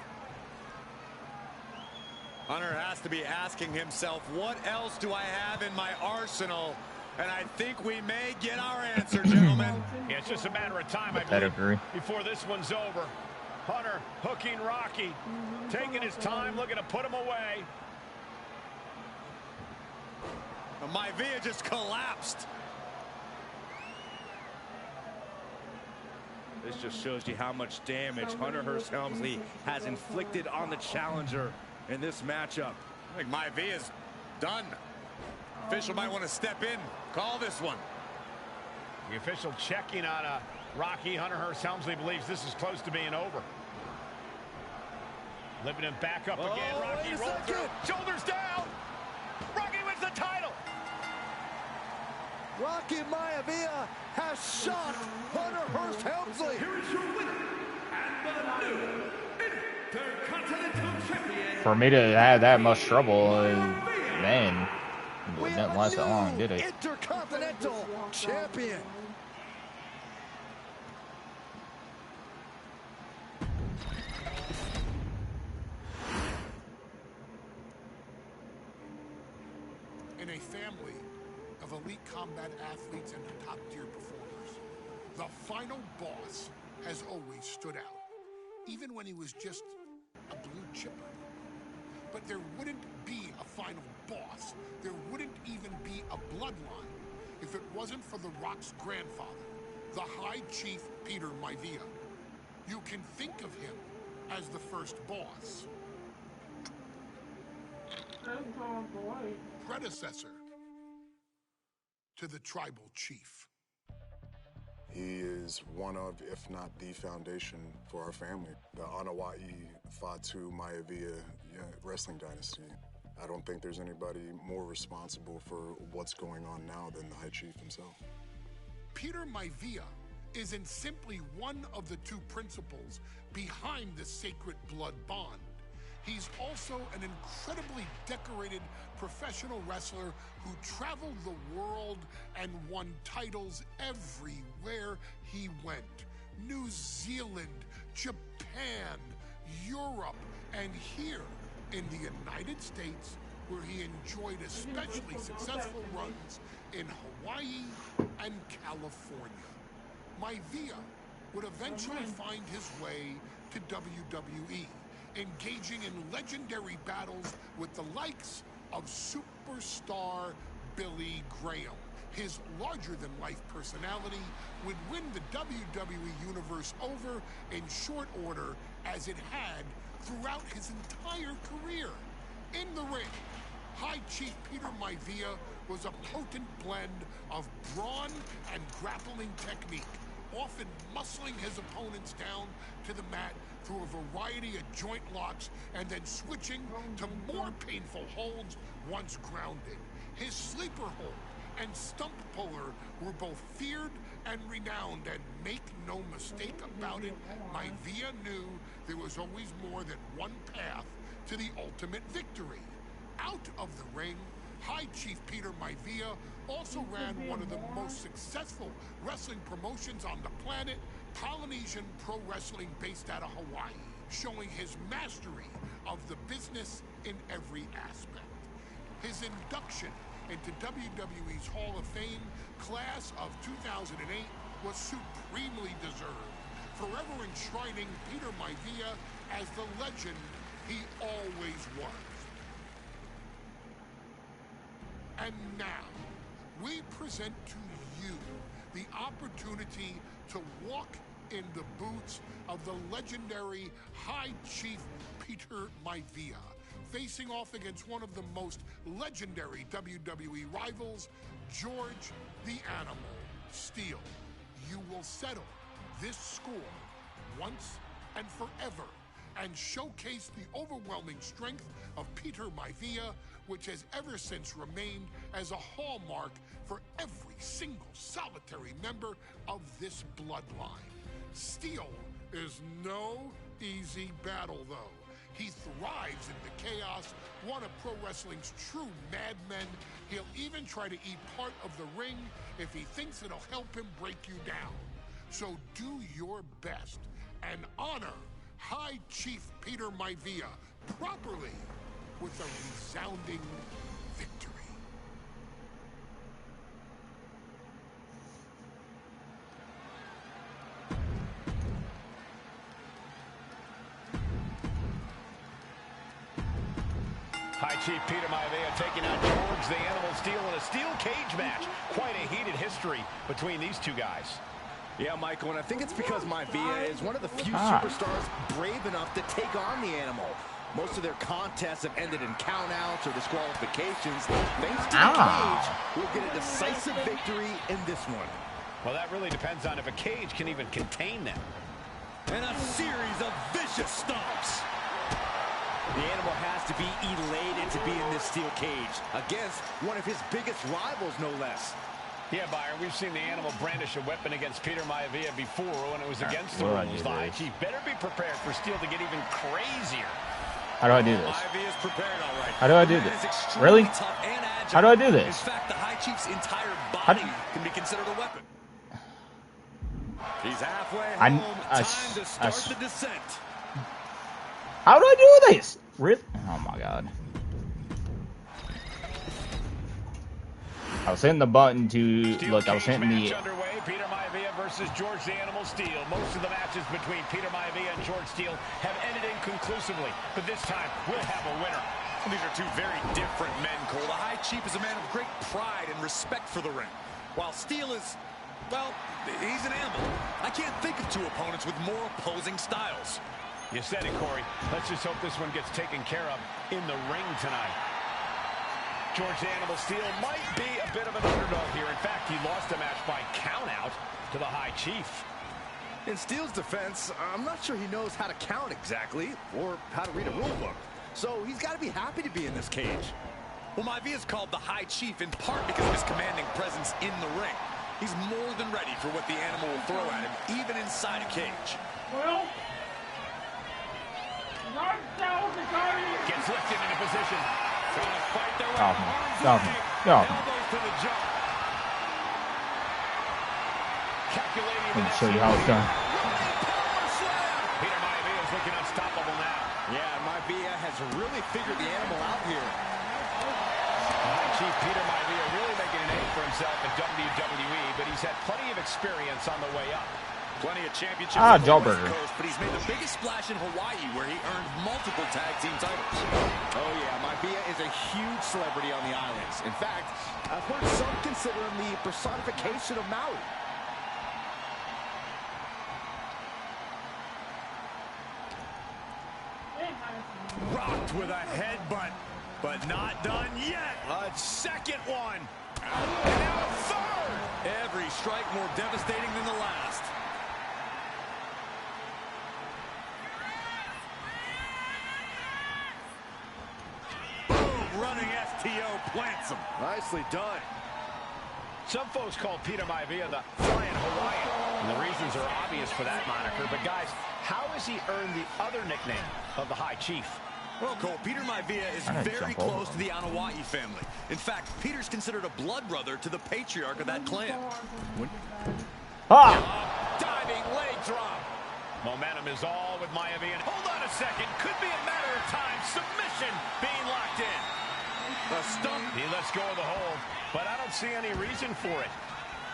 Hunter has to be asking himself, what else do I have in my arsenal? And I think we may get our answer, gentlemen. Yeah, it's just a matter of time, I Better believe, agree. before this one's over. Hunter hooking Rocky, taking his time, looking to put him away. Maivia just collapsed. This just shows you how much damage Hunter Hearst Helmsley has inflicted on the challenger in this matchup. I think Maivia's done. Official might want to step in, call this one. The official checking on Rocky. Hunter Hearst Helmsley believes this is close to being over. Lifting him back up again. Rocky rolls through. Shoulders down. Rocky wins the title. Rocky Maivia has shot Hunter Hearst Helmsley. Here is your winner and the new Intercontinental Champion. For me to have that much trouble, man, it didn't last that long, did it? Intercontinental Champion. In a family of elite combat athletes and top-tier performers, the final boss has always stood out, even when he was just a blue chipper. But there wouldn't be a final boss, there wouldn't even be a bloodline if it wasn't for The Rock's grandfather, the High Chief Peter Maivia. You can think of him as the first boss. Predecessor to the tribal chief. He is one of, if not the foundation for our family. The Anawa'i Fatu Maivia wrestling dynasty. I don't think there's anybody more responsible for what's going on now than the High Chief himself. Peter Maivia isn't simply one of the two principles behind the sacred blood bond. He's also an incredibly decorated professional wrestler who traveled the world and won titles everywhere he went. New Zealand, Japan, Europe, and here in the United States, where he enjoyed especially successful runs in Hawaii and California. Maivia would eventually find his way to WWE, engaging in legendary battles with the likes of superstar Billy Graham. His larger-than-life personality would win the WWE Universe over in short order, as it had throughout his entire career. In the ring, High Chief Peter Maivia was a potent blend of brawn and grappling technique, often muscling his opponents down to the mat through a variety of joint locks and then switching to more painful holds once grounded. His sleeper hold and stump puller were both feared and renowned, and make no mistake about it, Maivia knew there was always more than one path to the ultimate victory. Out of the ring, High Chief Peter Maivia also ran one of the most successful wrestling promotions on the planet, Polynesian Pro Wrestling, based out of Hawaii, showing his mastery of the business in every aspect. His induction into WWE's Hall of Fame class of 2008 was supremely deserved, forever enshrining Peter Maivia as the legend he always was. And now, we present to you the opportunity to walk in the boots of the legendary High Chief Peter Maivia, facing off against one of the most legendary WWE rivals, George the Animal Steele. You will settle this score once and forever and showcase the overwhelming strength of Peter Maivia, which has ever since remained as a hallmark for every single solitary member of this bloodline. Steele is no easy battle, though. He thrives in the chaos, one of pro wrestling's true madmen. He'll even try to eat part of the ring if he thinks it'll help him break you down. So do your best and honor High Chief Peter Maivia properly with a resounding victory. High Chief Peter Maivia taking out George the Animal Steele in a steel cage match. Quite a heated history between these two guys. Yeah, Michael, and I think it's because Maivia is one of the few superstars brave enough to take on the animal. Most of their contests have ended in countouts or disqualifications. Thanks to the cage, we'll get a decisive victory in this one. Well, that really depends on if a cage can even contain them. And a series of vicious stomps. The animal has to be elated to be in this steel cage against one of his biggest rivals, no less. Yeah, Byron, we've seen the animal brandish a weapon against Peter Maivia before when it was against the rules. The High Chief better be prepared for Steel to get even crazier. How do I do this? Maivia is prepared, all right. How do I do this? Really? How do I do this? In fact, the High Chief's entire body can be considered a weapon. He's halfway home. Time to start the descent. How do I do this? Really? Oh my god. I was hitting the button to look. I was hitting the. Underway. Peter Maivia versus George the Animal Steele. Most of the matches between Peter Maivia and George Steele have ended inconclusively, but this time we'll have a winner. These are two very different men, Cole. The High Chief is a man of great pride and respect for the ring, while Steele is, well, he's an animal. I can't think of two opponents with more opposing styles. You said it, Corey. Let's just hope this one gets taken care of in the ring tonight. George the Animal Steele might be a bit of an underdog here. In fact, he lost a match by countout to the High Chief. In Steele's defense, I'm not sure he knows how to count exactly or how to read a rule book. So he's got to be happy to be in this cage. Well, Maivia is called the High Chief in part because of his commanding presence in the ring. He's more than ready for what the animal will throw at him, even inside a cage. Well, gets lifted into position. Trying to fight their way. Stop him. Elbows to the jaw. Calculating. Let me show you how it's done. Peter Maivia is looking unstoppable now. Yeah, Maivia has really figured the animal out here. High Chief Peter Maivia really making a name for himself in WWE, but he's had plenty of experience on the way up. Plenty of championships on the Jawbreaker. West Coast, but he's made the biggest splash in Hawaii, where he earned multiple tag team titles. Oh yeah, Maivia is a huge celebrity on the islands. In fact, I've heard some consider him the personification of Maui. Rocked with a headbutt, but not done yet. A second one. And now a third. Every strike more devastating than the last. Boom, running STO plants him. Nicely done. Some folks call Peter Maivia the Flying Hawaiian, and the reasons are obvious for that moniker. But guys, how has he earned the other nickname of the High Chief? Well, Cole, Peter Maivia is very close to the Anawai family. In fact, Peter's considered a blood brother to the patriarch of that clan. Diving leg drop. Momentum is all with Maivia. Hold on a second. Could be a matter of time. Submission being locked in. The stump. He lets go of the hold, but I don't see any reason for it.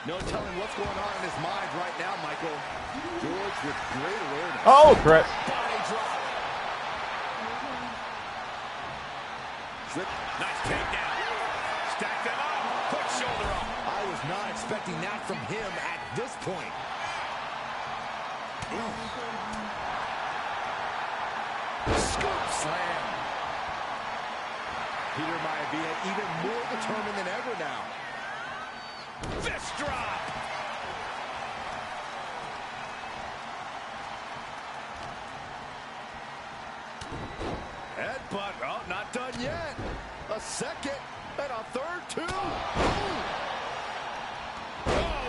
No telling what's going on in his mind right now, Michael. George with great awareness. Oh, crap. Body drop. Nice takedown. Stack them up. Quick shoulder up. I was not expecting that from him at this point. Scoop slam. Peter Maivia even more determined than ever now. Fist drop. Headbutt. Oh, not done yet. A second and a third, too. Oh,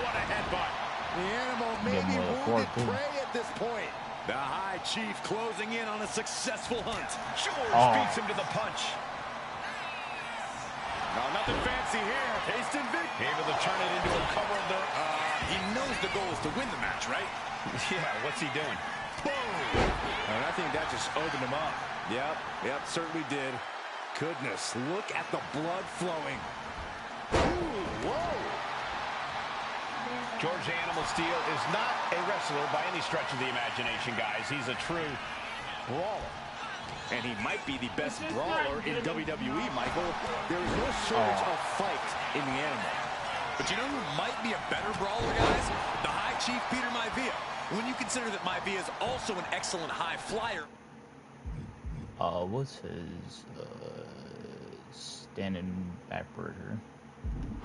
what a headbutt. The animal may be wounded prey at this point. The High Chief closing in on a successful hunt. George beats him to the punch. No, nothing fancy here. Tasted victory. Able to turn it into a cover of the... He knows the goal is to win the match, right? Yeah, what's he doing? Boom! And I think that just opened him up. Yep, certainly did. Goodness, look at the blood flowing. Ooh, whoa! George the Animal Steele is not a wrestler by any stretch of the imagination, guys. He's a true brawler. And he might be the best brawler in WWE, Michael. There is no shortage of fight in the animal. But you know who might be a better brawler, guys? The High Chief, Peter Maivia. When you consider that Maivia is also an excellent high flyer. What's his standing backbreaker?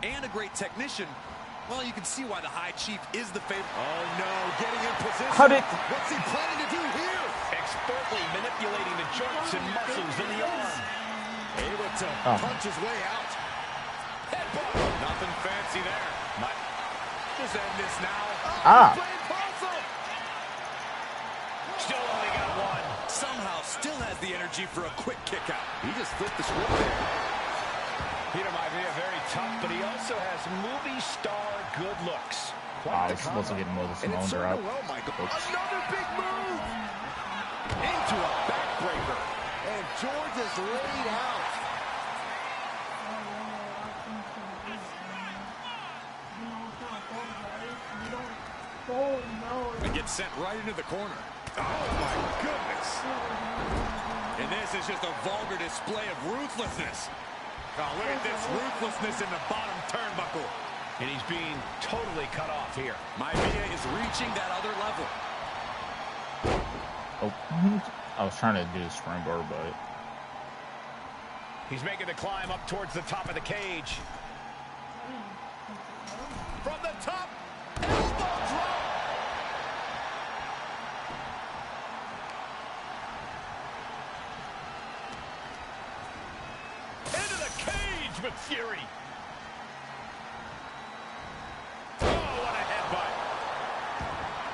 And a great technician. Well, you can see why the High Chief is the favorite. Oh no, getting in position. What's he planning to do here? Expertly manipulating the joints and muscles in the arm. Able to punch his way out. Headbutt. Nothing fancy there. Might just end this now. Still only got one. Somehow still has the energy for a quick kick out. He just flipped the script there. Peter Maivia very tough, but he also has movie star good looks. I was supposed to get him with a Simone drop. Another big move. Into a backbreaker. And George is laid out. And gets sent right into the corner. Oh, my goodness. And this is just a vulgar display of ruthlessness. Oh, look at this ruthlessness in the bottom turnbuckle. And he's being totally cut off here. Maivia is reaching that other level. Oh, I was trying to do the springboard, but... He's making the climb up towards the top of the cage. From the top, elbow drop. Into the cage with fury. Oh, what a headbutt.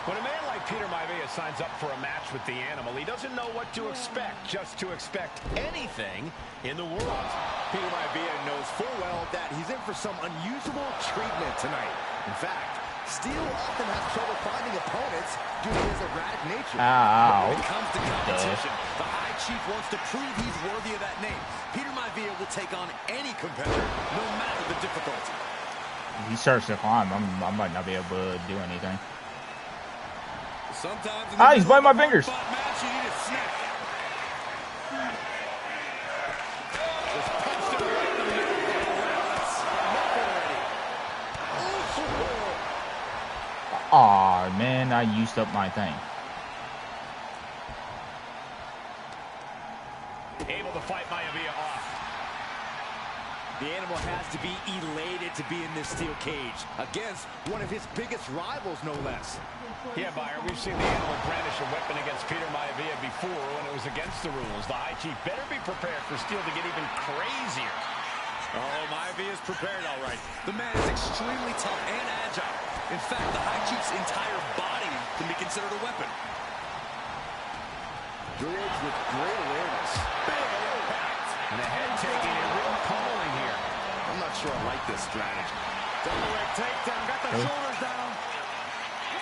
When a man like Peter Maivia signs up for a match with the Animal, he doesn't know what to expect, just to expect anything in the world. Peter Maivia knows full well that he's in for some unusual treatment tonight. In fact, Steel often has trouble finding opponents due to his erratic nature. Ow. When it comes to competition, the High Chief wants to prove he's worthy of that name. Peter Maivia will take on any competitor, no matter the difficulty. If he starts to climb, I might not be able to do anything. Sometimes he's biting my fingers. Match, you need a snack. Just punched him right in the middle. That's enough already. Aw, man, I used up my thing. Able to fight Maivia off. The Animal has to be elated to be in this steel cage against one of his biggest rivals, no less. Yeah, Byron, we've seen the Animal brandish a weapon against Peter Maivia before when it was against the rules. The High Chief better be prepared for Steel to get even crazier. Oh, Maivia is prepared, all right. The man is extremely tough and agile. In fact, the High Chief's entire body can be considered a weapon. George with great awareness. Big impact. And the head taking a real pummeling here. I'm not sure I like this strategy. Delaware takedown, got the shoulders down.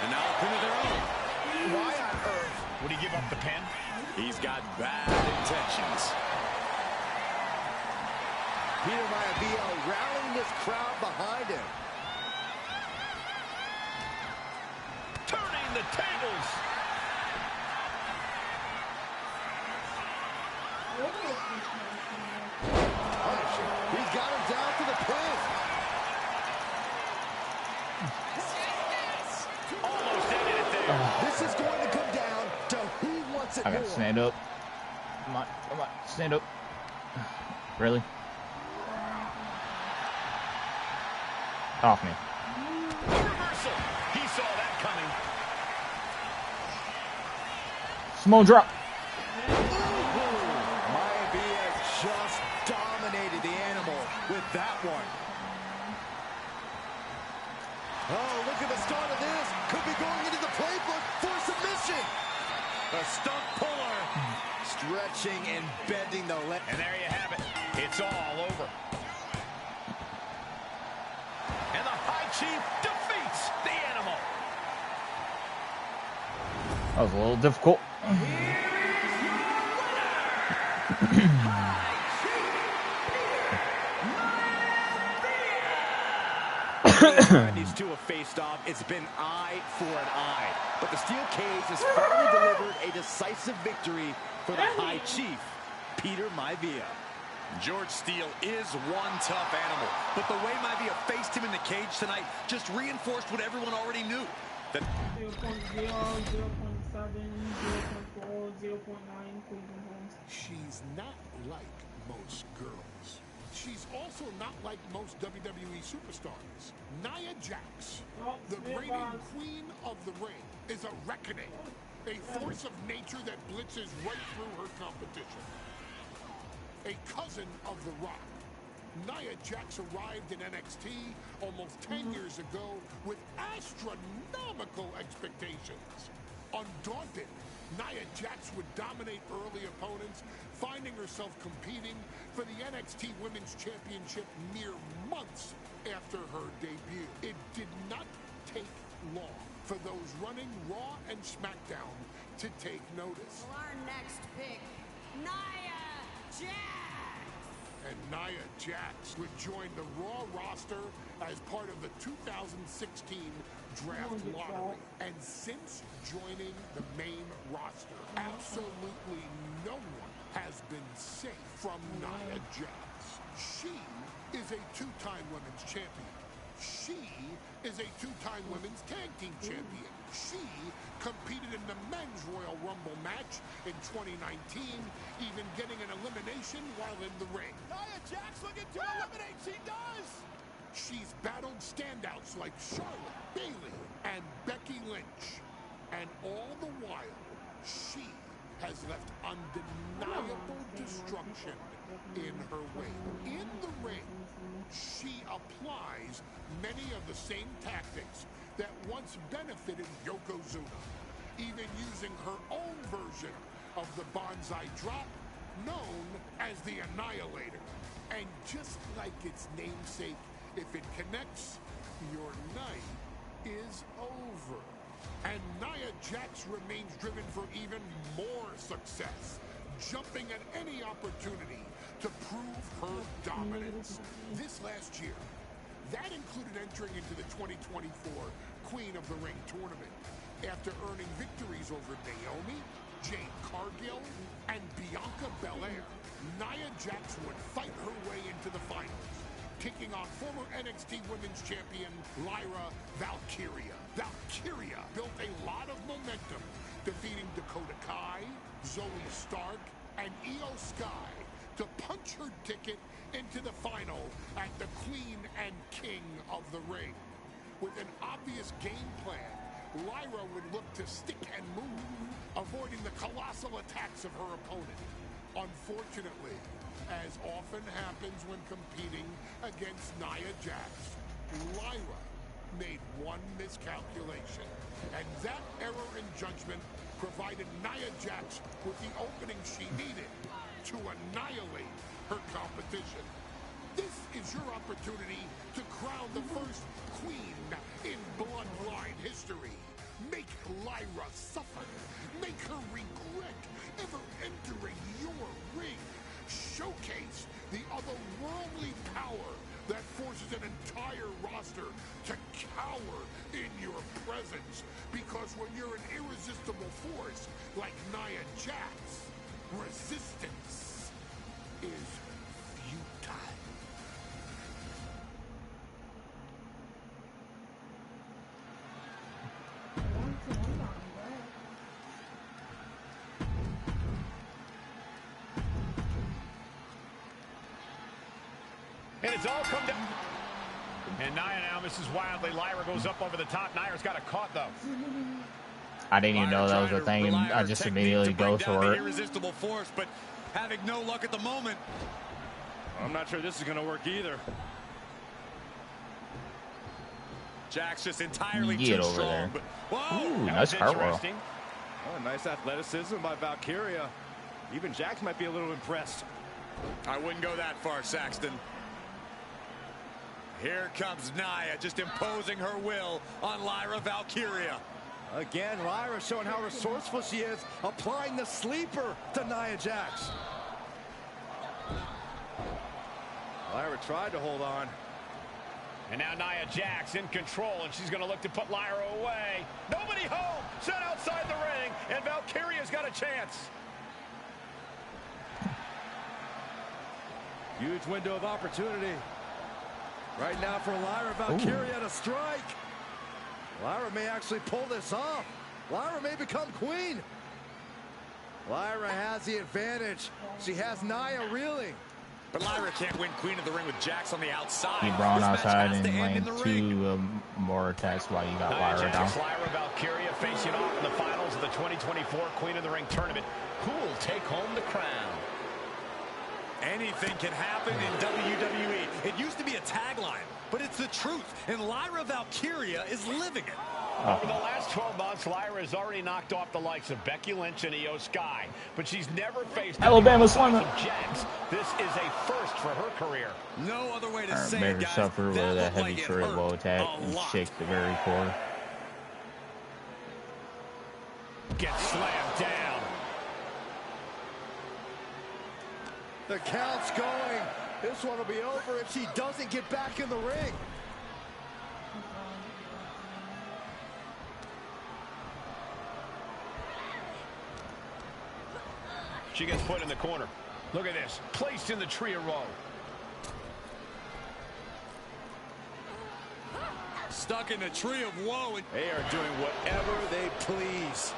And now a pin of their own. Why on earth would he give up the pin? He's got bad intentions. Peter Maivia rallying this crowd behind him. Turning the tables. He's got him down to the pin. Almost ended it there. This is going to come down to who wants it I gotta more. stand up. Come on, stand up. Really? Off me. Reversal. He saw that coming. Small drop. Maivia just dominated the Animal with that one. Oh, look at the start of this. Could be going into the playbook for submission. The stunt puller. Stretching and bending the leg. And there you have it. It's all over. And the High Chief defeats the Animal. That was a little difficult. When these two have faced off, it's been eye for an eye. But the steel cage has finally delivered a decisive victory for the High Chief, Peter Maivia. George Steele is one tough animal, but the way Maivia faced him in the cage tonight just reinforced what everyone already knew. That 0.0, 0.7, 0.4, 0.9 Cleveland Holmes. She's not like most girls. She's also not like most WWE superstars. Nia Jax, the reigning queen of the ring, is a reckoning. A force of nature that blitzes right through her competition. A cousin of The Rock. Nia Jax arrived in NXT almost 10 years ago with astronomical expectations. Undaunted, Nia Jax would dominate early opponents, finding herself competing for the NXT Women's Championship mere months after her debut. It did not take long for those running Raw and SmackDown to take notice. Well, our next pick, Nia Jax. And Nia Jax would join the Raw roster as part of the 2016 draft lottery. And since joining the main roster, absolutely no one has been safe from Nia Jax. She is a two-time women's champion. She is a two-time women's tag team champion. She competed in the men's Royal Rumble match in 2019, even getting an elimination while in the ring. Nia Jax looking to eliminate. She does. She's battled standouts like Charlotte, Bayley, and Becky Lynch. And all the while, she has left undeniable destruction in her wake. In the ring, she applies many of the same tactics that once benefited Yokozuna, even using her own version of the bonsai drop, known as the Annihilator. And just like its namesake, if it connects, your night is over. And Nia Jax remains driven for even more success, jumping at any opportunity to prove her dominance. This last year, that included entering into the 2024 Queen of the Ring tournament after earning victories over Naomi, Jade Cargill, and Bianca Belair. Nia Jax would fight her way into the finals, taking on former NXT Women's Champion Lyra Valkyria. Valkyria built a lot of momentum, defeating Dakota Kai, Zoe Stark, and Io Sky to punch her ticket into the final at the Queen and King of the Ring. With an obvious game plan, Lyra would look to stick and move, avoiding the colossal attacks of her opponent. Unfortunately, as often happens when competing against Nia Jax, Lyra made one miscalculation, and that error in judgment provided Nia Jax with the opening she needed to annihilate her competition. This is your opportunity to crown the first queen in Bloodline history. Make Lyra suffer. Make her regret ever entering your ring. Showcase the otherworldly power that forces an entire roster to cower in your presence. Because when you're an irresistible force like Nia Jax, resistance is futile. And it's all come down. And Nia now misses wildly. Lyra goes up over the top. Nia's got it caught, though. I didn't even know that was a thing. I just immediately go for it. Irresistible force, but having no luck at the moment. I'm not sure this is going to work either. Jax just entirely Get too over strong. there. But, whoa! Ooh, nice cartwheel. Oh, nice athleticism by Valkyria. Even Jax might be a little impressed. I wouldn't go that far, Saxton. Here comes Nia, just imposing her will on Lyra Valkyria. Again, Lyra showing how resourceful she is, applying the sleeper to Nia Jax. Lyra tried to hold on. And now Nia Jax in control, and she's going to look to put Lyra away. Nobody home, set outside the ring, and Valkyria's got a chance. Huge window of opportunity. Right now for Lyra Valkyria to strike. Lyra may actually pull this off. Lyra may become queen. Lyra has the advantage. She has Nia reeling. But Lyra can't win Queen of the Ring with Jax on the outside. Keep Braun outside and land 2 more attacks while you got Lyra down. Lyra Valkyria facing off in the finals of the 2024 Queen of the Ring tournament. Who will take home the crown? Anything can happen in WWE. It used to be a tagline, but it's the truth. And Lyra Valkyria is living it. Over the last 12 months, Lyra has already knocked off the likes of Becky Lynch and Io Sky, but she's never faced Alabama Slammer. Jax. This is a first for her career. No other way to say Make it, her guys. suffer with a heavy like turret low attack and shake the very core. Gets slammed down. The count's going. This one will be over if she doesn't get back in the ring. She gets put in the corner. Look at this. Placed in the tree of woe. Stuck in the tree of woe. They are doing whatever they please.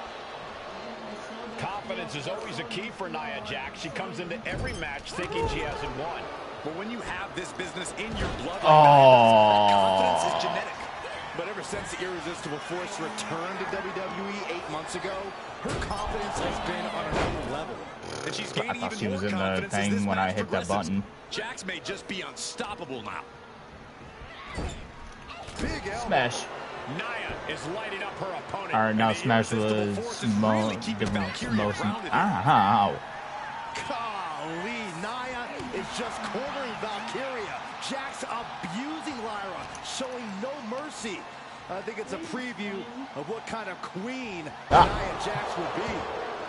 Confidence is always a key for Nia Jax. She comes into every match thinking she hasn't won. But when you have this business in your blood, confidence is genetic. But ever since the Irresistible Force returned to WWE 8 months ago, her confidence has been on another level. And she's I gaining thought even she was more in the confidence as thing this when I match hit that progresses. button. Jax may just be unstoppable now. Big elbow. Smash. Nia is lighting up her opponent. Alright, now Smash was the most. Ow. Golly, Nia is just cornering Valkyria. Jax abusing Lyra, showing no mercy. I think it's a preview of what kind of queen Nia Jax will be.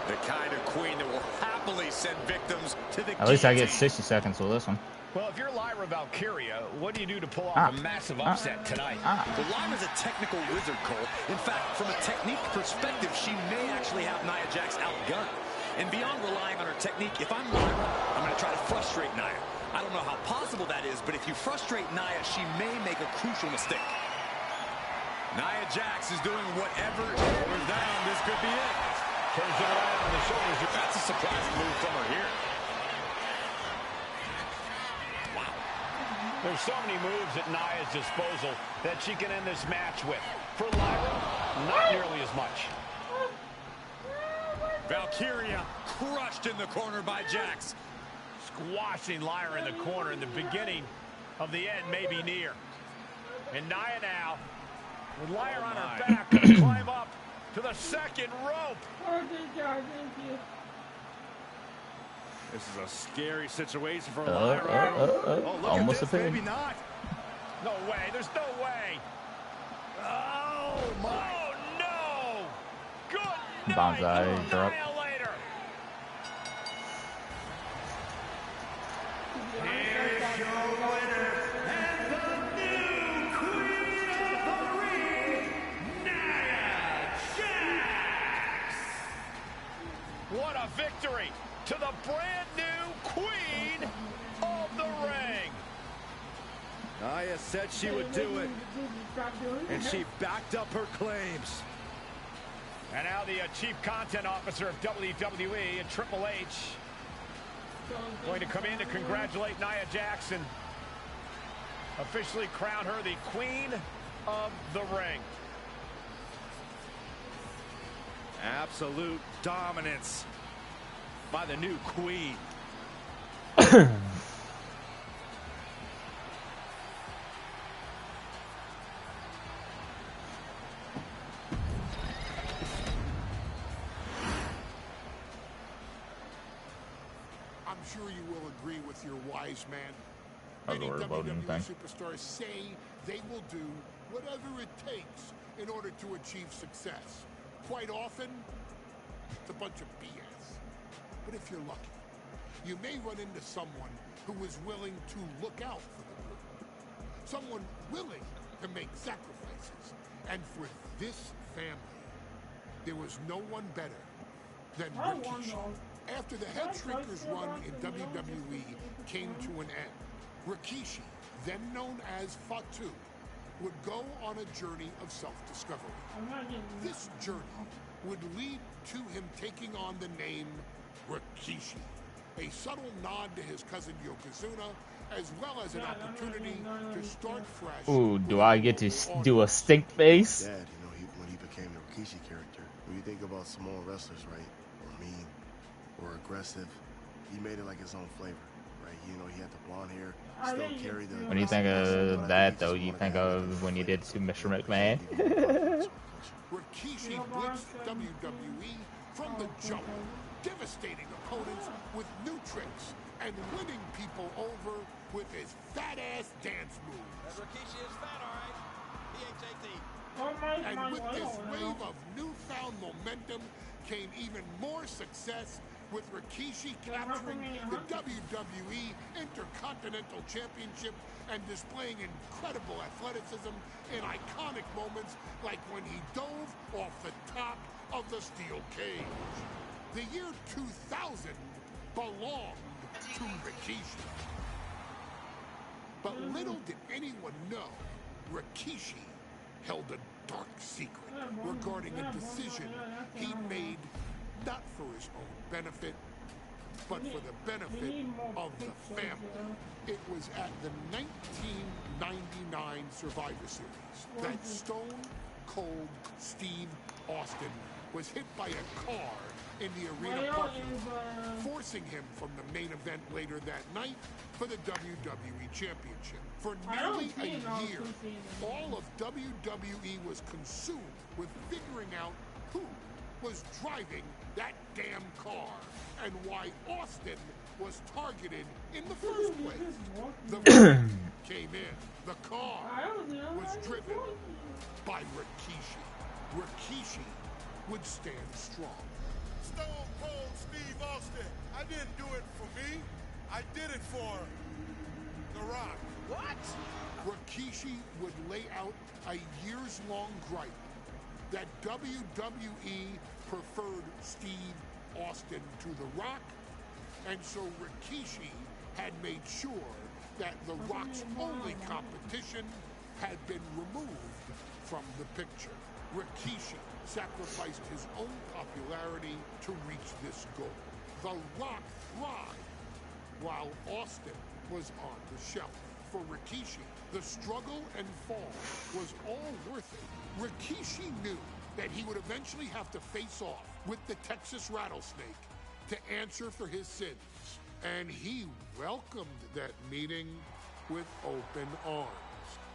The kind of queen that will happily send victims to the At least I get guillotine. 60 seconds with this one. Well, if you're Lyra Valkyria, what do you do to pull off a massive upset tonight? Well, Lyra's a technical wizard, Cole. In fact, from a technique perspective, she may actually have Nia Jax outgunned. And beyond relying on her technique, if I'm Lyra, I'm going to try to frustrate Nia. I don't know how possible that is, but if you frustrate Nia, she may make a crucial mistake. Nia Jax is doing whatever shoulders down. This could be it. Turns it around on the shoulders. That's a surprise move from her here. There's so many moves at Nia's disposal that she can end this match with. For Lyra, not nearly as much. Valkyria crushed in the corner by Jax. Squashing Lyra in the corner, and the beginning of the end may be near. And Nia now, with Lyra on her back, gonna climb up to the second rope. Thank you. This is a scary situation for Lyra. Oh, look Almost at a this, pin. maybe not. No way, there's no way. Oh, my. Oh, no. Good night, Bonsai drop. Annihilator. Here's your winner and the new Queen of the Ring, Nia Jax. What a victory to the brand new Queen of the Ring. Nia said she would do it, and she backed up her claims. And now the Chief Content Officer of WWE and Triple H going to come in to congratulate Nia Jax, officially crown her the Queen of the Ring. Absolute dominance by the new queen. I'm sure you will agree with your wise man. That's Many a weird loading WWE thing. superstars say they will do whatever it takes in order to achieve success. Quite often, it's a bunch of BS. But if you're lucky, you may run into someone who is willing to look out for the group. Someone willing to make sacrifices. And for this family, there was no one better than Ricky. After the Head Shrinker's run in WWE came to an end, Rikishi, then known as Fatu, would go on a journey of self-discovery. This journey would lead to him taking on the name Rikishi, a subtle nod to his cousin Yokozuna, as well as an opportunity to start fresh. Ooh, do I get to do a stink face? Dad, you know, when he became the Rikishi character, when you think about Samoan wrestlers, right, or mean, or aggressive, he made it like his own flavor, right? You know, he had the blonde hair, still carried the... When you think of that, though, you think of when you did to Mr. McMahon. Rikishi blitzed WWE from the jump, devastating opponents with new tricks and winning people over with his fat-ass dance moves. Rikishi is fat, all right. P-H-A-T. And with this wave of newfound momentum came even more success, with Rikishi capturing the WWE Intercontinental Championship and displaying incredible athleticism in iconic moments like when he dove off the top of the steel cage. The year 2000 belonged to Rikishi. But little did anyone know, Rikishi held a dark secret regarding a decision he made not for his own benefit, but for the benefit of the family. It was at the 1999 Survivor Series that Stone Cold Steve Austin was hit by a car in the arena parking lot, forcing him from the main event later that night for the WWE Championship. For nearly a year, all of WWE was consumed with figuring out who was driving that damn car and why Austin was targeted in the first place. The verdict came in. The car was driven by Rikishi. Rikishi would stand strong. Stone Cold Steve Austin. I didn't do it for me. I did it for The Rock. What? Rikishi would lay out a years-long gripe that WWE preferred Steve Austin to The Rock, and so Rikishi had made sure that The Rock's only competition had been removed from the picture. Rikishi sacrificed his own popularity to reach this goal. The Rock thrived while Austin was on the shelf. For Rikishi, the struggle and fall was all worth it. Rikishi knew that he would eventually have to face off with the Texas Rattlesnake to answer for his sins. And he welcomed that meeting with open arms.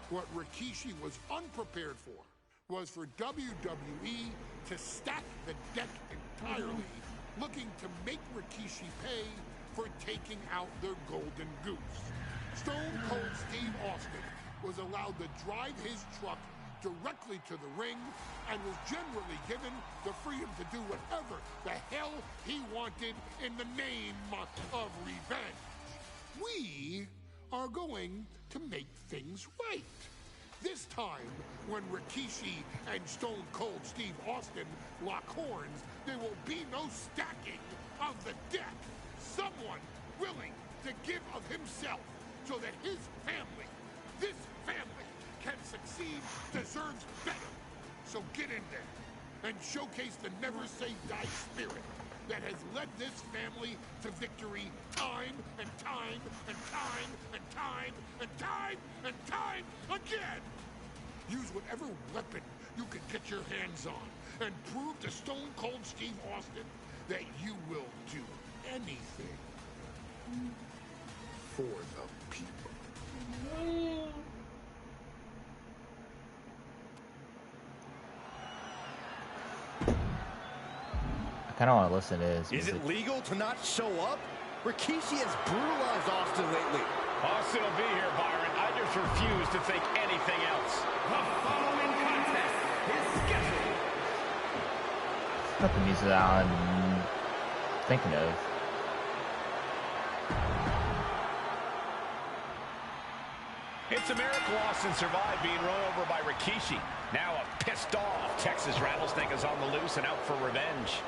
What Rikishi was unprepared for was for WWE to stack the deck entirely, looking to make Rikishi pay for taking out their golden goose. Stone Cold Steve Austin was allowed to drive his truck directly to the ring and was generally given the freedom to do whatever the hell he wanted in the name of revenge. We are going to make things right. This time, when Rikishi and Stone Cold Steve Austin lock horns, there will be no stacking of the deck. Someone willing to give of himself so that his family, this family, can succeed, deserves better. So get in there and showcase the never say die spirit that has led this family to victory time and time and time and time and time and time again. Use whatever weapon you can get your hands on and prove to Stone Cold Steve Austin that you will do anything for the people. I kind of want to listen to this. Is it legal to not show up? Rikishi has brutalized Austin lately. Austin will be here, Byron. I just refuse to think anything else. The following contest is scheduled. Not the music that I'm thinking of. It's a miracle Austin survived being run over by Rikishi. Now a pissed off Texas Rattlesnake is on the loose and out for revenge.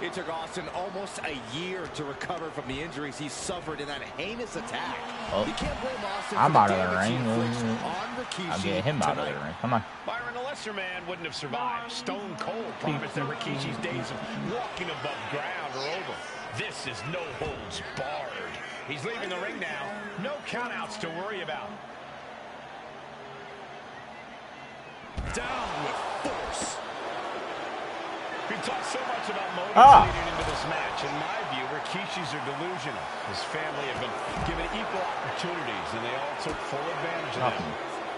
It took Austin almost a year to recover from the injuries he suffered in that heinous attack. Oh, you can't blame Austin I'm for out the of the damage he ring. inflicts on Rikishi I'll get him out of the ring. Come on. Byron, a lesser man wouldn't have survived. Stone Cold promised that Rikishi's days of walking above ground are over. This is no holds barred. He's leaving the ring now. No countouts to worry about. Down with force. We talk so much about motives leading into this match. In my view, Rikishi's are delusional. His family have been given equal opportunities, and they all took full advantage of them.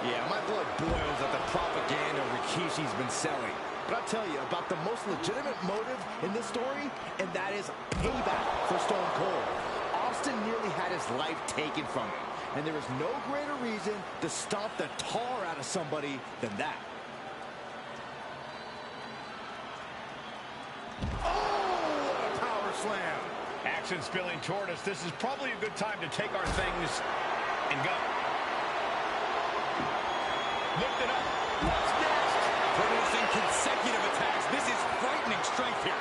Yeah, my blood boils at the propaganda Rikishi's been selling. But I'll tell you about the most legitimate motive in this story, and that is payback for Stone Cold. Austin nearly had his life taken from him, and there is no greater reason to stomp the tar out of somebody than that. Oh, what a power slam. Action spilling toward us. This is probably a good time to take our things and go. Lift it up. What's next? Producing consecutive attacks. This is frightening strength here.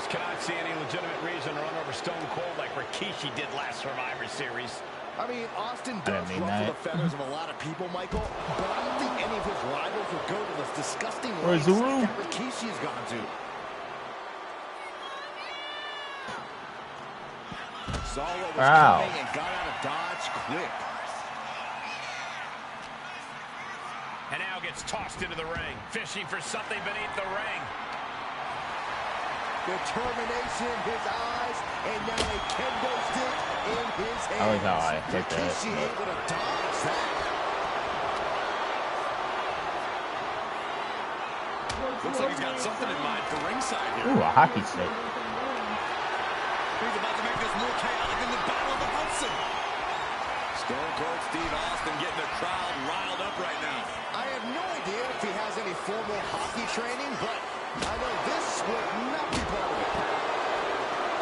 Cannot see any legitimate reason to run over Stone Cold like Rikishi did last Survivor Series. I mean, Austin does ruffle the feathers of a lot of people, Michael, but I don't think any of his rivals would go to this disgusting lengths that Rikishi's gone to. Saw what was coming and got out of dodge quick. And now gets tossed into the ring, fishing for something beneath the ring. Determination in his eyes, and now a kendo stick in his hands. I like how I hit that. Rikishi able to dodge that. Looks like he's got something in mind for ringside here. Ooh, a hockey stick. He's about to make this more chaotic than the Battle of the Hudson. Stone Cold Steve Austin getting the crowd riled up right now. I have no idea if he has any formal hockey training, but I know this would not be part of it.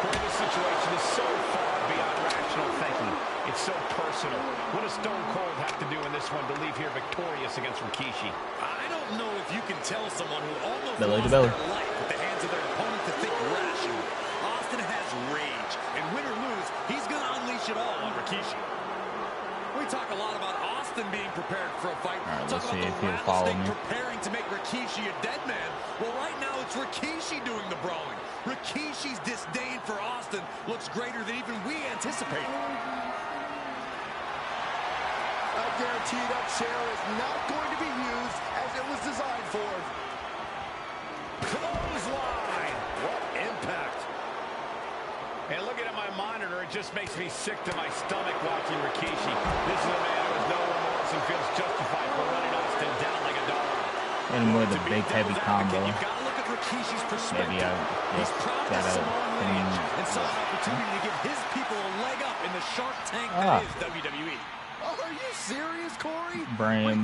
Corey, this situation is so far beyond rational thinking. It's so personal. What does Stone Cold have to do in this one to leave here victorious against Rikishi? I don't know if you can tell someone who almost belly lost to belly. their life at the hands of their opponent to think rationally. Austin has rage, and win or lose, he's going to unleash it all on Rikishi. We talk a lot about Austin being prepared for a fight. All right, Talk let's see about if the he'll follow rattlesnake me. preparing to make Rikishi a dead man. Well, right now it's Rikishi doing the brawling. Rikishi's disdain for Austin looks greater than even we anticipated. I guarantee that chair is not going to be used as it was designed for. Clothesline! What impact! And looking at my monitor, it just makes me sick to my stomach watching Rikishi. This is a man who has no remorse and feels justified for running Austin down like a dog. And with a big heavy combo. You've got to look at Rikishi's perspective. Maybe I just gotta and saw an opportunity to give his people a leg up in the Shark Tank that is WWE. Oh, are you serious, Corey? Bring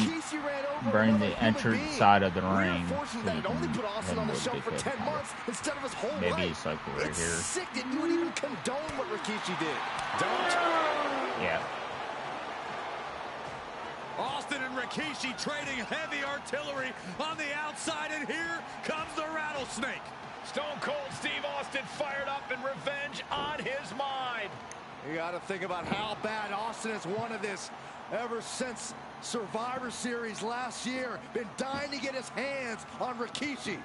the entrance side of the ring. That it only put Austin on the show for 10 months instead of his whole life. Maybe it's like right it's here. sick that you would even condone what Rikishi did. Don't. Yeah. Austin and Rikishi trading heavy artillery on the outside, and here comes the rattlesnake. Stone Cold Steve Austin fired up and revenge on his mind. You got to think about how bad Austin has wanted this ever since Survivor Series last year. Been dying to get his hands on Rikishi.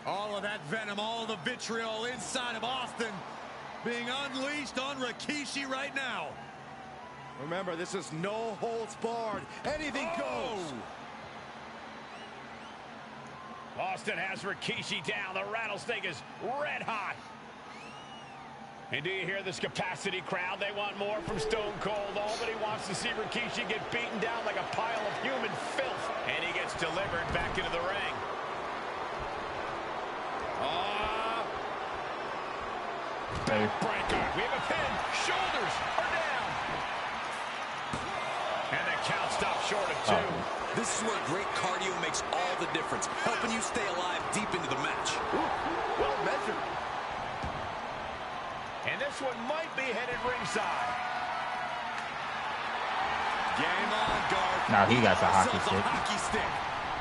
All of that venom, all of the vitriol inside of Austin being unleashed on Rikishi right now. Remember, this is no holds barred. Anything goes. Austin has Rikishi down. The rattlesnake is red hot. And do you hear this capacity crowd? They want more from Stone Cold. Nobody wants to see Rikishi get beaten down like a pile of human filth. And he gets delivered back into the ring. Breaker. We have a pin. Shoulders are down. And the count stops short of 2. This is where great cardio makes all the difference, helping you stay alive deep into the match. Well measured. And this one might be headed ringside. Game on, guard. Now he got the hockey stick.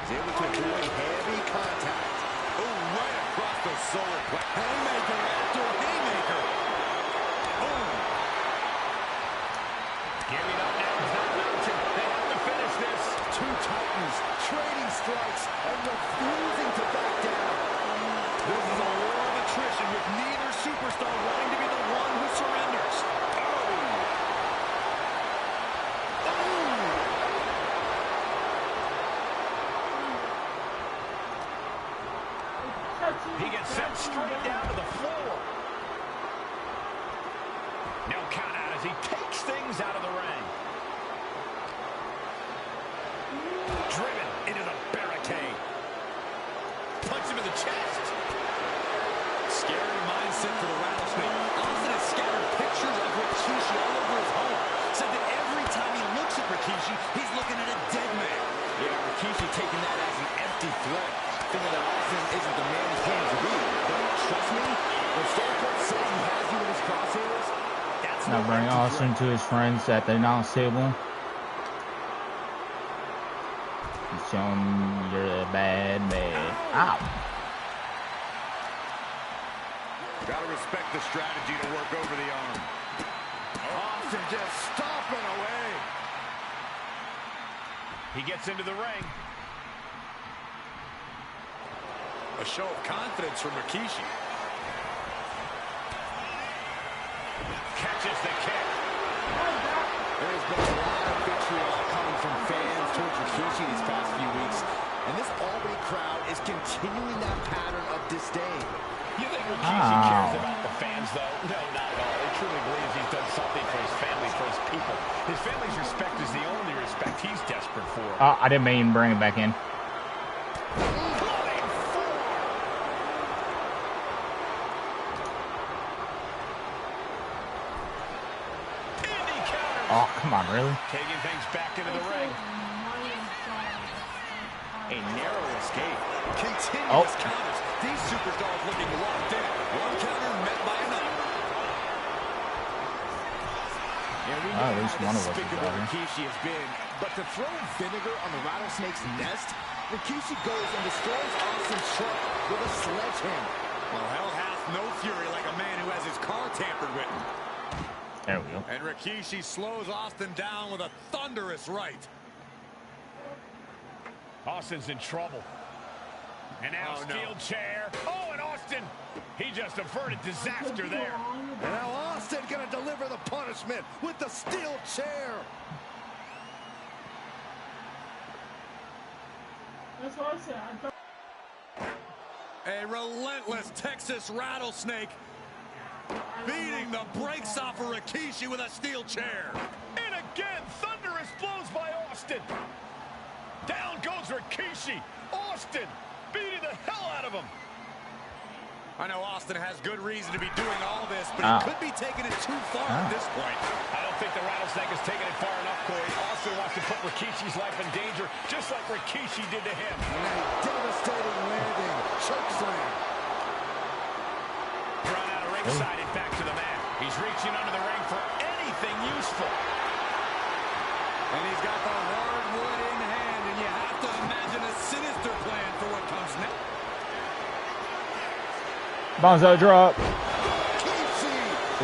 He's able to avoid heavy contact. Oh, right across the solar plexus. Haymaker after haymaker. Boom. Giving up now is not an option. They have to finish this. Two Titans trading strikes and refusing to back down. This is a war of attrition with neither superstar wanting to be the one who surrenders. He gets sent straight down to the floor. No count out as he takes things out of the ring. Driven into the barricade. Punch him in the chest. Scary mindset for the Rattlesnake. Austin has scattered pictures of Rikishi all over his home. Said that every time he looks at Rikishi, he's looking at a dead man. Yeah, Rikishi taking that as an empty threat, thinking that Austin isn't the man he claims to be. But trust me, when Stone Cold says he has you in his crosshairs, that's Now bring Austin to his friends at the announce table. He's showing you're a bad man. Ow. Gotta respect the strategy to work over the arm. Austin just stomping away. He gets into the ring. A show of confidence from Rikishi. Catches the kick. There's been a lot of vitriol coming from fans towards Rikishi these past few weeks, and this Albany crowd is continuing that pattern of disdain. You think Rikishi cares about the fans, though? No, not at all. He truly believes he's done something for his family, for his people. His family's respect is the only respect he's desperate for. I didn't mean bring it back in. Oh, come on, really? Taking things back into the ring. A narrow escape. Continuous counters. These superstars looking locked in. One counter met by another. At least one of us is better. Rikishi has been, but to throw vinegar on the Rattlesnake's nest, Rikishi goes and destroys Austin's truck with a sledgehammer. Well, hell hath no fury like a man who has his car tampered with. There we go. And Rikishi slows Austin down with a thunderous right. Austin's in trouble. And now steel chair. Oh, and Austin, he just averted disaster there. And now Austin gonna deliver the punishment with the steel chair. That's what I said. A relentless Texas Rattlesnake beating the brakes off of Rikishi with a steel chair. And again, thunderous blows by Austin. Down goes Rikishi. Austin beating the hell out of him. I know Austin has good reason to be doing all this, but he could be taking it too far at this point. I don't think the Rattlesnake is taking it far enough, Corey. Austin wants to put Rikishi's life in danger, just like Rikishi did to him. And a devastating landing. Chokeslam. Run out of ringside and back to the mat. He's reaching under the ring for anything useful. And he's got the hardwood in hand, and you have to imagine a sinister plan for what comes next. Bonzo drop.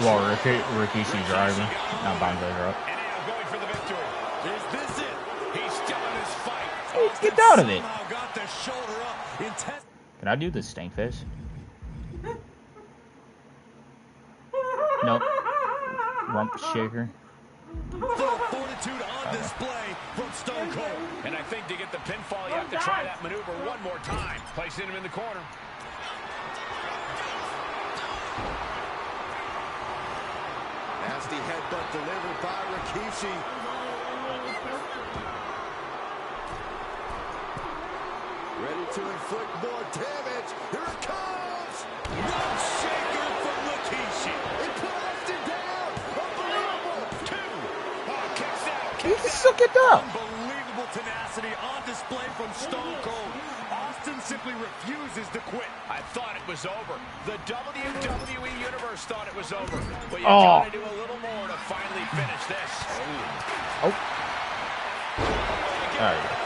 Well, Rikishi driving, not Bonzo drop. And now going for the victory. Is this it? He's still in his fight. Let's get out of it. Got the shoulder up. Intense. Can I do the stank fish? Nope. Rump shaker. Fortitude on display from Stone Cold. And I think to get the pinfall, you have to try that maneuver one more time. Placing him in the corner. Nasty headbutt delivered by Rikishi. Ready to inflict more damage. Here it comes. One shaker from Rikishi. It put Austin down. Unbelievable. Two. Oh, kicks out. He suck it up. Unbelievable tenacity on display from Stone Cold. Austin simply refuses to quit. I thought it was over. The WWE Universe thought it was over. But you gotta do a little more to finally finish this. Oh. Alright.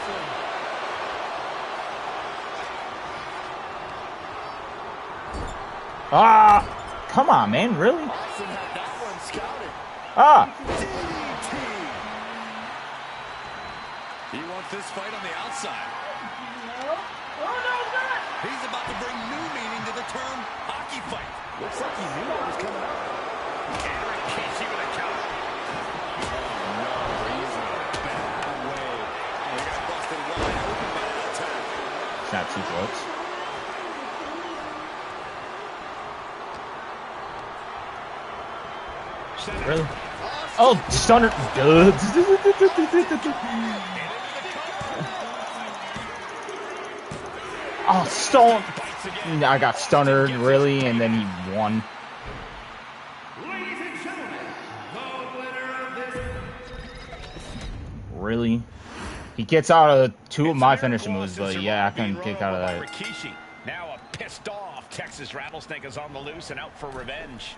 Ah! Come on, man. Really? Austin had that one scouted. Ah! DDT. He wants this fight on the outside. He's about to bring new meaning to the term hockey fight. Looks like he knew what was coming up. And Rikishi with a counter. Oh, no, he's in a bad way. He got busted wide open by that attack. Snap suplex. Really? Oh, stunner. Oh, stone. I got stunnered, really, and then he won. Ladies and gentlemen, the winner of this. Really? He gets out of two of my finishing moves, but yeah, I couldn't kick out of that. Rikishi. Now a pissed off Texas Rattlesnake is on the loose and out for revenge.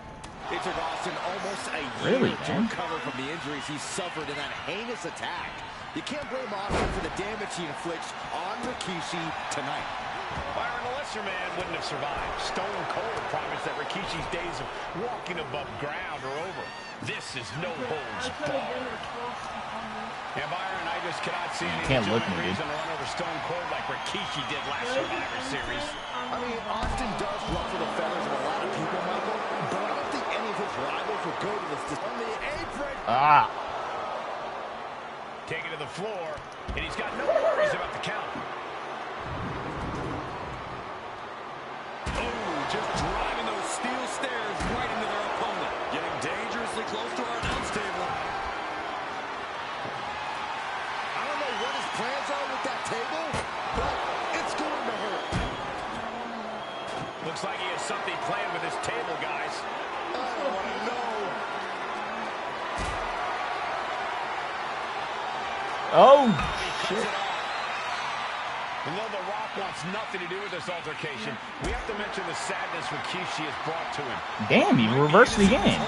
It took Austin almost a Really, year to man? recover from the injuries he suffered in that heinous attack. You can't blame Austin for the damage he inflicts on Rikishi tonight. Byron, a lesser man wouldn't have survived. Stone Cold promised that Rikishi's days of walking above ground are over. This is no holds barred. Yeah, Byron, I just cannot see any Can't look legitimate me, dude. reason to run over Stone Cold like Rikishi did last Survivor Series. I mean, Austin does ruffle the feathers of a lot of people, Michael, but I don't think any of his rivals will go to this. On the apron. Ah! Taken to the floor, and he's got no worries about the count. Oh, just driving those steel stairs right into their opponent. Getting dangerously close to our announce table. I don't know what his plans are with that table, but it's going to hurt. Looks like he has something planned with his table, guys. I don't want to know. Oh, shit. And though The Rock wants nothing to do with this altercation, we have to mention the sadness Rikishi has brought to him. Damn, he reversed the game.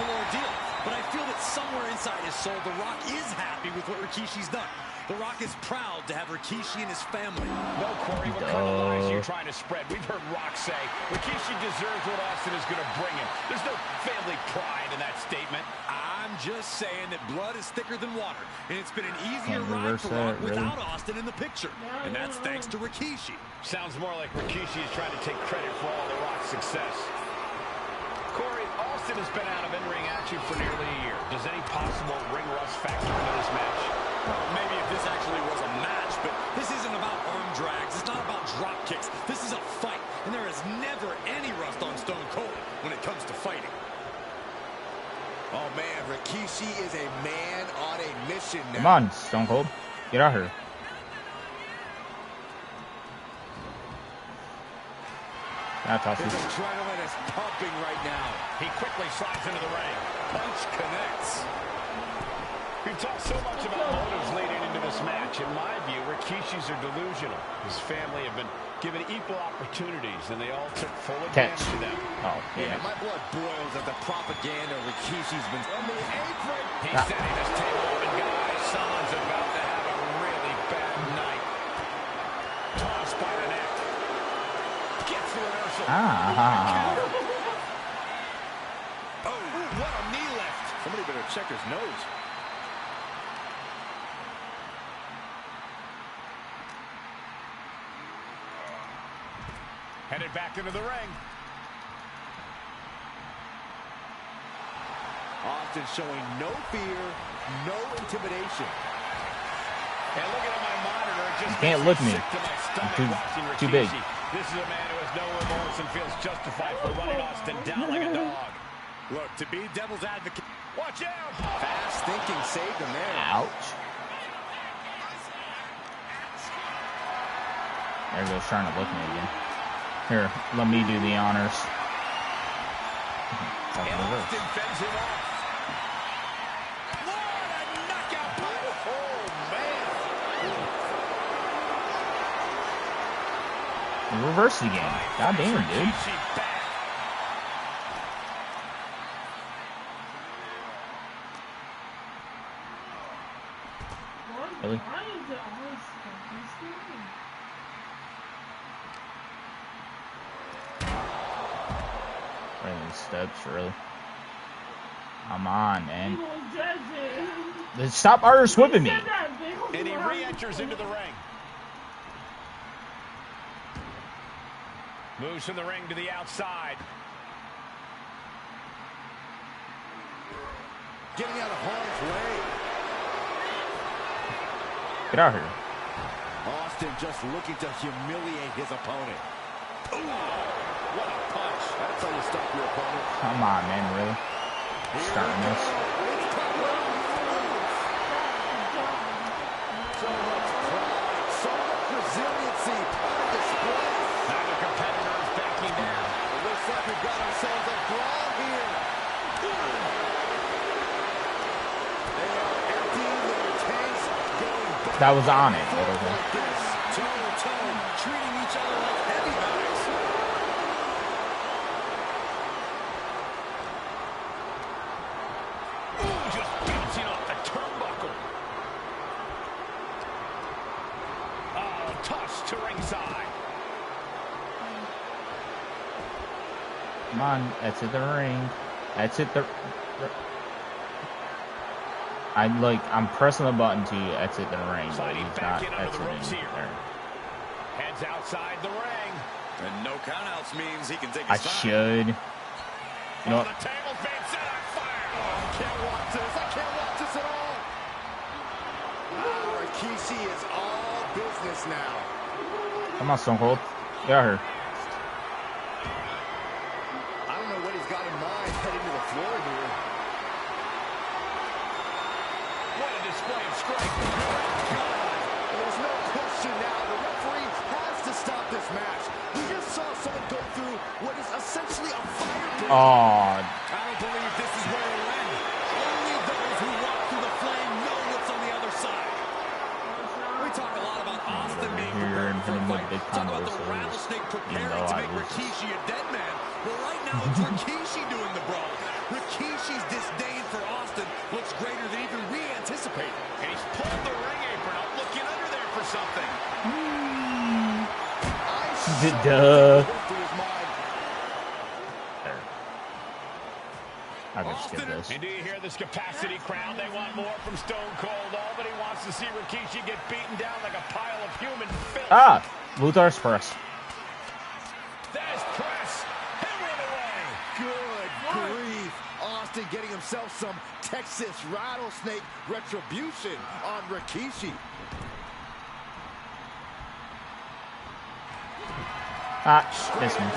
But I feel that somewhere inside his soul, The Rock is happy with what Rikishi's done. The Rock is proud to have Rikishi and his family. No, Corey, what kind of lies are you trying to spread? We've heard Rock say Rikishi deserves what Austin is going to bring him. There's no family pride in that statement. I'm just saying that blood is thicker than water, and it's been an easier Can't ride reverse for that, Rock really? without Austin in the picture. And that's thanks to Rikishi. Sounds more like Rikishi is trying to take credit for all The Rock's success. Corey, Austin has been out of in-ring action for nearly a year. Does any possible ring rust factor into this match? Well, maybe if this actually was a match, but this isn't about arm drags. It's not about drop kicks. This is a fight, and there is never any rust on Stone Cold when it comes to fighting. Oh, man, Rikishi is a man on a mission now. Come on, Stone Cold. Get out here. That's awesome. His adrenaline is pumping right now. He quickly slides into the ring. Punch connects. We've talked so much about motives leading into this match. In my view, Rikishis are delusional. His family have been given equal opportunities, and they all took full advantage of them. Oh, yeah. My blood boils at the propaganda Rikishi's been on the apron. He's setting this table open, guys. Someone's about to have a really bad night. Tossed by the neck. Gets the reversal. Ah. Oh, what a knee lift. Somebody better check his nose. Headed back into the ring. Austin showing no fear, no intimidation. And looking at my monitor, it just You can't look me. sick to my stomach Too- watching too Rikishi. big. This is a man who has no remorse and feels justified for running Austin down like a dog. Look, to be devil's advocate. Watch out! Fast thinking saved him there. Ouch. There goes trying to look me again. Here, let me do the honors. And Austin fends him off. What a knockout punch! Oh, man! Reverse the game. God damn, dude. Rikishi back. Really? Why is it always the steps, really. Come on, man. Stop Irish whipping me. And he re-enters into the ring. Moves from the ring to the outside. Getting out of harm's way. Get out here. Austin just looking to humiliate his opponent. Ooh, what a punch. That's how you stop your opponent. Come on, man, really? Starting this. So much pride, so much resiliency on display. Neither competitor is backing down. It looks like we've got ourselves a brawl here. They are emptying their tanks, going back. That was on it. Like this. Toe to toe, treating each other like heavyweights. Ooh, just bouncing off the turnbuckle. Oh, toss to ringside. Come on, exit the ring. Exit the... I'm pressing the button to exit the ring, but he's not exiting there. Heads outside the ring. And no countouts means he can take his I time. should. You know what? The table's being set on fire. I can't watch this. I can't watch this at all. Rikishi is all business now. Come on, Stone Cold. Get out here. I don't know what he's got in mind heading to the floor here. What a display of strength. There's no question now. The referee has to stop this match. We just saw someone go through what is essentially a fire break. Oh, I don't believe this is where it'll end. Only those who walk through the flame know what's on the other side. We talk a lot about Austin being prepared for a fight. Talk about the rattlesnake preparing to make Rikishi a dead man. Well, right now it's Rikishi doing the brawl. Rikishi's disdain for Austin looks greater than even we anticipated. And he's pulled the ring apron out, looking under there for something. duh. There. I can skip this. And do you hear this capacity crowd? They want more from Stone Cold. All that he wants to see Rikishi get beaten down like a pile of human filth. Ah, Luther Express. There's press. Hammer away. Good grief. Austin getting himself some Texas rattlesnake retribution on Rikishi. Ah, missed me.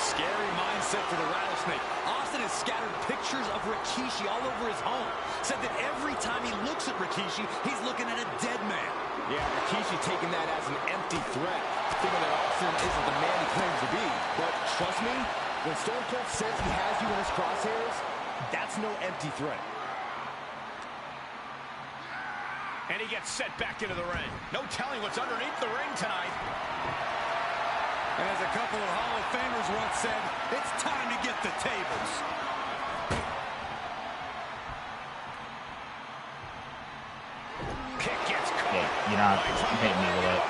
Scary mindset for the rattlesnake. Austin has scattered pictures of Rikishi all over his home. Said that every time he looks at Rikishi, he's looking at a dead man. Yeah, Rikishi taking that as an empty threat, thinking that Austin isn't the man he claims to be. But trust me, when Stone Cold says he has you in his crosshairs, that's no empty threat. And he gets set back into the ring. No telling what's underneath the ring tonight. And as a couple of Hall of Famers once said, it's time to get the tables. Kick gets caught. Yeah, you're not hitting me with it.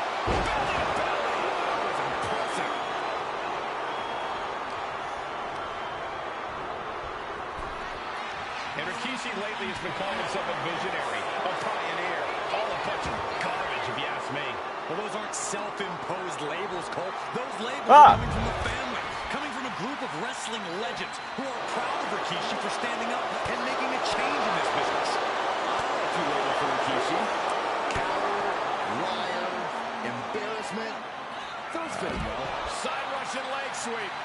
And Rikishi lately has been calling himself a visionary, a pioneer. All a bunch of garbage, if you ask me. Well, those aren't self-imposed labels, Cole. Those labels are coming from the family, coming from a group of wrestling legends who are proud of Rikishi for standing up and making a change in this business. I don't know if you label for Rikishi. Coward, liar, embarrassment. Those fit well. Side Russian leg sweep.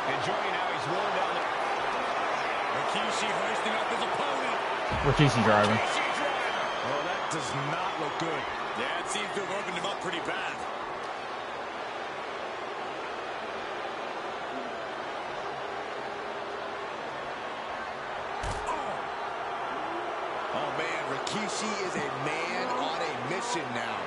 Enjoying how he's worn down the... Rikishi hoisting up his opponent. Rikishi driving. Oh, that does not look good. Yeah, it seems to have opened him up pretty bad. Oh, man, Rikishi is a man on a mission now.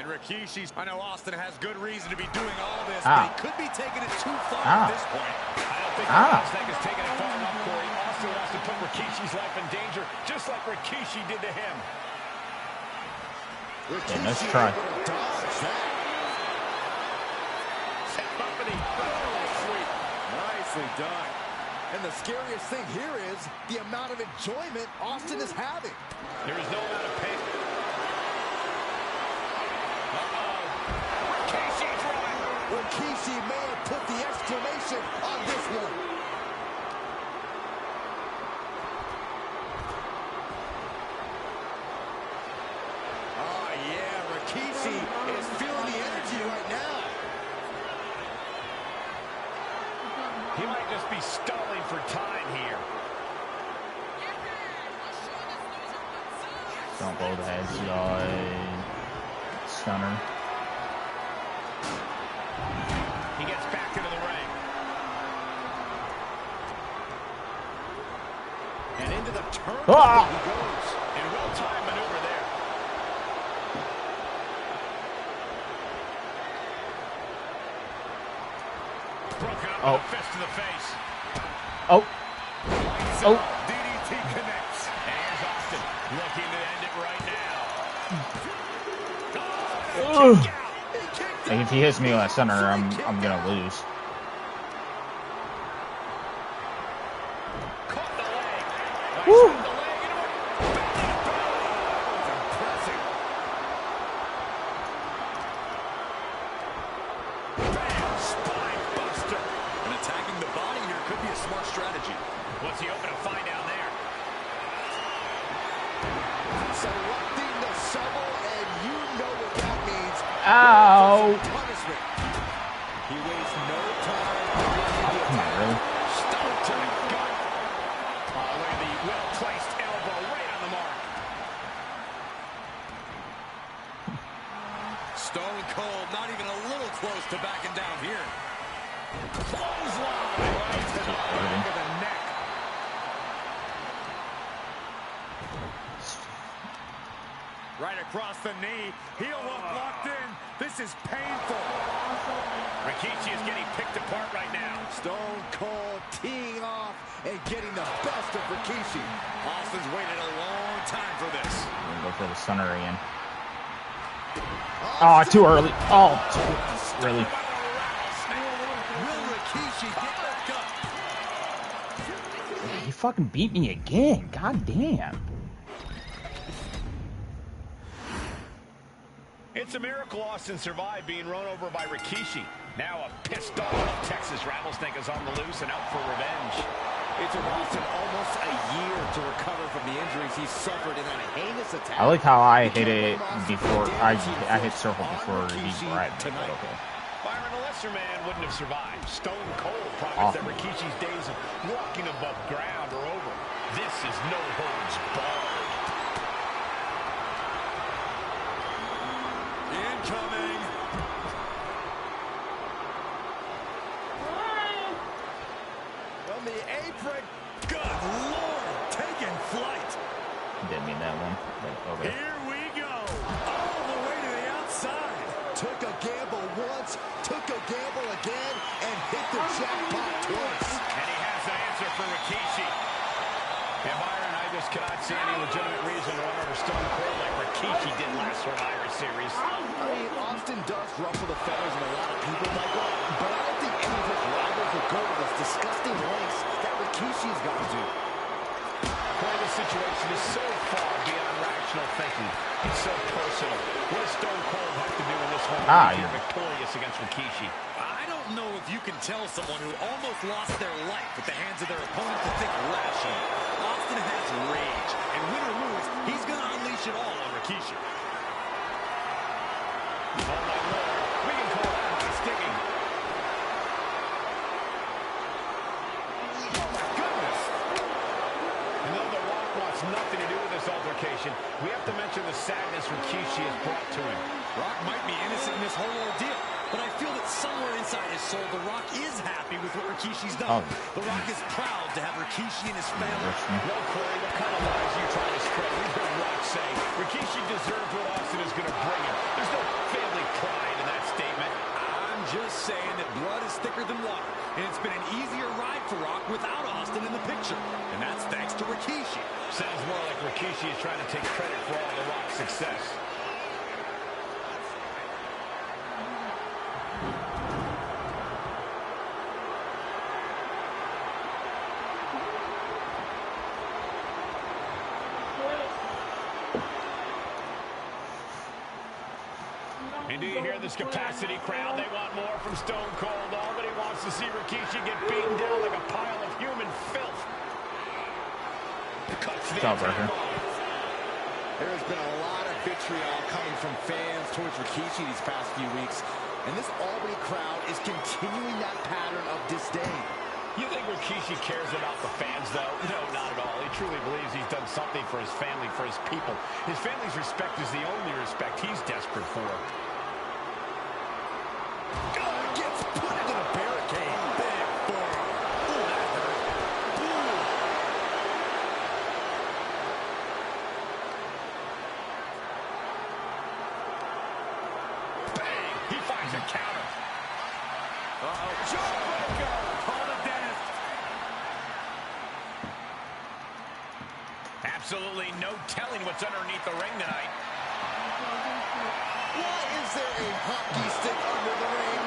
And Rikishi's, I know Austin has good reason to be doing all this, but he could be taking it too far at this point. I don't think Austin is taking it far enough, Corey. Austin wants to put Rikishi's life in danger, just like Rikishi did to him. Yeah, nice try. Nicely done. And the scariest thing here is the amount of enjoyment Austin is having. There is no amount of pain. Rikishi's right. Rikishi may have put the exclamation on this one. Oh, yeah, Rikishi is feeling the energy right now. He might just be stalling for time here. Don't go ahead, stunner. He gets back into the ring. And into the turn he goes. And well-timed maneuver there. Broken up with a fist to the face. DDT connects. And here's Austin looking to end it right now. Like if he hits me with that center, I'm gonna lose. Woo! What's he open to find down there? Selecting the shovel, and you know what that means. Ow! Punishment. He wastes no time. Come on, really? Stone to the gut. Oh, look at the well-placed elbow right on the mark. Stone Cold, not even a little close to backing down here. Clothesline right to the back of the neck. Right across the knee. Heel hook locked in. This is painful. Rikishi is getting picked apart right now. Stone Cold teeing off and getting the best of Rikishi. Austin's waited a long time for this. I'm gonna go for the stunner again. Oh, too early. Oh, too early. Will Rikishi get back up? He fucking beat me again. God damn. It's a miracle Austin survived being run over by Rikishi. Now a pissed off Texas Rattlesnake is on the loose and out for revenge. It took Austin almost a year to recover from the injuries he suffered in that heinous attack. I like how I hit it before I hit circle before he grabbed me. But okay. Byron, a lesser man wouldn't have survived. Stone Cold promised that Rikishi's days of walking above ground are over. This is no holds barred. Incoming. From the apron. Good Lord, taking flight. Didn't mean that one, but okay. Here we go. All the way to the outside. Took a gamble once, took a gamble again, and hit the jackpot twice. And he has an answer for Rikishi. And Byron, I just cannot see any legitimate reason to run over Stone Cold like Rikishi did last Survivor Series. I mean, Austin does ruffle the feathers of a lot of people, Michael, but I don't think any of his rivals would go to this disgusting lengths that Rikishi's got to do. Boy, this situation is so far beyond rational thinking. It's so personal. What does Stone Cold have to do in this one to get victorious against Rikishi? I don't know if you can tell someone who almost lost their life at the hands of their opponent to think rationally. Austin has rage, and win or lose, he's going to unleash it all on Rikishi. Oh my Lord, we can call that high sticking. Oh my goodness. And though The Rock wants nothing to do with this altercation, we have to mention the sadness Rikishi has brought to him. Rock might be innocent in this whole ordeal. But I feel that somewhere inside his soul, The Rock is happy with what Rikishi's done. The Rock is proud to have Rikishi and his family. No, Corey, what kind of lies are you trying to spread? We've heard Rock say Rikishi deserves what Austin is going to bring him. There's no family pride in that statement. I'm just saying that blood is thicker than water, and it's been an easier ride for Rock without Austin in the picture, and that's thanks to Rikishi. Sounds more like Rikishi is trying to take credit for all The Rock's success. And do you hear this capacity crowd? They want more from Stone Cold. Nobody wants to see Rikishi get beaten down like a pile of human filth. Cuts the entire ball. There has been a lot of vitriol coming from fans towards Rikishi these past few weeks, and this Albany crowd is continuing that pattern of disdain. You think Rikishi cares about the fans, though? No, not at all. He truly believes he's done something for his family, for his people. His family's respect is the only respect he's desperate for. Gets put into the barricade. Big forearm. Ooh, that hurt. Ooh. Bang! He finds a counter. Jawbreaker! Call the dentist. Absolutely no telling what's underneath the ring tonight. Why is there a hockey stick under the ring?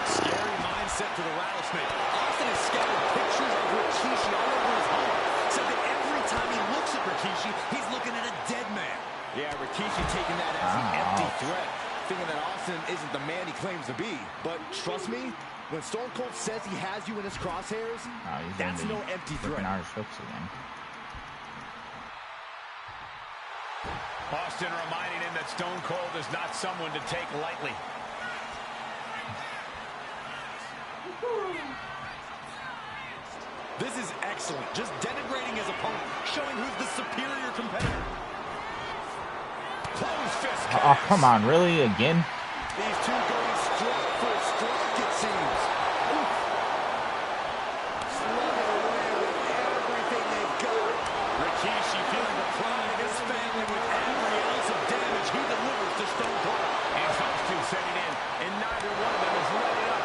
Scary mindset for the Rattlesnake. Austin has scattered pictures of Rikishi all over his home. Said that every time he looks at Rikishi, he's looking at a dead man. Yeah, Rikishi taking that as an empty threat, thinking that Austin isn't the man he claims to be. But trust me, when Stone Cold says he has you in his crosshairs, that's no empty threat. Austin reminding him that Stone Cold is not someone to take lightly. This is excellent. Just denigrating his opponent, showing who's the superior competitor. Close fist. Oh, come on, really? Again? These two going strike for a strike, it seems. Oof. Slugging away with everything they've got. Rikishi feeling the pride of his family with every ounce of damage he delivers to Stone Cold. And those two setting in, and neither one of them is letting up.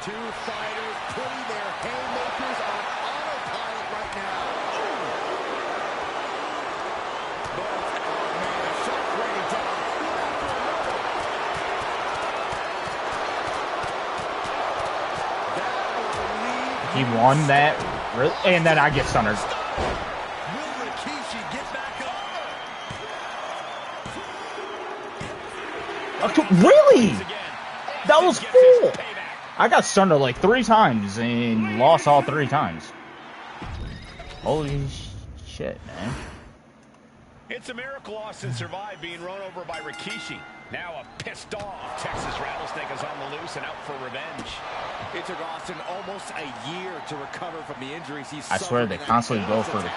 Two fighters putting their haymakers on autopilot right now. But, oh man, a shot raining down. He won that, and then I get stunned. Will Rikishi get back up? Really? That was cool. I got stunned like 3 times and lost all 3 times. Holy shit, man. It's a miracle Austin survived being run over by Rikishi. Now a pissed off Texas Rattlesnake is on the loose and out for revenge. It took Austin almost a year to recover from the injuries he's I swear they constantly go for the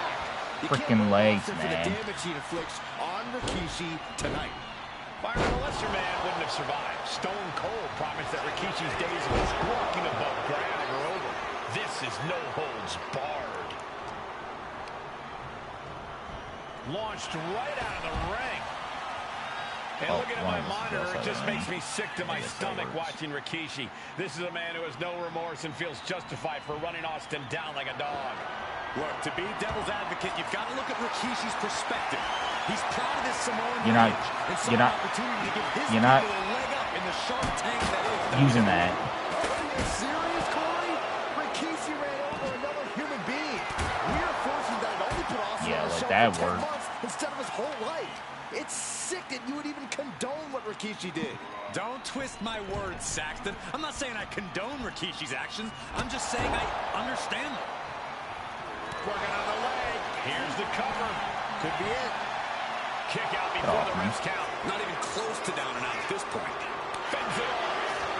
freaking legs, man. For the damage he inflicts on Rikishi tonight. Byron, a lesser man wouldn't have survived. Stone Cold promised that Rikishi's days of walking above ground are over. This is no holds barred. Launched right out of the ring. And looking at my monitor, it just makes me sick to my stomach watching Rikishi. This is a man who has no remorse and feels justified for running Austin down like a dog. Look, to be devil's advocate, you've got to look at Rikishi's perspective. He's proud of this Samoan You're not opportunity to give his people a leg up in the Shark Tank that is using that. Are you serious, Corey? Rikishi ran over another human being. We are fortunate that it only put Austin on the show for 10 months instead of his whole life. It's sick that you would even condone what Rikishi did. Don't twist my words, Saxton. I'm not saying I condone Rikishi's actions. I'm just saying I understand them. Working on the leg. Here's the cover. Could be it. Kick out before the ref's count. Not even close to down and out at this point. Fends it off.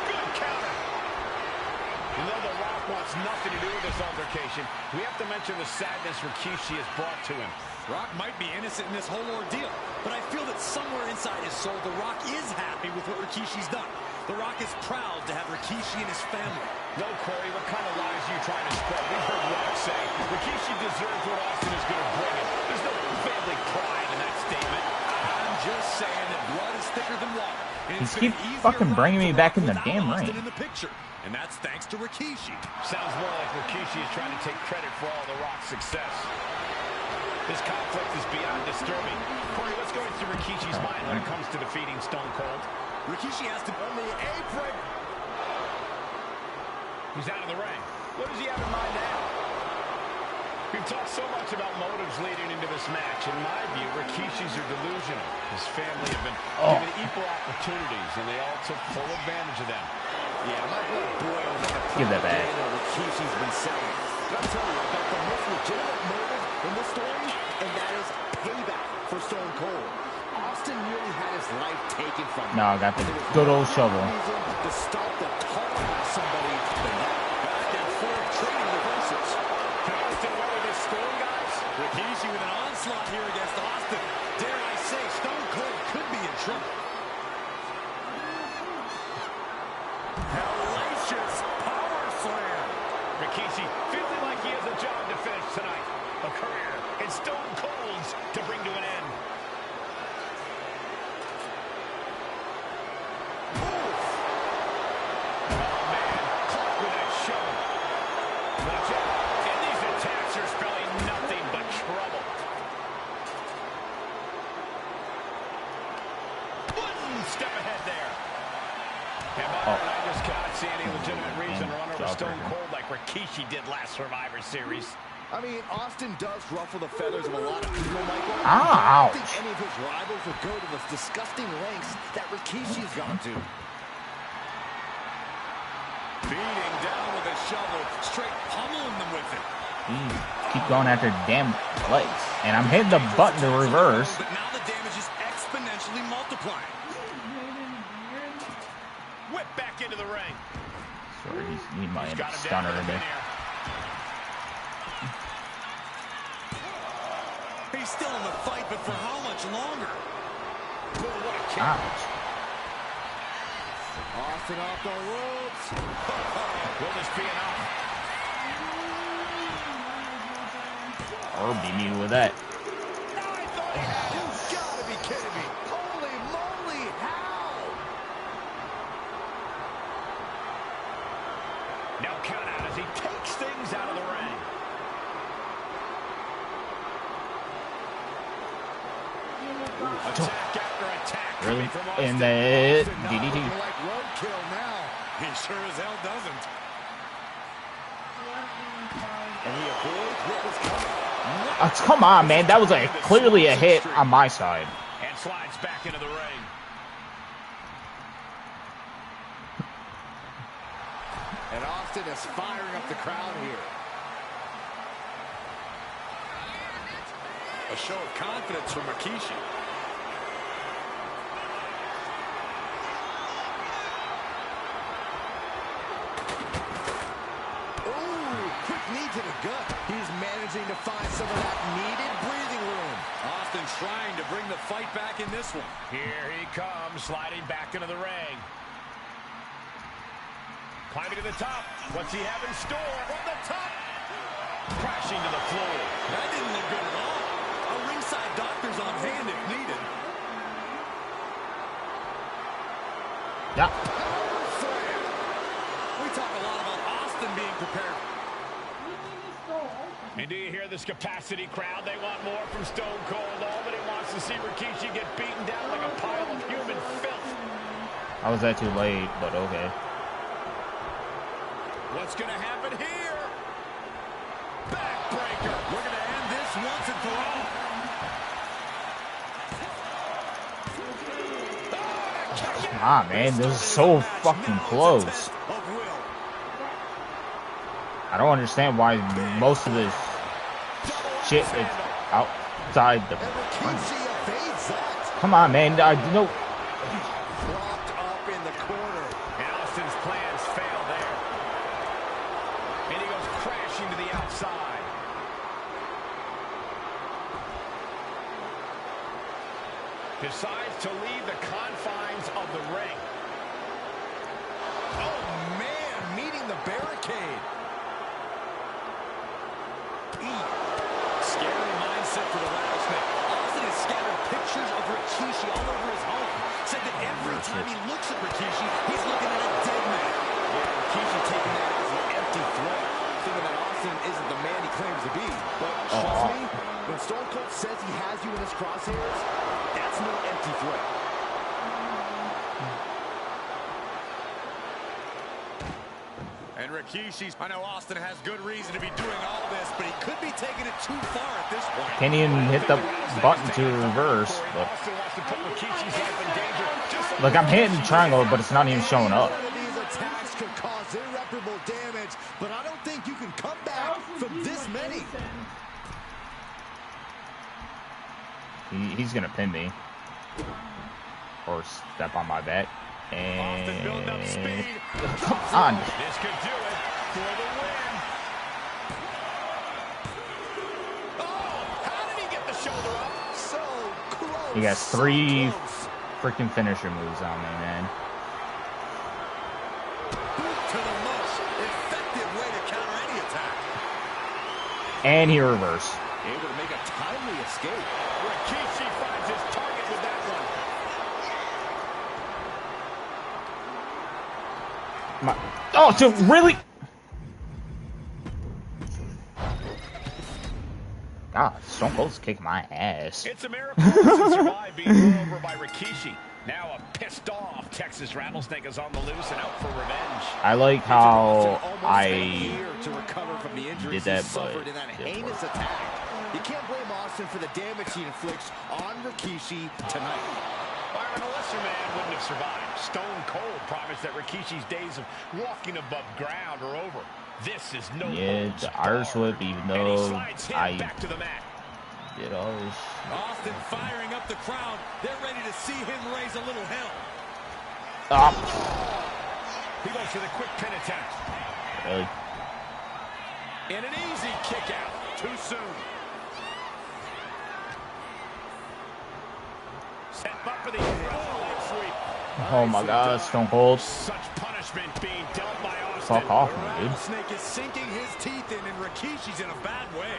Good counter. And though The Rock wants nothing to do with this altercation, we have to mention the sadness Rikishi has brought to him. Rock might be innocent in this whole ordeal, but I feel that somewhere inside his soul, The Rock is happy with what Rikishi's done. The Rock is proud to have Rikishi and his family. No, Corey, what kind of lies are you trying to spread? We've heard Rock say Rikishi deserves what Austin is going to bring him. There's no family pride in that statement. I'm just saying that blood is thicker than water. He's keep fucking bringing me back in the damn ring. In the picture, and that's thanks to Rikishi. Sounds more like Rikishi is trying to take credit for all The Rock's success. This conflict is beyond disturbing. Corey, what's going through Rikishi's mind when it comes to defeating Stone Cold? Rikishi has to on the apron. He's out of the ring. What does he have in mind now? We've talked so much about motives leading into this match. In my view, Rikishi's are delusional. His family have been given equal opportunities, and they all took full advantage of them. Yeah, my blood boils at the Give that back. Rikishi's been saying. I'll tell you about the most legitimate motive in this story, and that is payback for Stone Cold. Austin nearly had his life taken from him. No, I got the good old shovel. To start the talking about somebody, but now back and forth trading reverses. Can Austin weather this storm, guys? Rikishi with an onslaught here against Austin. Dare I say, Stone Cold could be in trouble. Hellacious power slam. Rikishi feeling like he has a job to finish tonight. A career in Stone Cold's to bring to an end. Step ahead there. And I just cannot see any legitimate reason to run over Stone Cold like Rikishi did last Survivor Series. I mean, Austin does ruffle the feathers of a lot of people, Michael. Ouch. I don't think any of his rivals would go to the disgusting lengths that Rikishi's gone to. Beating down with a shovel, straight pummeling them with it. Keep going after damn legs. And I'm hitting the button to reverse. But now the damage is exponentially multiplying. Whip back into the ring. Sorry, he might have stunner in there. He's still in the fight, but for how much longer? Ouch. Austin off the ropes. Will this be enough? Or beat me with that. You gotta be kidding me. Holy moly, how? Now count out as he takes things out of the ring. Attack after attack. Really? And the DDT. Like roadkill now. He sure as hell doesn't. And he avoids what was coming. Come on, man. That was clearly a hit on my side. And slides back into the ring. And Austin is firing up the crowd here. A show of confidence from Rikishi. Quick knee to the gut. He's managing to find some of that needed breathing room. Austin trying to bring the fight back in this one. Here he comes, sliding back into the ring. Climbing to the top. What's he have in store? From the top. Crashing to the floor. That didn't look good at all. A ringside doctor's on hand if needed. Yeah. We talk a lot about Austin being prepared. And do you hear this capacity crowd? They want more from Stone Cold. All that he wants to see Rikishi get beaten down like a pile of human filth. I was that too late, but okay. What's going to happen here? Backbreaker. We're going to end this once and for all. Come on, man. This is so fucking close. I don't understand why most of this shit is outside the ring. Come on, man. No. Locked up in the corner. And Austin's plans fail there. decides to leave the confines of the ring. Oh, man, meeting the barricade. Scary mindset for the Rattlesnake. Austin has scattered pictures of Rikishi all over his home. Said that every time he looks at Rikishi, he's looking at a dead man. Yeah, Rikishi taking that as an empty threat, thinking that Austin isn't the man he claims to be. But trust me, when Stone Cold says he has you in his crosshairs, that's no empty threat. And Rikishi's, I know Austin has good reason to be doing all this, but he could be taking it too far at this point. Can't even hit the button to reverse. But look, I'm hitting triangle, but it's not even showing up. These attacks could cause irreparable damage, but I don't think you can come back from this many. He's gonna pin me or step on my back. And come on. This could do it for the win. Oh, how did he get the shoulder up? So close. He got 3 freaking finisher moves on me, man. To the most effective way to counter any attack. And he reversed. Able to make a timely escape. Rikishi finds his target with that one. Oh, dude, really? God, Stone Cold's kicking my ass. It's a miracle to survive being run over by Rikishi. Now a pissed off Texas Rattlesnake is on the loose and out for revenge. I like how I to recover from the injuries did that, he suffered in that but heinous attack. You can't blame Austin for the damage he inflicts on Rikishi tonight. Byron, a lesser man wouldn't have survived. Stone Cold promised that Rikishi's days of walking above ground are over. This is no the Irish whip, even though I back to the mat. did all this. Austin firing up the crowd. They're ready to see him raise a little hell. He goes for the quick pin attempt. Really? And an easy kick out. Too soon. Set up for the leg sweep. Oh my God, Stone Cold. Such punishment being dealt by Austin. Fuck off, me, dude. Snake is sinking his teeth in, and Rikishi's in a bad way.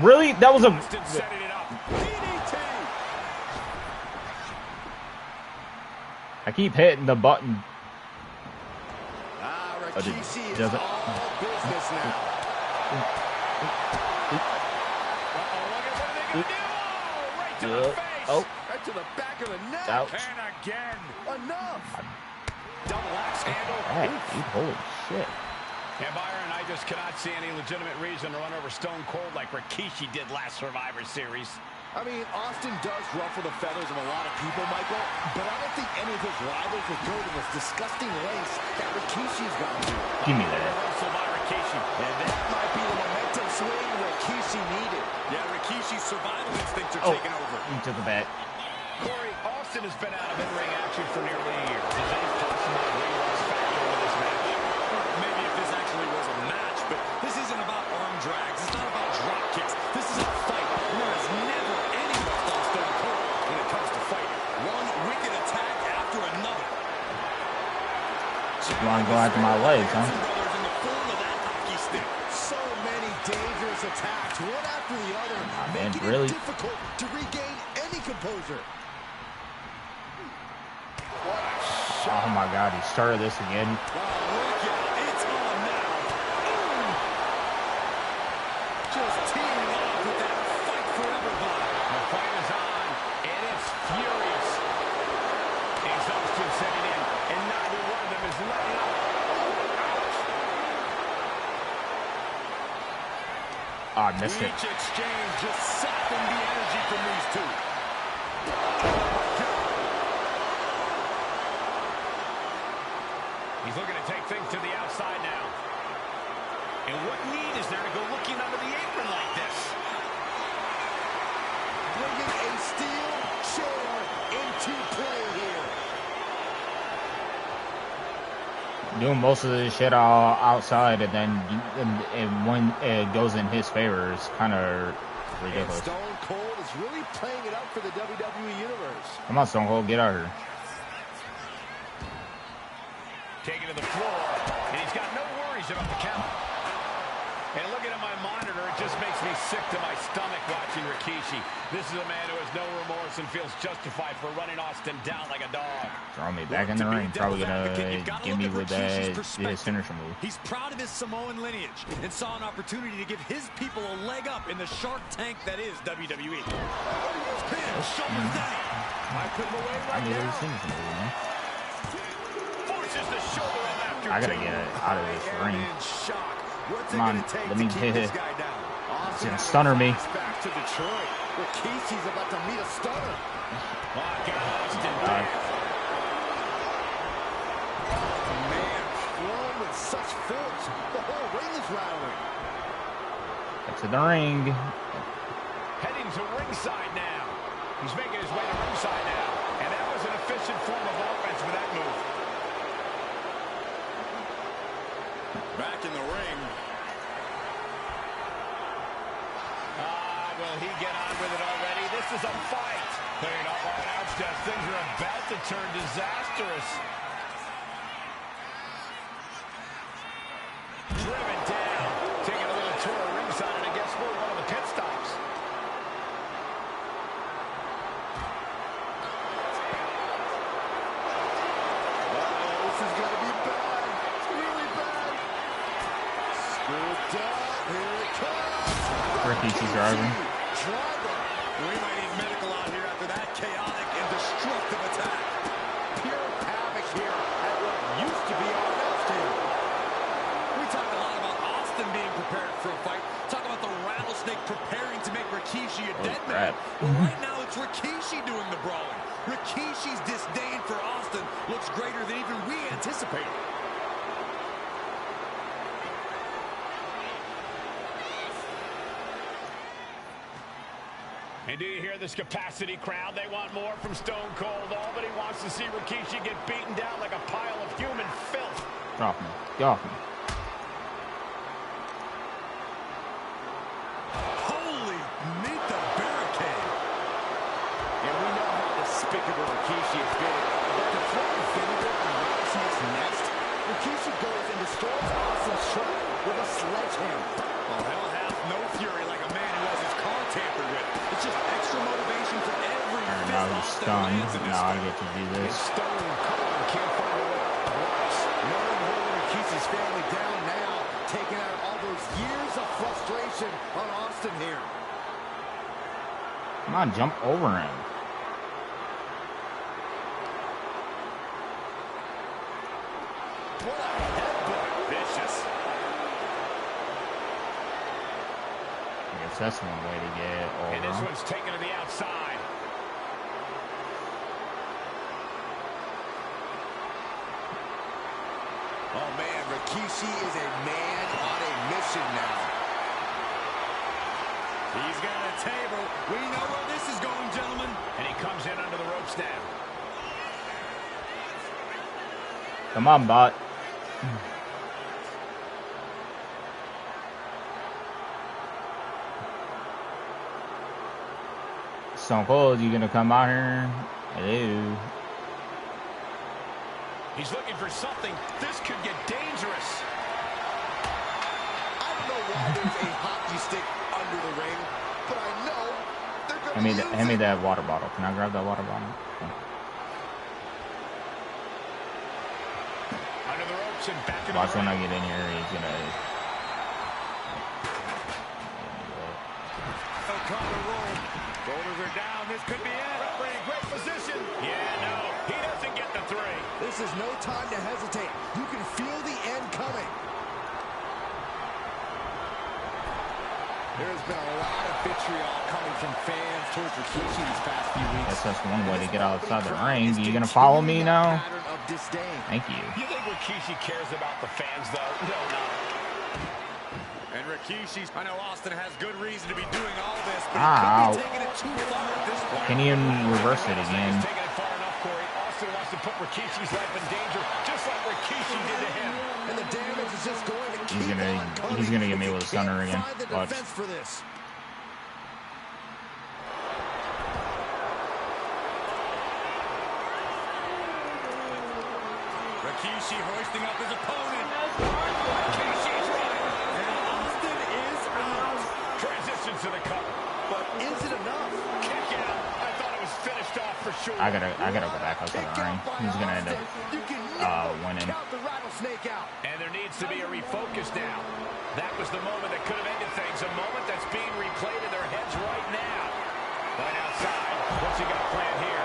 Really? That was a. Austin setting it up. DDT. I keep hitting the button. Rikishi is doesn't. all business now. Right to the face. Oh. Right to the back of the neck. Ouch. And again. Enough. Double axe handle. Hey, dude, holy shit. And Byron, I just cannot see any legitimate reason to run over Stone Cold like Rikishi did last Survivor Series. I mean, Austin does ruffle the feathers of a lot of people, Michael, but I don't think any of his rivals would go to this disgusting lengths that Rikishi's gone to. Give me that. Reversal by Rikishi. And that might be the momentum swing Rikishi needed. Yeah, Rikishi's survival instincts are taking over. He took it back. Corey, Austin has been out of in-ring action for nearly a year. Does any possible ring rust factor into this match? Maybe if this actually was a match, but this isn't about arm drags. It's not about drop kicks. This is a fight. And there is never any rust on Stone Cold when it comes to fighting. One wicked attack after another. You want to go after my legs, huh? Brothers in the form of that hockey stick. So many dangerous attacks, one after the other, man, making really? it difficult to regain any composure. Oh my God, he started this again. Look out. It's on now. Just teeing off with that fight forever vibe. The fight is on, and it's furious. Exhaustion setting in, and neither one of them is letting up. Oh, I missed it. Each exchange just sapping the energy from these two. He's looking to take things to the outside now. And what need is there to go looking under the apron like this? Bringing a steel chair into play here. Doing most of this shit all outside, and then when it goes in his favor, it's kind of And ridiculous. Stone Cold is really playing it up for the WWE Universe. Come on, Stone Cold, get out here. Taken to the floor, and he's got no worries about the count. And looking at my monitor, it just makes me sick to my stomach watching Rikishi. This is a man who has no remorse and feels justified for running Austin down like a dog. Throw me back in the ring. Probably gonna give me with his signature move. He's proud of his Samoan lineage and saw an opportunity to give his people a leg up in the Shark Tank that is WWE. Shoulders down. I put him away right now. Signature move, man. Forces the shoulder up after I gotta get out of this ring. Come on, let me hit it. He's gonna stunner me. Back to Detroit. Rikishi's about to meet a stunner. Man, thrown with such force. The whole ring is rattling. Back to the ring. Heading to ringside now. He's making his way to ringside now. And that was an efficient form of offense with that move. Back in the ring. Will he get on with it already? This is a fight. Clearing up our announce desk. Things are about to turn disastrous. Driven down. Taking a little tour of ringside, and I guess we're one of the pit stops. This is going to be bad. It's really bad. Scooped up. Here it comes. Rikishi's driving. We might need medical out here after that chaotic and destructive attack. Pure havoc here at what used to be our Austin. We talk a lot about Austin being prepared for a fight. Talk about the rattlesnake preparing to make Rikishi a dead man. Well, right now it's Rikishi doing the brawling. Rikishi's disdain for Austin looks greater than even we anticipated. And do you hear this capacity crowd? They want more from Stone Cold. All but he wants to see Rikishi get beaten down like a pile of human filth. Get off me. Get off me. Holy, meet the barricade. And we know how despicable Rikishi has been. But to throw vinegar on Rattlesnake's nest, Rikishi goes and destroys Austin's truck with a sledgehammer. Well, hell hath no fury like a man who has his car tampered with. It's just extra motivation for every fist Now he's stunned. Now I get to do this. Stone Cold can't find a way to Bryce. No one holding Rikishi's family down now, taking out all those years of frustration on Austin here. Come on, jump over him. What a headbutt. Vicious. I guess that's one way to get over. And this one's taken to the outside. Oh man, Rikishi is a man on a mission now. He's got a table. We know where this is going, gentlemen. And he comes in under the ropes now. Come on, bot. Stone Cold, you gonna come out here? Hello. He's looking for something. This could get dangerous. I don't know why there's a hockey stick under the ring, but I know they're going to use it. Hand me that water bottle. Can I grab that water bottle? Oh. Under the ropes and back in Watch the when I ring. get in here, he's gonna... O'Connor roll. Shoulders are down. This could be it. Referee, great position. Yeah, no, he doesn't get the three. This is no time to hesitate. You can feel the end coming. There's been a lot of vitriol coming from fans towards Rikishi these past few weeks. Guess that's one way to get outside the ring. You gonna follow me now? Of disdain. Thank you. You think Rikishi cares about the fans, though? No, not. And Rikishi's, I know Austin has good reason to be doing all this, but Ow. he could be taking it too far at this point. Can you reverse it again? He's taking it far enough, Corey. Austin wants to put Rikishi's life in danger, just like Rikishi did to him. And the damage is just going to keep He's gonna get me with a stunner again. Watch. For this. Rikishi hoisting up his opponent. Rikishi's right. And Austin is out. Transition to the cover. But is it enough? Kick out. I thought it was finished off for sure. I gotta go back outside the ring. He's gonna end up winning. And there needs to be a refocus now. That was the moment that could have ended things. A moment that's being replayed in their heads right now. Right outside. What's he got planned here?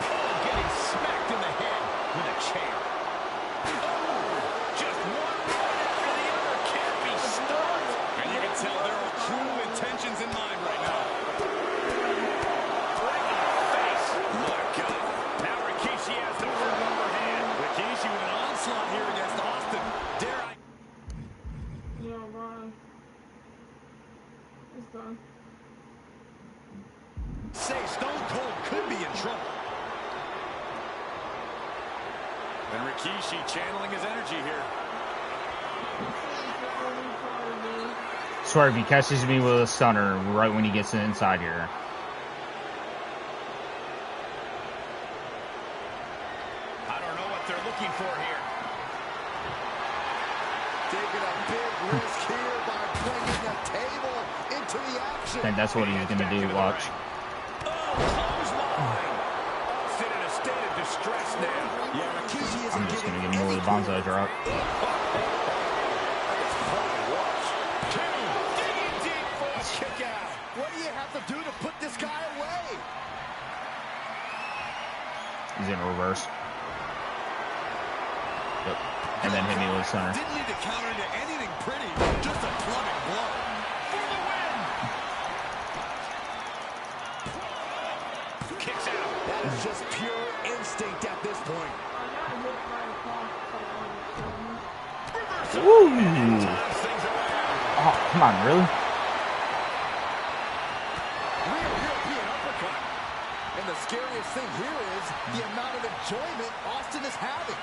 Oh, getting smacked in the head with a chair. Oh, just one right after the other. Can't be stopped. And you can tell there are true intentions in mind right now. Right in the face. My God. Now Rikishi has the firm upper hand. Rikishi with an onslaught here against Austin. Dare I? Yeah, Ron. It's done. Say Stone Cold could be in trouble. And Rikishi channeling his energy here. Swear if he catches me with a stunner right when he gets inside here. I don't know what they're looking for here. Taking a big risk here by bringing the table into the action. I think that's what he's gonna do. Watch. Austin in a state of distress now. Yeah, Rikishi isn't I'm just gonna giving give him a little bonsai drop. Digging deep for a kick out. What do you have to do to put this guy away? He's in reverse. Yep. And then hit me with a center. Didn't need to counter into anything pretty. Just a plumbing blow. For the win. Kicks out. That is just pure instinct at this point. Woo! Oh, come on, really? Real European uppercut. And the scariest thing here is the amount of enjoyment Austin is having.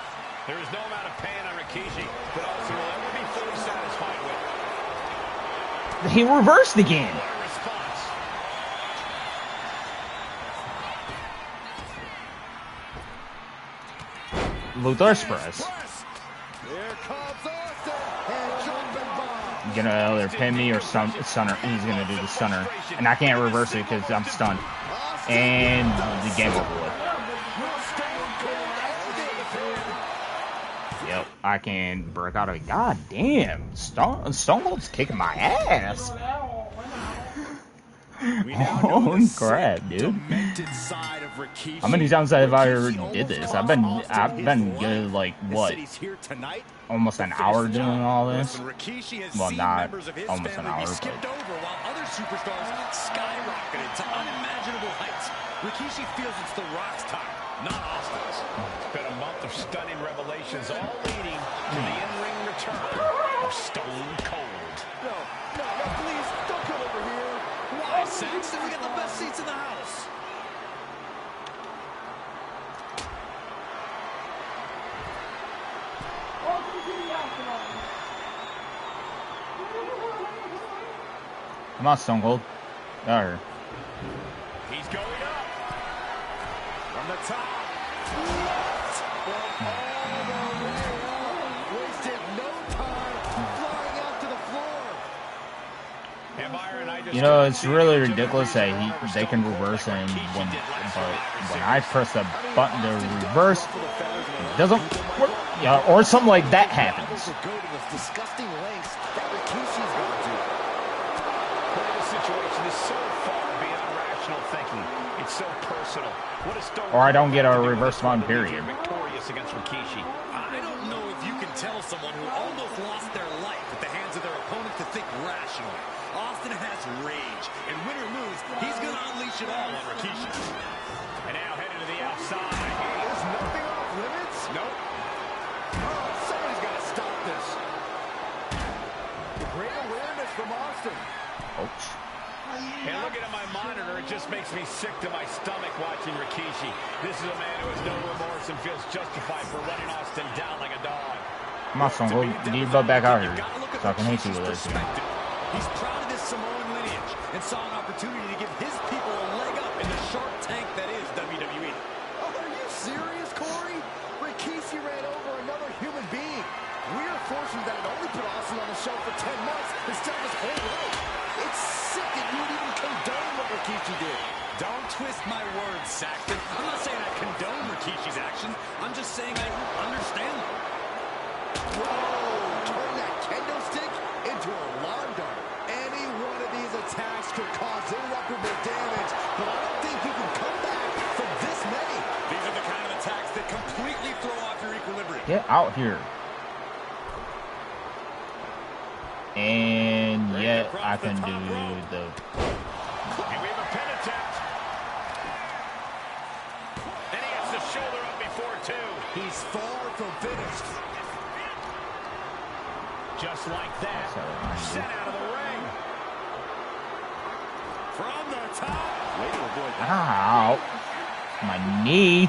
There is no amount of pain on Rikishi that Austin will ever be fully satisfied with. He reversed again. What a response. Luther's press. Here comes Austin. And jumping bomb. Gonna either pin me or stunner. He's gonna do the stunner. And I can't reverse it because I'm stunned. And the game over with. Yep, I can break out of it. God damn. Stone Cold's kicking my ass. Holy crap, dude. How many times have I ever did this? I've been good like what? Almost an hour doing all this. Well, not almost an hour, but Superstars skyrocketed to unimaginable heights. Rikishi feels it's The Rock's time, not Austin's. It's been a month of stunning revelations, all leading to the in-ring return of Stone Cold. No, please, don't come over here. Why, Saxton? We got the best seats in the house. come on, Stone Cold. Got her. He's going up. From the top. Wasted no time flying out to the floor. And Byron, I just You know, it's really ridiculous that they can reverse and when I press the button to reverse, it doesn't work. Yeah, or something like that happens. Go to the disgusting lengths that Rikishi's gone to. This situation is so far beyond rational thinking. It's so personal. What is Stone Or I don't get a Cold reverse button, period. victorious against Rikishi? I don't know if you can tell someone who almost lost their life at the hands of their opponent to think rationally. Austin has rage, and win or lose, he's going to unleash it all on Rikishi. And now heading to the outside. There's nothing off limits. Nope. Oh, somebody's got to stop this. Great awareness from Austin. Ouch. And looking at my monitor, it just makes me sick to my stomach watching Rikishi. This is a man who has no remorse and feels justified for running Austin down like a dog. Come on, Stone Cold. Get your butt back out here. So I can hit you with this. He's proud of his Samoan lineage and saw an opportunity to give his people a leg up in the Shark Tank that is WWE. Oh, are you serious, Corey? twist my words, Saxton. I'm not saying I condone Rikishi's actions. I'm just saying I understand them. Whoa! Turn that kendo stick into a lawn dart. Any one of these attacks could cause irreparable damage, but I don't think you can come back from this many. These are the kind of attacks that completely throw off your equilibrium. Get out here. And yet I can do the... And we have a pin attempt. And he gets the shoulder up before two. He's far from finished. Just like that. Sent out of the ring. From the top. Way to avoid that. Ow. My knee.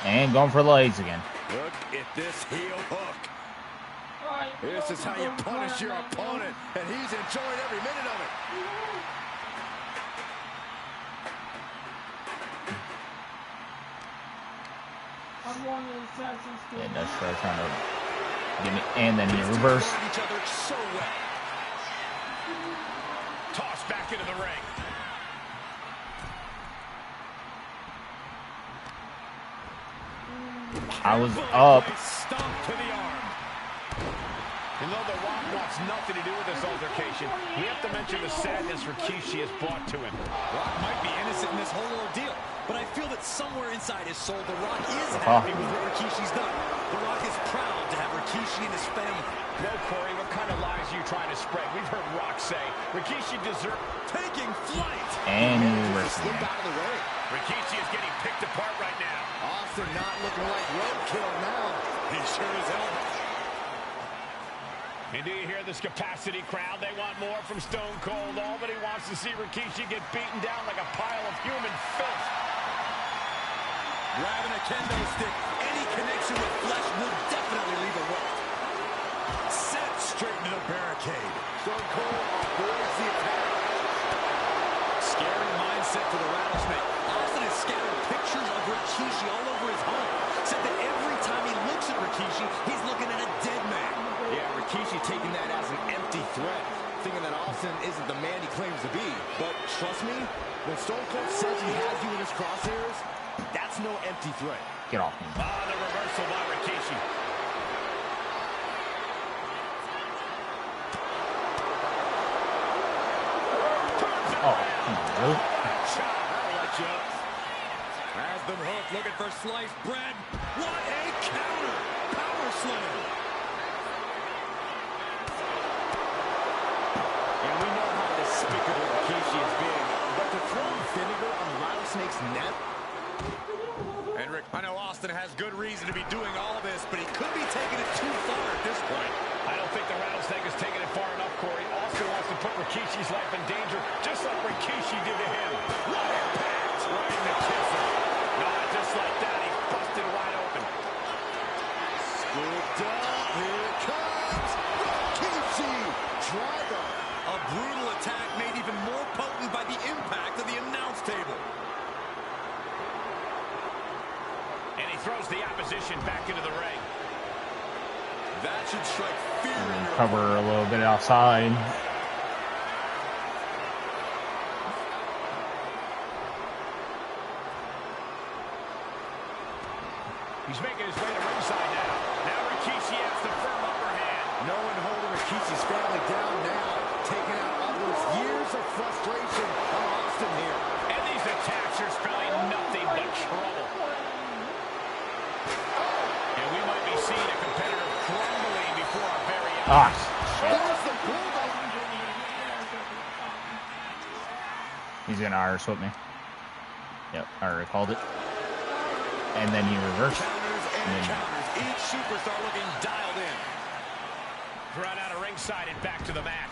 And going for the legs again. Look at this heel hook. This is how you punish your opponent, and he's enjoying every minute of it. And that's trying to give me, and then he reverse. Each other so well. Toss back into the ring. I was up. Stomp to the arm. And though The Rock wants nothing to do with this altercation, we have to mention the sadness Rikishi has brought to him. Rock might be innocent in this whole ordeal, but I feel that somewhere inside his soul, The Rock is happy with what Rikishi's done. The Rock is proud to have Rikishi in his family. No, Corey, what kind of lies are you trying to spread? We've heard Rock say Rikishi deserves taking flight. And slip out of the way. Rikishi is getting picked apart right now. Austin not looking like roadkill now. He sure as hell. And do you hear this capacity crowd? They want more from Stone Cold. Albany wants to see Rikishi get beaten down like a pile of human filth. Grabbing a kendo stick, any connection with flesh will definitely leave a welt. Set straight into the barricade. Stone Cold avoids the attack. Scary mindset for the Rattlesnake. Austin has scattered pictures of Rikishi all over his home. Said that every time he looks at Rikishi, he's looking at a dead man. Yeah, Rikishi taking that as an empty threat, thinking that Austin isn't the man he claims to be. But trust me, when Stone Cold says he has you in his crosshairs, that's no empty threat. Get off me. The reversal by Rikishi. Oh, come on, really? Has them hooked, looking for sliced bread. What a counter! Power slam! And we know how despicable Rikishi has been, but to throw vinegar on Rattlesnake's neck? And Rick, I know Austin has good reason to be doing all this, but he could be taking it too far at this point. I don't think the Rattlesnake is taking it far enough, Corey. Austin wants to put Rikishi's life in danger, just like Rikishi did to him. What impact! Right in the kisser. Just like that, he's busted wide open. Scooped up, here it comes! Rikishi! Driver! A brutal attack made even more potent by the impact of the announce table. And he throws the opposition back into the ring. That should strike fear in your Cover a little bit outside. He's making his way to ringside now. Now Rikishi has the firm upper hand. No one holding Rikishi's family down now, taking out all those years of frustration on Austin here. And these attacks are spelling nothing but trouble. And we might be seeing a competitor crumbling before our very eyes. Ah, shit. He's gonna Irish whip me. Yep, I already called it. And then he reversed. counters. Each superstar looking dialed in. Run out of ringside and back to the mat.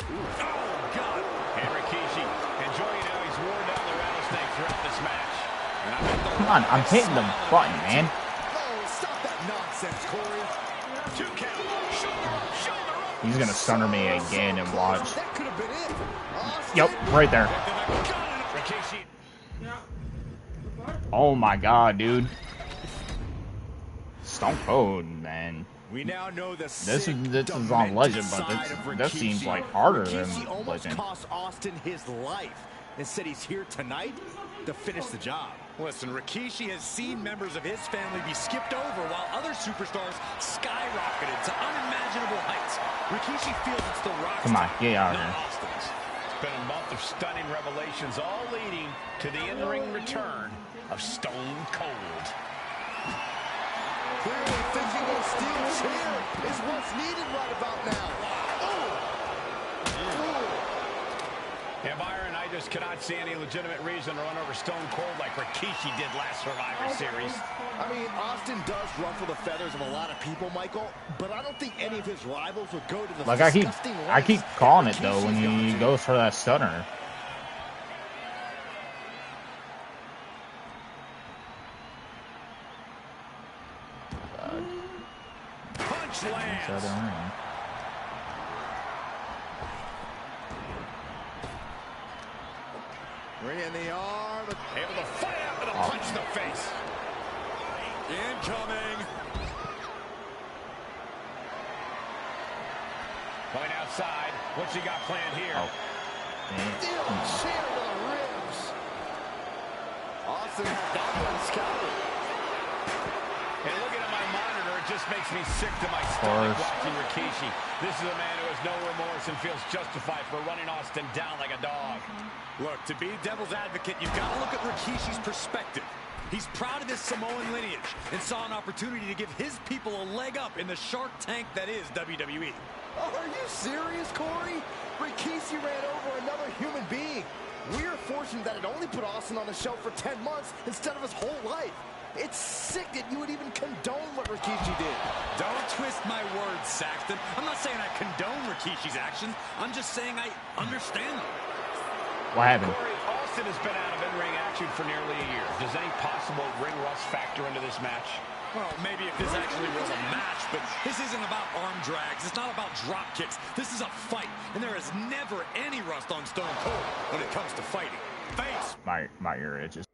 Oh, God. And Rikishi enjoying how he's worn down the Rattlesnake throughout this match. Come on, I'm hitting the button, man. Oh, stop that nonsense, Corey. 2 count. Shoulder up. He's gonna stunner me again and watch. That could have been it. Yep, right there. Rikishi. Oh my God, dude. Stone Cold, man. We now know the this is on Legend, but this seems like harder than Legend. Cost Austin his life and said he's here tonight to finish the job. Listen, Rikishi has seen members of his family be skipped over while other superstars skyrocketed to unimaginable heights. Rikishi feels it's the Rock's Come on, get out of not here. Austin's. It's been a month of stunning revelations, all leading to the in-ring return of Stone Cold. Clearly thinking a steel chair is what's needed right about now. Yeah, Byron, I just cannot see any legitimate reason to run over Stone Cold like Rikishi did last Survivor Series. I mean, Austin does ruffle the feathers of a lot of people, Michael, but I don't think any of his rivals would go to the Like I keep calling it though when he goes for that stunner. Punch lands. Ring in the arm. Able to fight out with a punch in the face. Incoming. Going outside. What's he got planned here? Steel chair to the ribs. Austin has that one scouted. And looking at my monitor, it just makes me sick to my stomach watching Rikishi. This is a man who has no remorse and feels justified for running Austin down like a dog. Look, to be devil's advocate, you've got to look at Rikishi's perspective. He's proud of his Samoan lineage and saw an opportunity to give his people a leg up in the Shark Tank that is WWE. Oh, are you serious, Corey? Rikishi ran over another human being. We're fortunate that it only put Austin on the shelf for 10 months instead of his whole life. It's sick that you would even condone what Rikishi did. Don't twist my words, Saxton. I'm not saying I condone Rikishi's actions. I'm just saying I understand them. What happened? Corey, Austin has been out of in-ring action for nearly a year. Does any possible ring rust factor into this match? Well, maybe if this actually was a match, but this isn't about arm drags. It's not about drop kicks. This is a fight, and there is never any rust on Stone Cold when it comes to fighting. Face. My ear itches.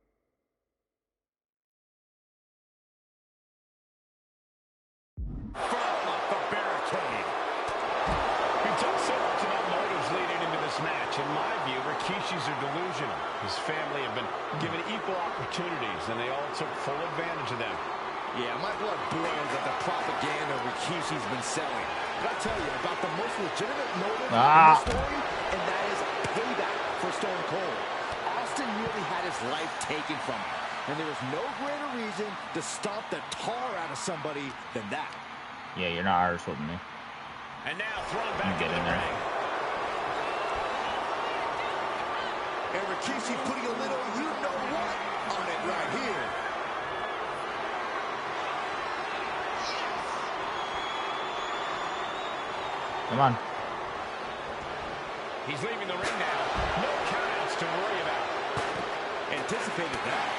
From the barricade. We talked so much about motives leading into this match. In my view, Rikishi's are delusional. His family have been given equal opportunities, and they all took full advantage of them. Yeah, my blood boils at the propaganda Rikishi's been selling. But I'll tell you about the most legitimate motive in the story, and that is payback for Stone Cold. Austin nearly had his life taken from him, and there is no greater reason to stomp the tar out of somebody than that. Yeah, you're not Irish with me. And now thrown back Get in there. And Rikishi putting a little you-know-what on it right here. Come on. He's leaving the ring now. No countouts to worry about. Anticipated that.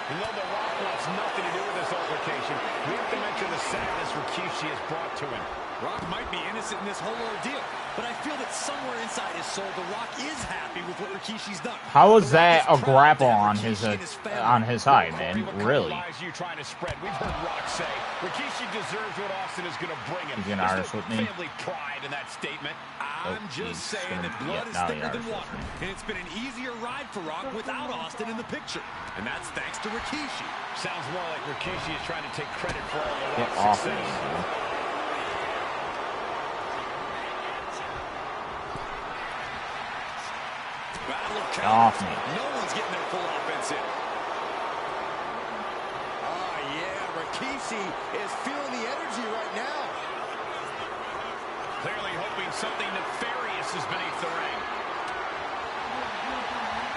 And though The Rock wants nothing to do with this altercation, we have to mention the sadness Rikishi has brought to him. Rock might be innocent in this whole ordeal, but I feel that somewhere inside his soul, The Rock is happy with what Rikishi's done. How was that a grapple on his high, man? Really? You trying to spread. We've heard Rock say Rikishi deserves what Austin is going to bring him. He's an Irish with me. Family pride in that statement. I'm just saying that blood is thicker than water, and it's been an easier ride for Rock without Austin in the picture, and that's thanks to Rikishi. Sounds more like Rikishi is trying to take credit for all the Get Rock's off me, success. man. Get off me. No one's getting their full offense in. Oh, yeah, Rikishi is feeling the energy right now. Clearly hoping something nefarious is beneath the ring.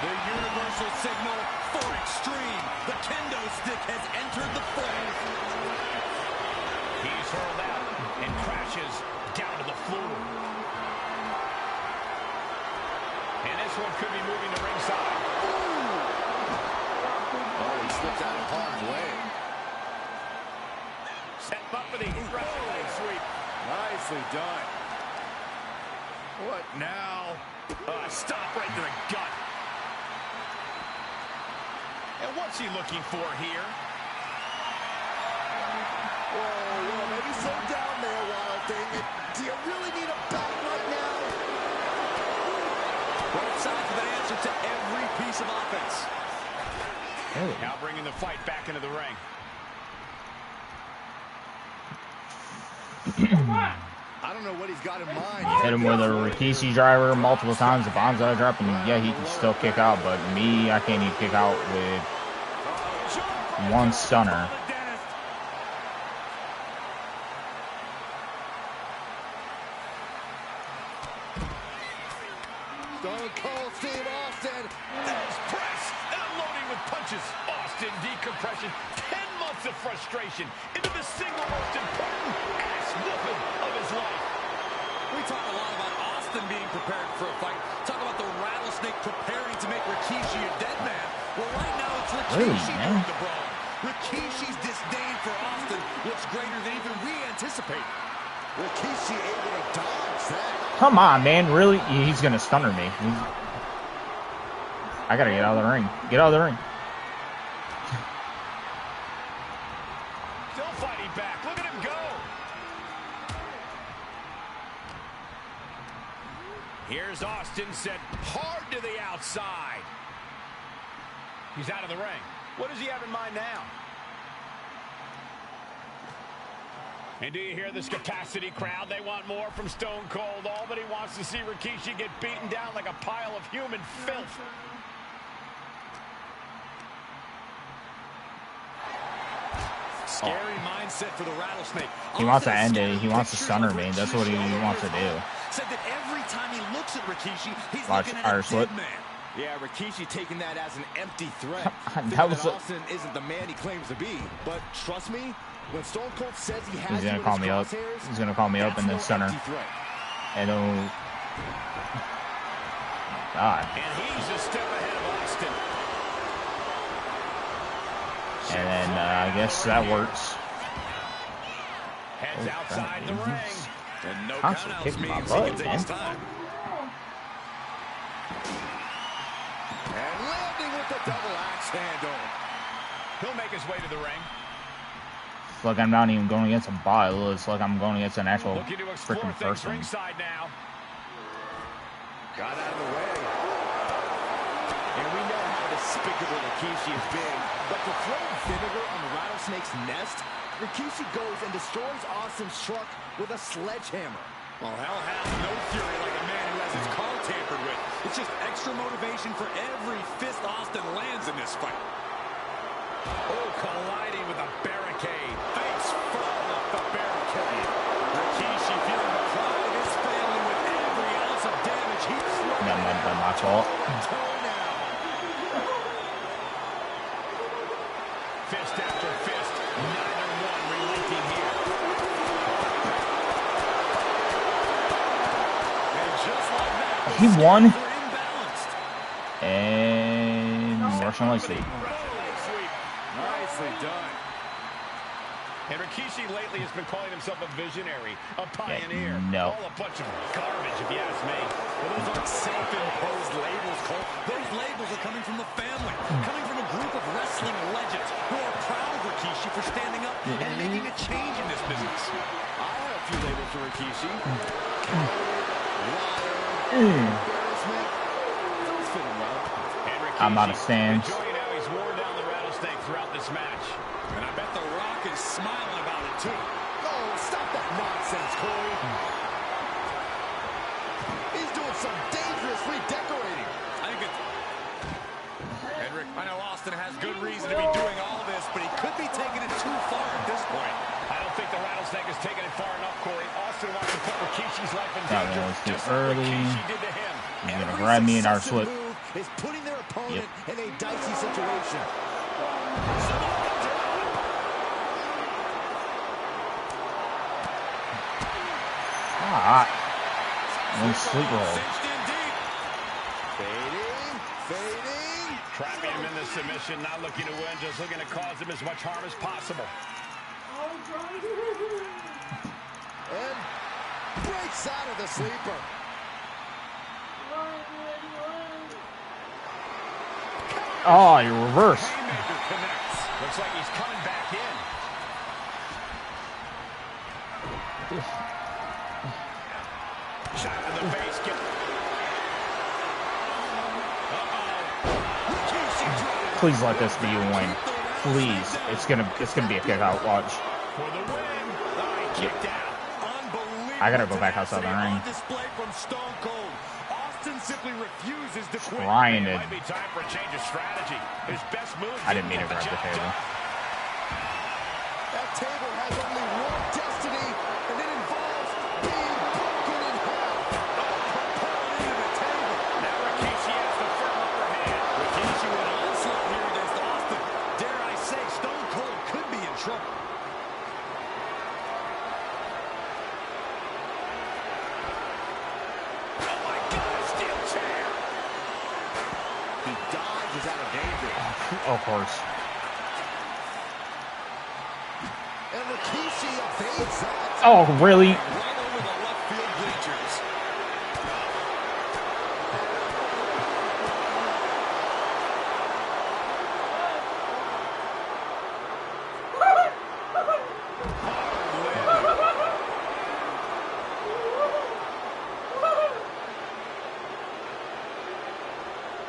The universal signal for extreme. The kendo stick has entered the fray. He's hurled out and crashes down to the floor. And this one could be moving to ringside. Oh, he slipped out of harm's way. Set up for the aggressive leg sweep. Nicely done. What now? Stop right to the gut. And what's he looking for here? Whoa, maybe slow down there, Wild Thing. Do you really need a back right now? Both sides with an answer to every piece of offense. Hey. Now bringing the fight back into the ring. I don't know what he's got in mind. Hit him with a Rikishi driver multiple times, a Banzai drop, and yeah, he can still kick out, but me, I can't even kick out with one stunner. Stone Cold Steve Austin. There's press. Now loading with punches. Austin decompression. 10 months of frustration into the single most important ass whooping of his life. We talk a lot about Austin being prepared for a fight. Talk about the rattlesnake preparing to make Rikishi a dead man. Well, right now it's Rikishi doing the brawl. Rikishi's disdain for Austin looks greater than even we anticipate. Rikishi able to dodge that. Come on, man. Really? He's going to stunner me. I got to get out of the ring. Get out of the ring. Still fighting back. Look at him go. Here's Austin set hard to the outside. He's out of the ring. What does he have in mind now? And do you hear this capacity crowd? They want more from Stone Cold. All that he wants to see Rikishi get beaten down like a pile of human filth. Scary mindset for the rattlesnake. He wants to end it. He wants to stun me. That's what he wants to do. Said that every time he looks at Rikishi, he's Watch looking at a slip. dead man. Yeah, Rikishi taking that as an empty threat. That was Austin isn't the man he claims to be. But trust me, when Stone Cold says he has He's gonna call me up. He's gonna call me up in the center. And oh, God. And he's a step ahead of Austin. And then I guess that works. Heads outside the ring. And no Constantly countouts kicking my means butt, he can take his man. time. And landing with the double axe handle. He'll make his way to the ring. It's like I'm not even going against a bot. It's like I'm going against an actual Looking to explore freaking things person. ringside now. Got out of the way. And we know how despicable Rikishi has been. But to throw vinegar on the rattlesnake's nest, Rikishi goes and destroys Austin's truck with a sledgehammer. Well, hell has no fury like a man who has his car tampered with. It's just extra motivation for every fist Austin lands in this fight. Oh, colliding with a barricade. Face first off the barricade. Rikishi feeling the pride of his family with every ounce of damage he's thrown. Not my fault. Fist after fist. Neither one relenting here. And just like that, He won. they're imbalanced. And Russian leg sweep. Nicely done. And Rikishi lately has been calling himself a visionary, a pioneer. No. All a bunch of garbage, if you ask me. Well, those aren't self-imposed labels, Cole. Those labels are coming from the family, coming from a group of wrestling legends who are proud of Rikishi for standing up and making a change in this business. I have a few labels for Rikishi. Those fit him well. And Rikishi I'm out of stands. enjoying how he's worn down the rattlesnake throughout this match. And I bet The Rock is smiling about it, too. Oh, stop that nonsense, Corey. He's doing some dangerous redecorating. I think it's... Henrik, I know Austin has good reason to be doing all this, but he could be taking it too far at this point. I don't think the rattlesnake has taken it far enough, Corey. Austin wants to put Rikishi's life in That danger, was too just like early. Rikishi did to him. He's gonna grab me in our slip. Move is putting their opponent in a dicey situation. Ah. And sleep roll. Fading. Trapping him in the submission, not looking to win, just looking to cause him as much harm as possible. And breaks out of the sleeper. Oh, you reverse. Haymaker connects. Looks like he's coming back in. Shot in the face. Please let this be a win. Please. It's gonna be a kick out. Watch. For the win. Kicked out. I gotta go back outside the ring. Display from Stone Cold. Austin simply refuses to quit. Trying to. It might be time for a change of strategy. His best move. I didn't mean to grab the table. That table has only one destiny, and it involves being broken in half. Pulling into the table. Now Rikishi has the firm upper hand. Rikishi with an onslaught here against Austin. Dare I say, Stone Cold could be in trouble. Oh my God, steel chair. He dodges out of danger. Of course. And Rikishi evades that. Oh, really? Right over the left field bleachers.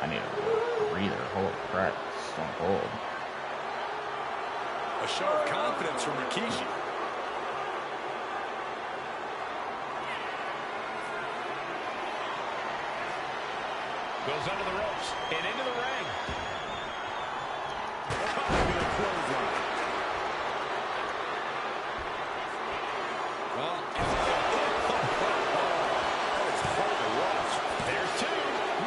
I need a breather. Holy crap. Stone Cold. A show of confidence from Rikishi. Goes under the ropes and into the ring. There's two.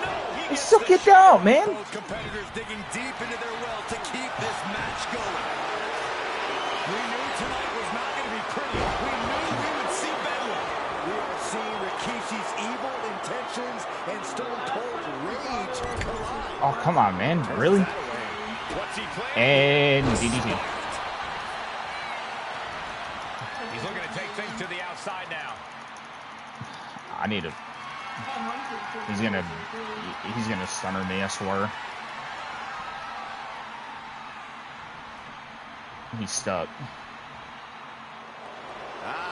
No, he gets Suck it down, man. Both competitors digging deep into their well to keep this match going. We knew tonight was not going to be pretty. We knew we would see bedlam. We are seeing Rikishi's evil intentions and Stone Cold's rage collide. Oh, come on, man. Really? What's he playing? And DDT. He's looking to take things to the outside now. I need to. He's gonna stunner me, I swear. He's stuck.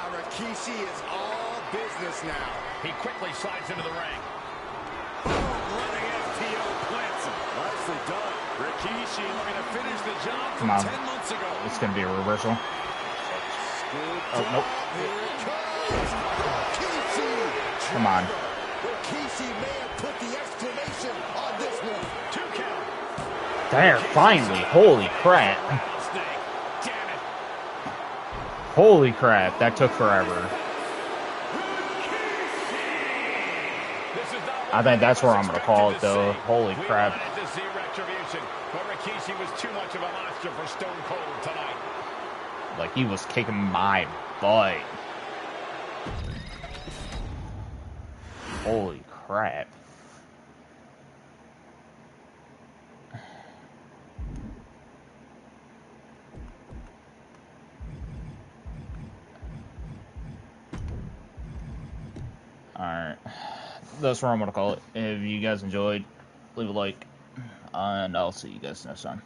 Rikishi is all business now. He quickly slides into the ring. Running FTO plants him. Nicely done. Rikishi looking to finish the job Come from on. 10 months ago. It's gonna be a reversal. Oh, nope. Here it comes. Rikishi. Come on. Rikishi may have put the exclamation on this one. 2 count. There, finally. Holy crap. Snake. Damn it. Holy crap. That took forever. I think that's where I'm gonna call it, though. Holy crap. We wanted to see retribution, but Rikishi was too much of a monster for Stone Cold tonight. Like, he was kicking my butt. Holy crap. Alright. That's where I'm going to call it. If you guys enjoyed, leave a like. And I'll see you guys next time.